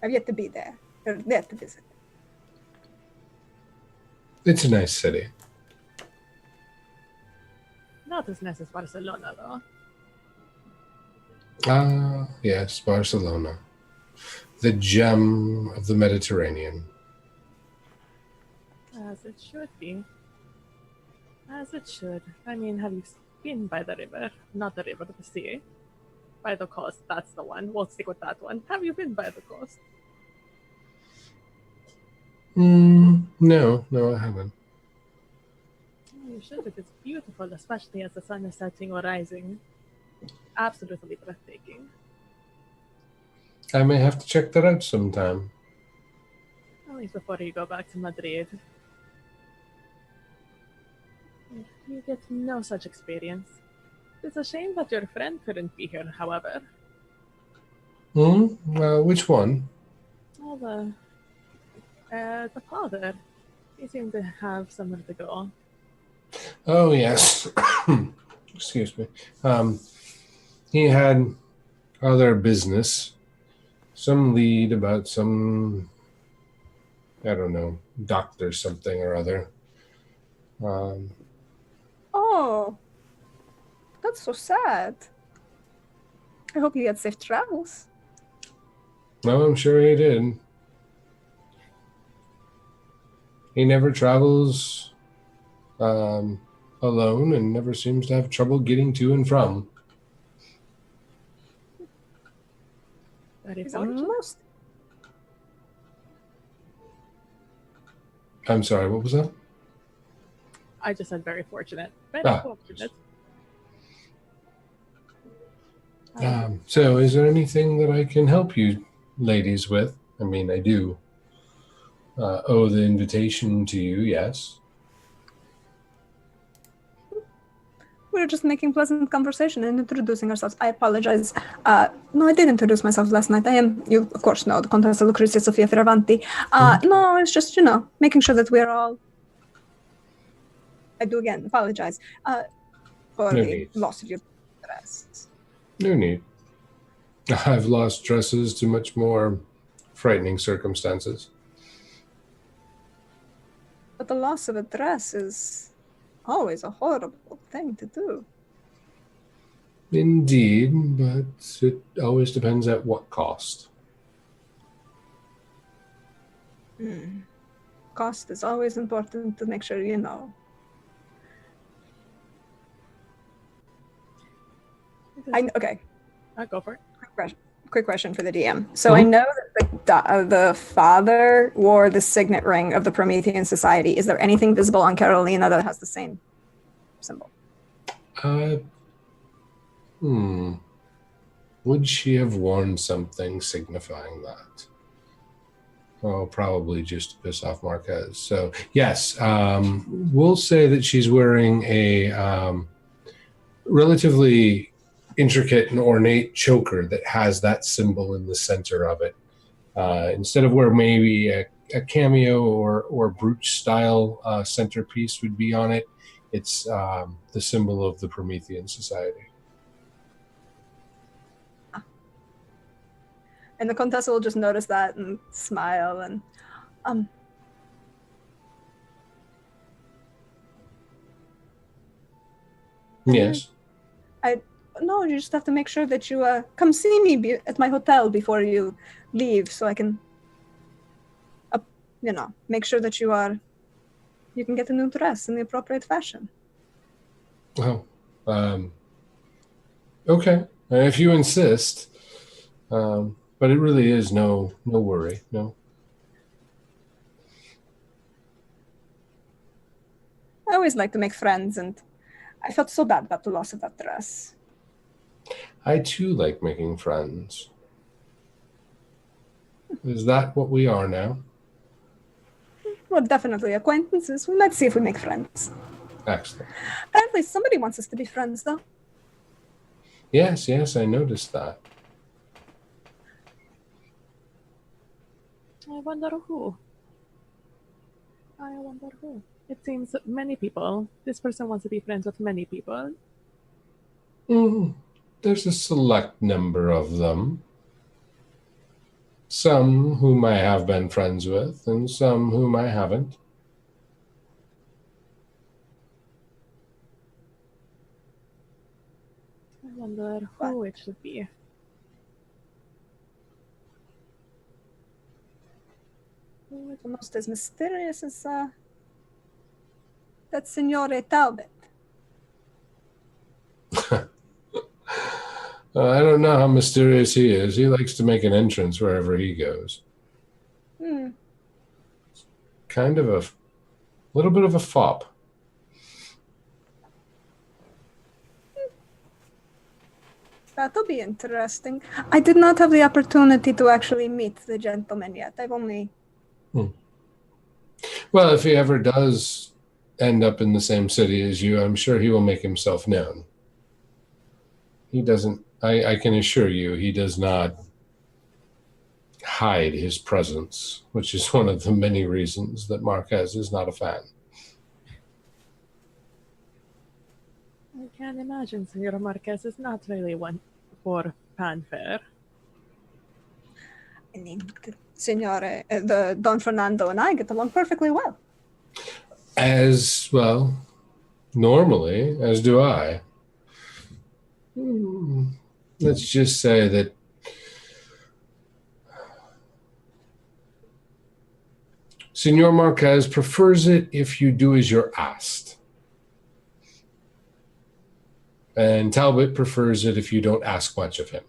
I've yet to be there, or yet to visit. It's a nice city. Not as nice as Barcelona, though. Ah, yes, Barcelona. The gem of the Mediterranean. As it should be. As it should. I mean, have you been by the river? Not the river, the sea. By the coast, that's the one. We'll stick with that one. Have you been by the coast? No, I haven't. Oh, you should. It is beautiful, especially as the sun is setting or rising. Absolutely breathtaking. I may have to check that out sometime. At least before you go back to Madrid. You get no such experience. It's a shame that your friend couldn't be here, however. Which one? Well, the father. He seemed to have somewhere to go. Oh, yes. Excuse me. He had other business. Some lead about some, I don't know, doctor something or other. Oh, that's so sad. I hope you had safe travels. No, I'm sure he did. He never travels alone and never seems to have trouble getting to and from. Very He's fortunate. almost. I'm sorry, what was that? I just said very fortunate. Very fortunate. So is there anything that I can help you ladies with? I mean, I do owe the invitation to you, yes. We were just making pleasant conversation and introducing ourselves. I apologize. No, I did introduce myself last night. I am, you of course know, the Contessa Lucrezia Sofia Fioravanti. No, it's just, making sure that we're all... I do again apologize for No the need. loss of your dress. No need. I've lost dresses to much more frightening circumstances. But the loss of a dress is always a horrible thing to do. Indeed, but it always depends at what cost. Cost is always important to make sure you know. Okay. I'll go for it. Quick question for the DM. So I know that the father wore the signet ring of the Promethean Society. Is there anything visible on Carolina that has the same symbol? Would she have worn something signifying that? Oh, probably just to piss off Marquez. So yes, we'll say that she's wearing a relatively intricate and ornate choker that has that symbol in the center of it. Instead of where maybe a cameo or brooch style centerpiece would be on it, it's the symbol of the Promethean Society. And the Contessa will just notice that and smile and Yes. No, you just have to make sure that you come see me at my hotel before you leave, so I can, make sure that you can get a new dress in the appropriate fashion. Oh, okay. If you insist, but it really is no worry, no. I always like to make friends, and I felt so bad about the loss of that dress. I too like making friends. Is that what we are now? We're definitely acquaintances. We might see if we make friends. Excellent. Apparently, somebody wants us to be friends, though. Yes, I noticed that. I wonder who. It seems that many people. This person wants to be friends with many people. There's a select number of them. Some whom I have been friends with, and some whom I haven't. I wonder who it should be. Almost as mysterious as that Signore Talbot. I don't know how mysterious he is. He likes to make an entrance wherever he goes. Kind of a little bit of a fop. That'll be interesting. I did not have the opportunity to actually meet the gentleman yet. I've only... Well, if he ever does end up in the same city as you, I'm sure he will make himself known. He doesn't, I can assure you, he does not hide his presence, which is one of the many reasons that Marquez is not a fan. I can't imagine Senor Marquez is not really one for fanfare. I mean, the Don Fernando and I get along perfectly well. As well, normally, as do I. Let's just say that Senor Marquez prefers it if you do as you're asked. And Talbot prefers it if you don't ask much of him.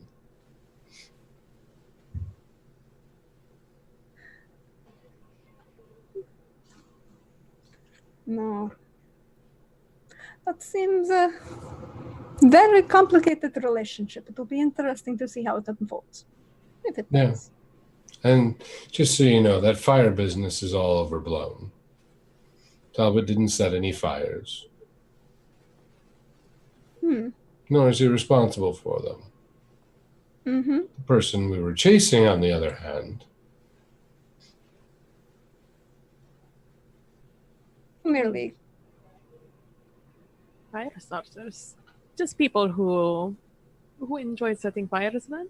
No. That seems a very complicated relationship. It will be interesting to see how it unfolds. If it does. And just so you know, that fire business is all overblown. Talbot didn't set any fires. Nor is he responsible for them. The person we were chasing, on the other hand... Merely Fire starters. Just people who enjoy setting fires, then?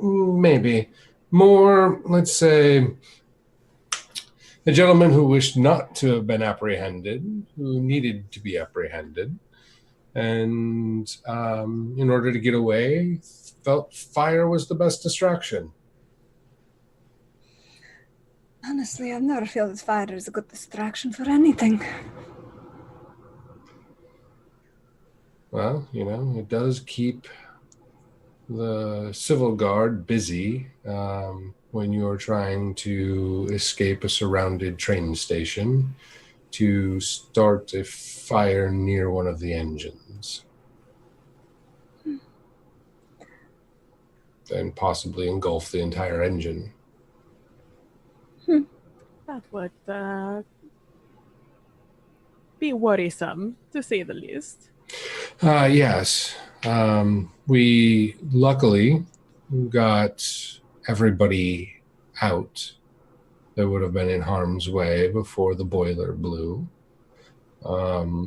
Maybe. More, let's say, a gentleman who wished not to have been apprehended, who needed to be apprehended, and in order to get away, felt fire was the best distraction. Honestly, I've never felt that fire is a good distraction for anything. Well, you know, it does keep the civil guard busy when you're trying to escape a surrounded train station to start a fire near one of the engines. And possibly engulf the entire engine. That would be worrisome, to say the least. Yes. We luckily got everybody out that would have been in harm's way before the boiler blew. Yeah.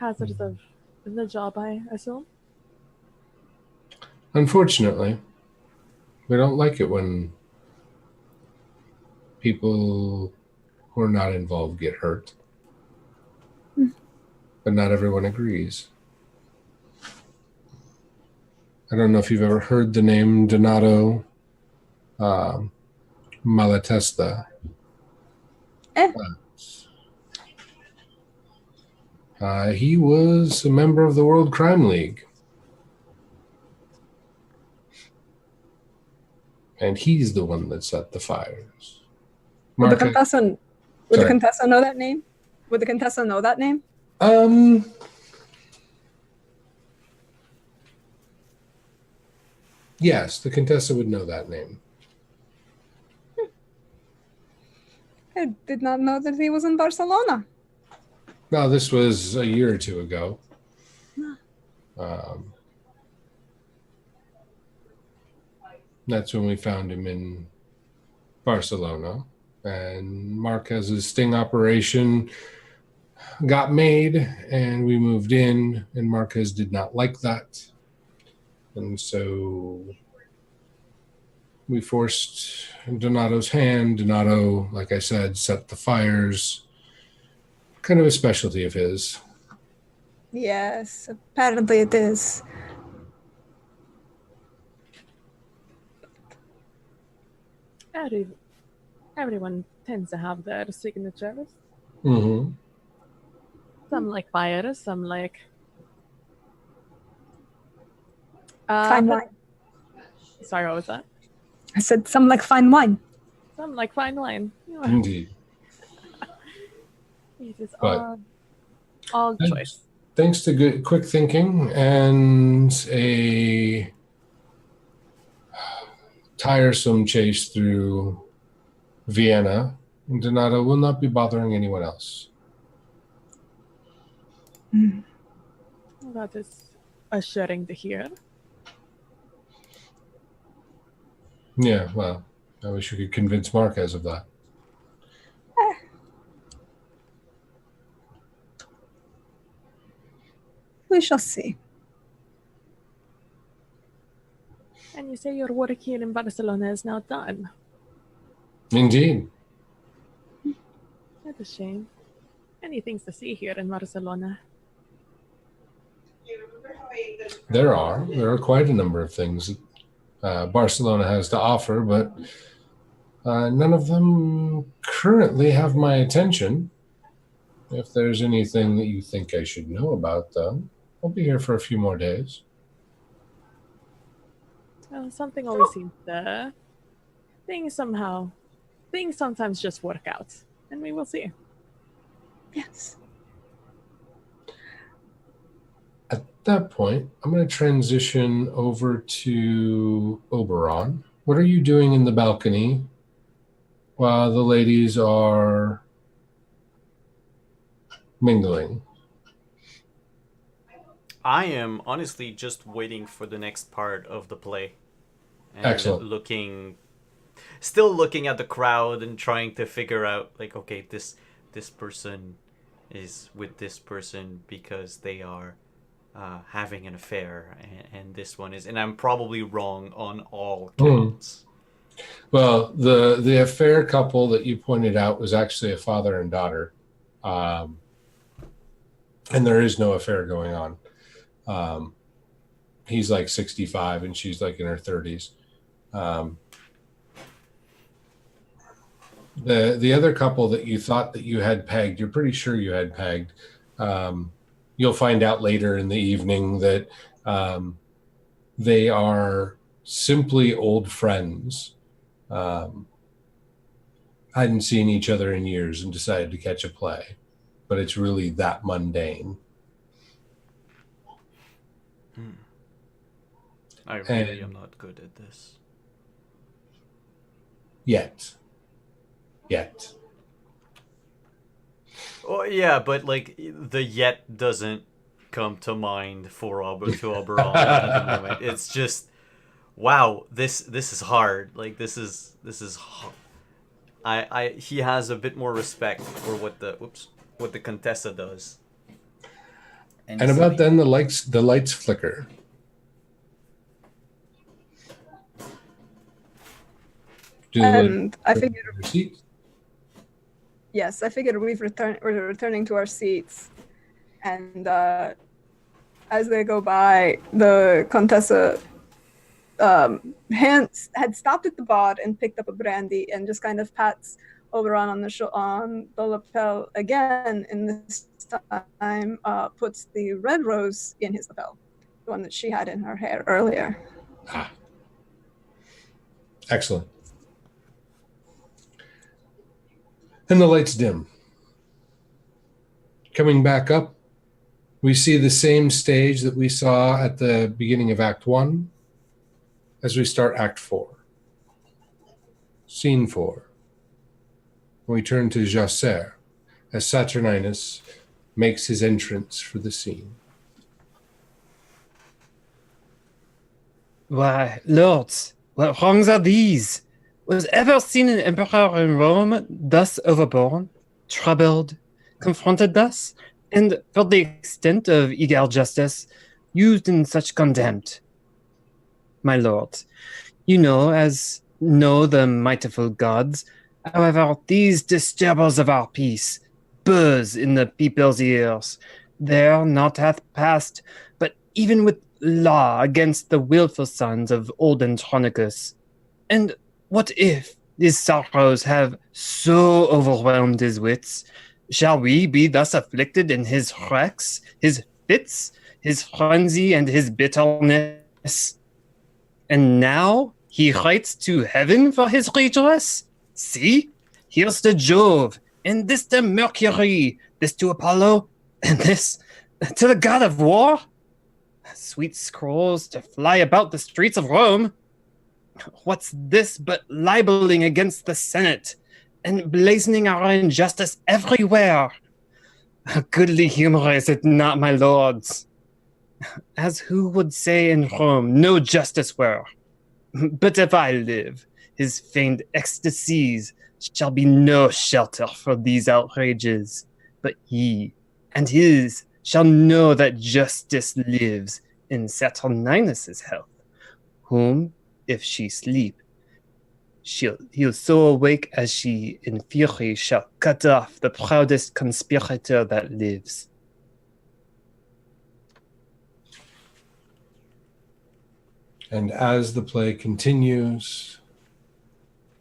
Hazards of the job, I assume? Unfortunately, we don't like it when people who are not involved get hurt. But not everyone agrees. I don't know if you've ever heard the name Donato Malatesta. He was a member of the World Crime League. and he's the one that set the fires. Would the Marcus, Contessa know that name? Would the Contessa know that name? Yes, the Contessa would know that name. I did not know that he was in Barcelona. Well, this was a year or two ago. That's when we found him in Barcelona. And Marquez's sting operation got made, and we moved in, and Marquez did not like that. And so we forced Donato's hand. Donato, like I said, set the fires. Kind of a specialty of his. Yes, apparently it is. Everyone tends to have their signatures. Mm-hmm. Some like fire, some like Fine wine. Sorry, what was that? I said some like fine wine. Some like fine wine. Indeed. It is But- all choice. Thanks to good, quick thinking and a tiresome chase through Vienna, Donato will not be bothering anyone else. That is assuring to hear. Yeah, well, I wish you could convince Marquez of that. We shall see. And you say your work here in Barcelona is now done. Indeed. That's a shame. Many things to see here in Barcelona. There are quite a number of things that Barcelona has to offer, but none of them currently have my attention. If there's anything that you think I should know about them, I'll be here for a few more days. Well, something always seems to... Things sometimes just work out. And we will see. Yes. At that point, I'm going to transition over to Oberon. What are you doing in the balcony while the ladies are mingling? I am honestly just waiting for the next part of the play. And Excellent. Still looking at the crowd and trying to figure out, like, okay, this person is with this person because they are having an affair, and this one is, and I'm probably wrong on all counts. Well, the affair couple that you pointed out was actually a father and daughter, and there is no affair going on. He's like 65 and she's like in her 30s. The other couple that you thought that you had pegged, you're pretty sure you had pegged. You'll find out later in the evening that they are simply old friends. Hadn't seen each other in years and decided to catch a play, but it's really that mundane. I really am not good at this. Yet. Oh yeah, but like the yet doesn't come to mind for Oberon at the moment. It's just, wow, this is hard. Like this is he has a bit more respect for what the Contessa does. And about then the lights flicker. And I figured, seat? yes, I figured we're returning to our seats. And as they go by, the Contessa had stopped at the bar and picked up a brandy and just kind of pats Oberon on the lapel again, and this time puts the red rose in his lapel, the one that she had in her hair earlier. Excellent. And the lights dim. Coming back up, we see the same stage that we saw at the beginning of Act 1 as we start Act 4. Scene 4. We turn to Jacer as Saturninus makes his entrance for the scene. Why, lords, what wrongs are these? Was ever seen an emperor in Rome thus overborne, troubled, confronted thus, and for the extent of eager justice, used in such contempt? My lord, you know, as know the mightiful gods, however, these disturbers of our peace buzz in the people's ears. There not hath passed, but even with law against the wilful sons of old Andronicus. And what if these sorrows have so overwhelmed his wits? Shall we be thus afflicted in his wrecks, his fits, his frenzy, and his bitterness? And now he writes to heaven for his redress? See, here's to Jove, and this to Mercury, this to Apollo, and this to the god of war? Sweet scrolls to fly about the streets of Rome. What's this but libeling against the Senate, and blazoning our injustice everywhere? A goodly humor is it not, my lords? As who would say in Rome no justice were? But if I live, his feigned ecstasies shall be no shelter for these outrages, but he and his shall know that justice lives in Saturninus' health, whom, if she sleep, he'll so awake as she in fury shall cut off the proudest conspirator that lives. And as the play continues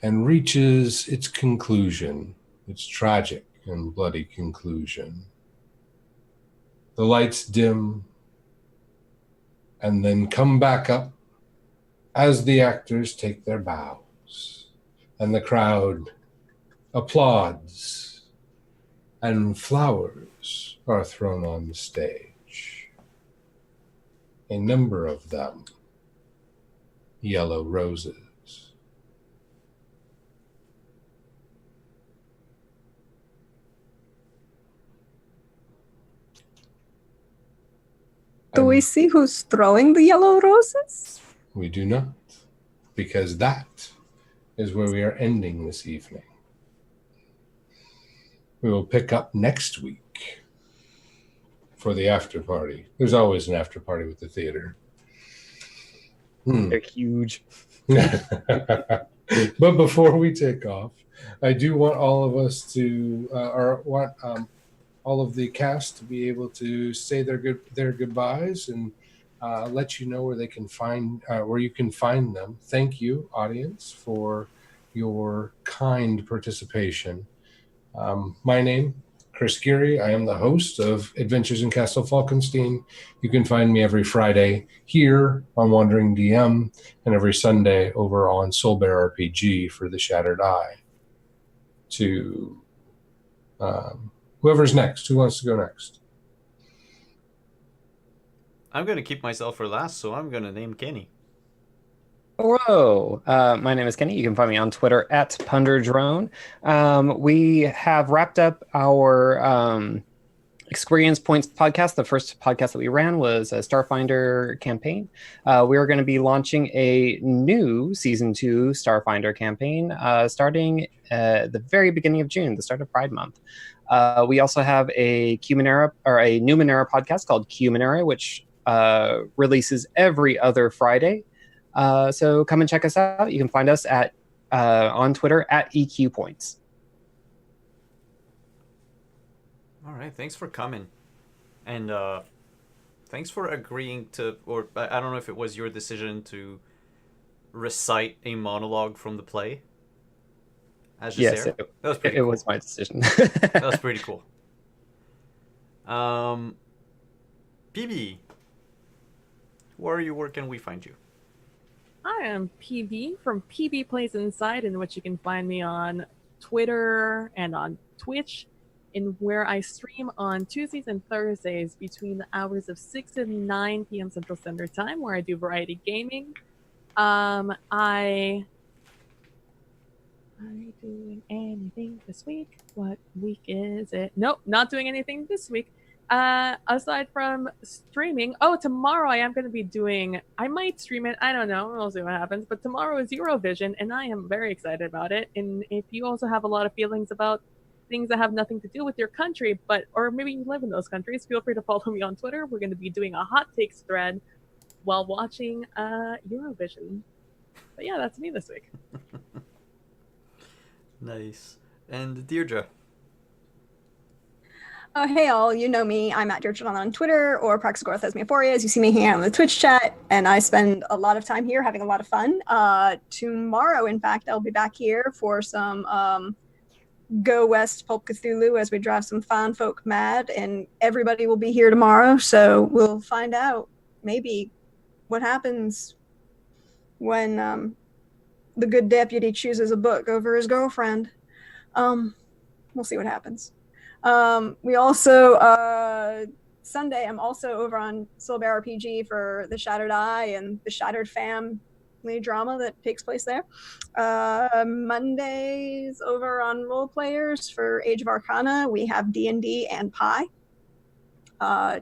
and reaches its conclusion, its tragic and bloody conclusion, the lights dim and then come back up as the actors take their bows and the crowd applauds and flowers are thrown on the stage. A number of them, yellow roses. Do we see who's throwing the yellow roses? We do not, because that is where we are ending this evening. We will pick up next week for the after party. There's always an after party with the theater. They're huge. But before we take off, I do want all of us to, all of the cast to be able to say their goodbyes and let you know where they can find where you can find them. Thank you, audience, for your kind participation. My name, Chris Geary. I am the host of Adventures in Castle Falkenstein. You can find me every Friday here on Wandering DM and every Sunday over on Soulbear RPG for the Shattered Eye. To whoever's next. Who wants to go next? I'm going to keep myself for last, so I'm going to name Kenny. Hello, my name is Kenny. You can find me on Twitter at Punderdrone. We have wrapped up our Experience Points podcast. The first podcast that we ran was a Starfinder campaign. We are going to be launching a new Season 2 Starfinder campaign starting the very beginning of June, the start of Pride Month. We also have a Numenera podcast called Numenera, which releases every other Friday. So come and check us out. You can find us at on Twitter at EQ Points. All right, thanks for coming, and thanks for agreeing to, or I don't know if it was your decision to recite a monologue from the play. As Yes, that was pretty cool. It was my decision. That was pretty cool. PB, where are you? Where can we find you? I am PB from PB Plays Inside, in which you can find me on Twitter and on Twitch, in where I stream on Tuesdays and Thursdays between the hours of 6 and 9 p.m. Central Standard Time, where I do variety gaming. I doing anything this week? What week is it? Nope, not doing anything this week. Aside from streaming, tomorrow I am going to be doing, I might stream it, I don't know, we'll see what happens, but tomorrow is Eurovision, and I am very excited about it. And if you also have a lot of feelings about things that have nothing to do with your country, or maybe you live in those countries, feel free to follow me on Twitter. We're going to be doing a hot takes thread while watching Eurovision. But yeah, that's me this week. Nice. And Deirdre? Oh, hey all, you know me. I'm at Deirdre on Twitter or Praxagorth as Mephorias. You see me here on the Twitch chat, and I spend a lot of time here having a lot of fun. Tomorrow, in fact, I'll be back here for some Go West Pulp Cthulhu as we drive some fine folk mad, and everybody will be here tomorrow, so we'll find out maybe what happens when the good deputy chooses a book over his girlfriend. We'll see what happens. We also, Sunday, I'm also over on Soulbear RPG for the Shattered Eye and the Shattered Family drama that takes place there. Mondays over on Role Players for Age of Arcana. We have D&D and Pi.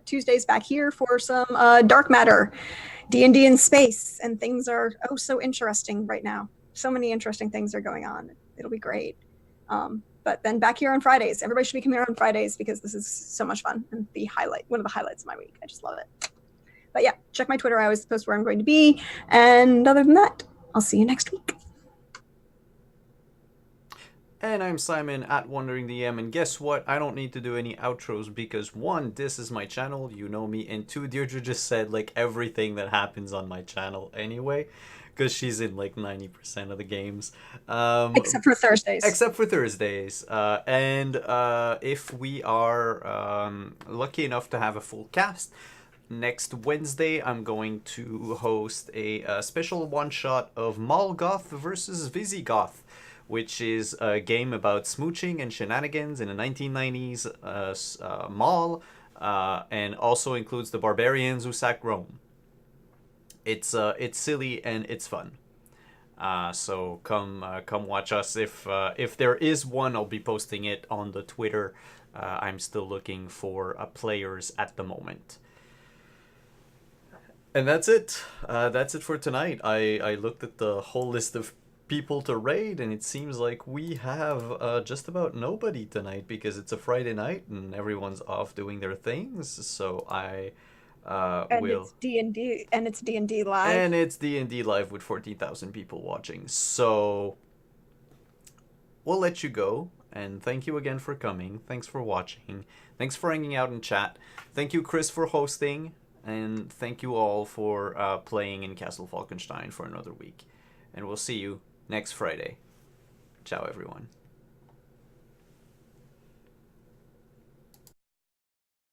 Tuesdays back here for some Dark Matter, D&D in space, and things are so interesting right now. So many interesting things are going on. It'll be great. But then back here on Fridays. Everybody should be coming here on Fridays because this is so much fun and one of the highlights of my week. I just love it. But yeah, check my Twitter. I always post where I'm going to be. And other than that, I'll see you next week. And I'm Simon at Wandering DM, and guess what? I don't need to do any outros because 1, this is my channel, you know me, and 2, Deirdre just said like everything that happens on my channel anyway, because she's in like 90% of the games. Except for Thursdays. And if we are lucky enough to have a full cast, next Wednesday I'm going to host a special one-shot of Molgoth versus Visigoth, which is a game about smooching and shenanigans in a 1990s mall, and also includes the barbarians who sacked Rome. It's silly and it's fun. So come watch us. If there is one, I'll be posting it on the Twitter. I'm still looking for players at the moment. And that's it. That's it for tonight. I looked at the whole list of people to raid, and it seems like we have just about nobody tonight because it's a Friday night and everyone's off doing their things. So it's D&D, and it's D&D live. And it's D&D live with 14,000 people watching. So we'll let you go. And thank you again for coming. Thanks for watching. Thanks for hanging out in chat. Thank you, Chris, for hosting. And thank you all for playing in Castle Falkenstein for another week. And we'll see you next Friday. Ciao, everyone.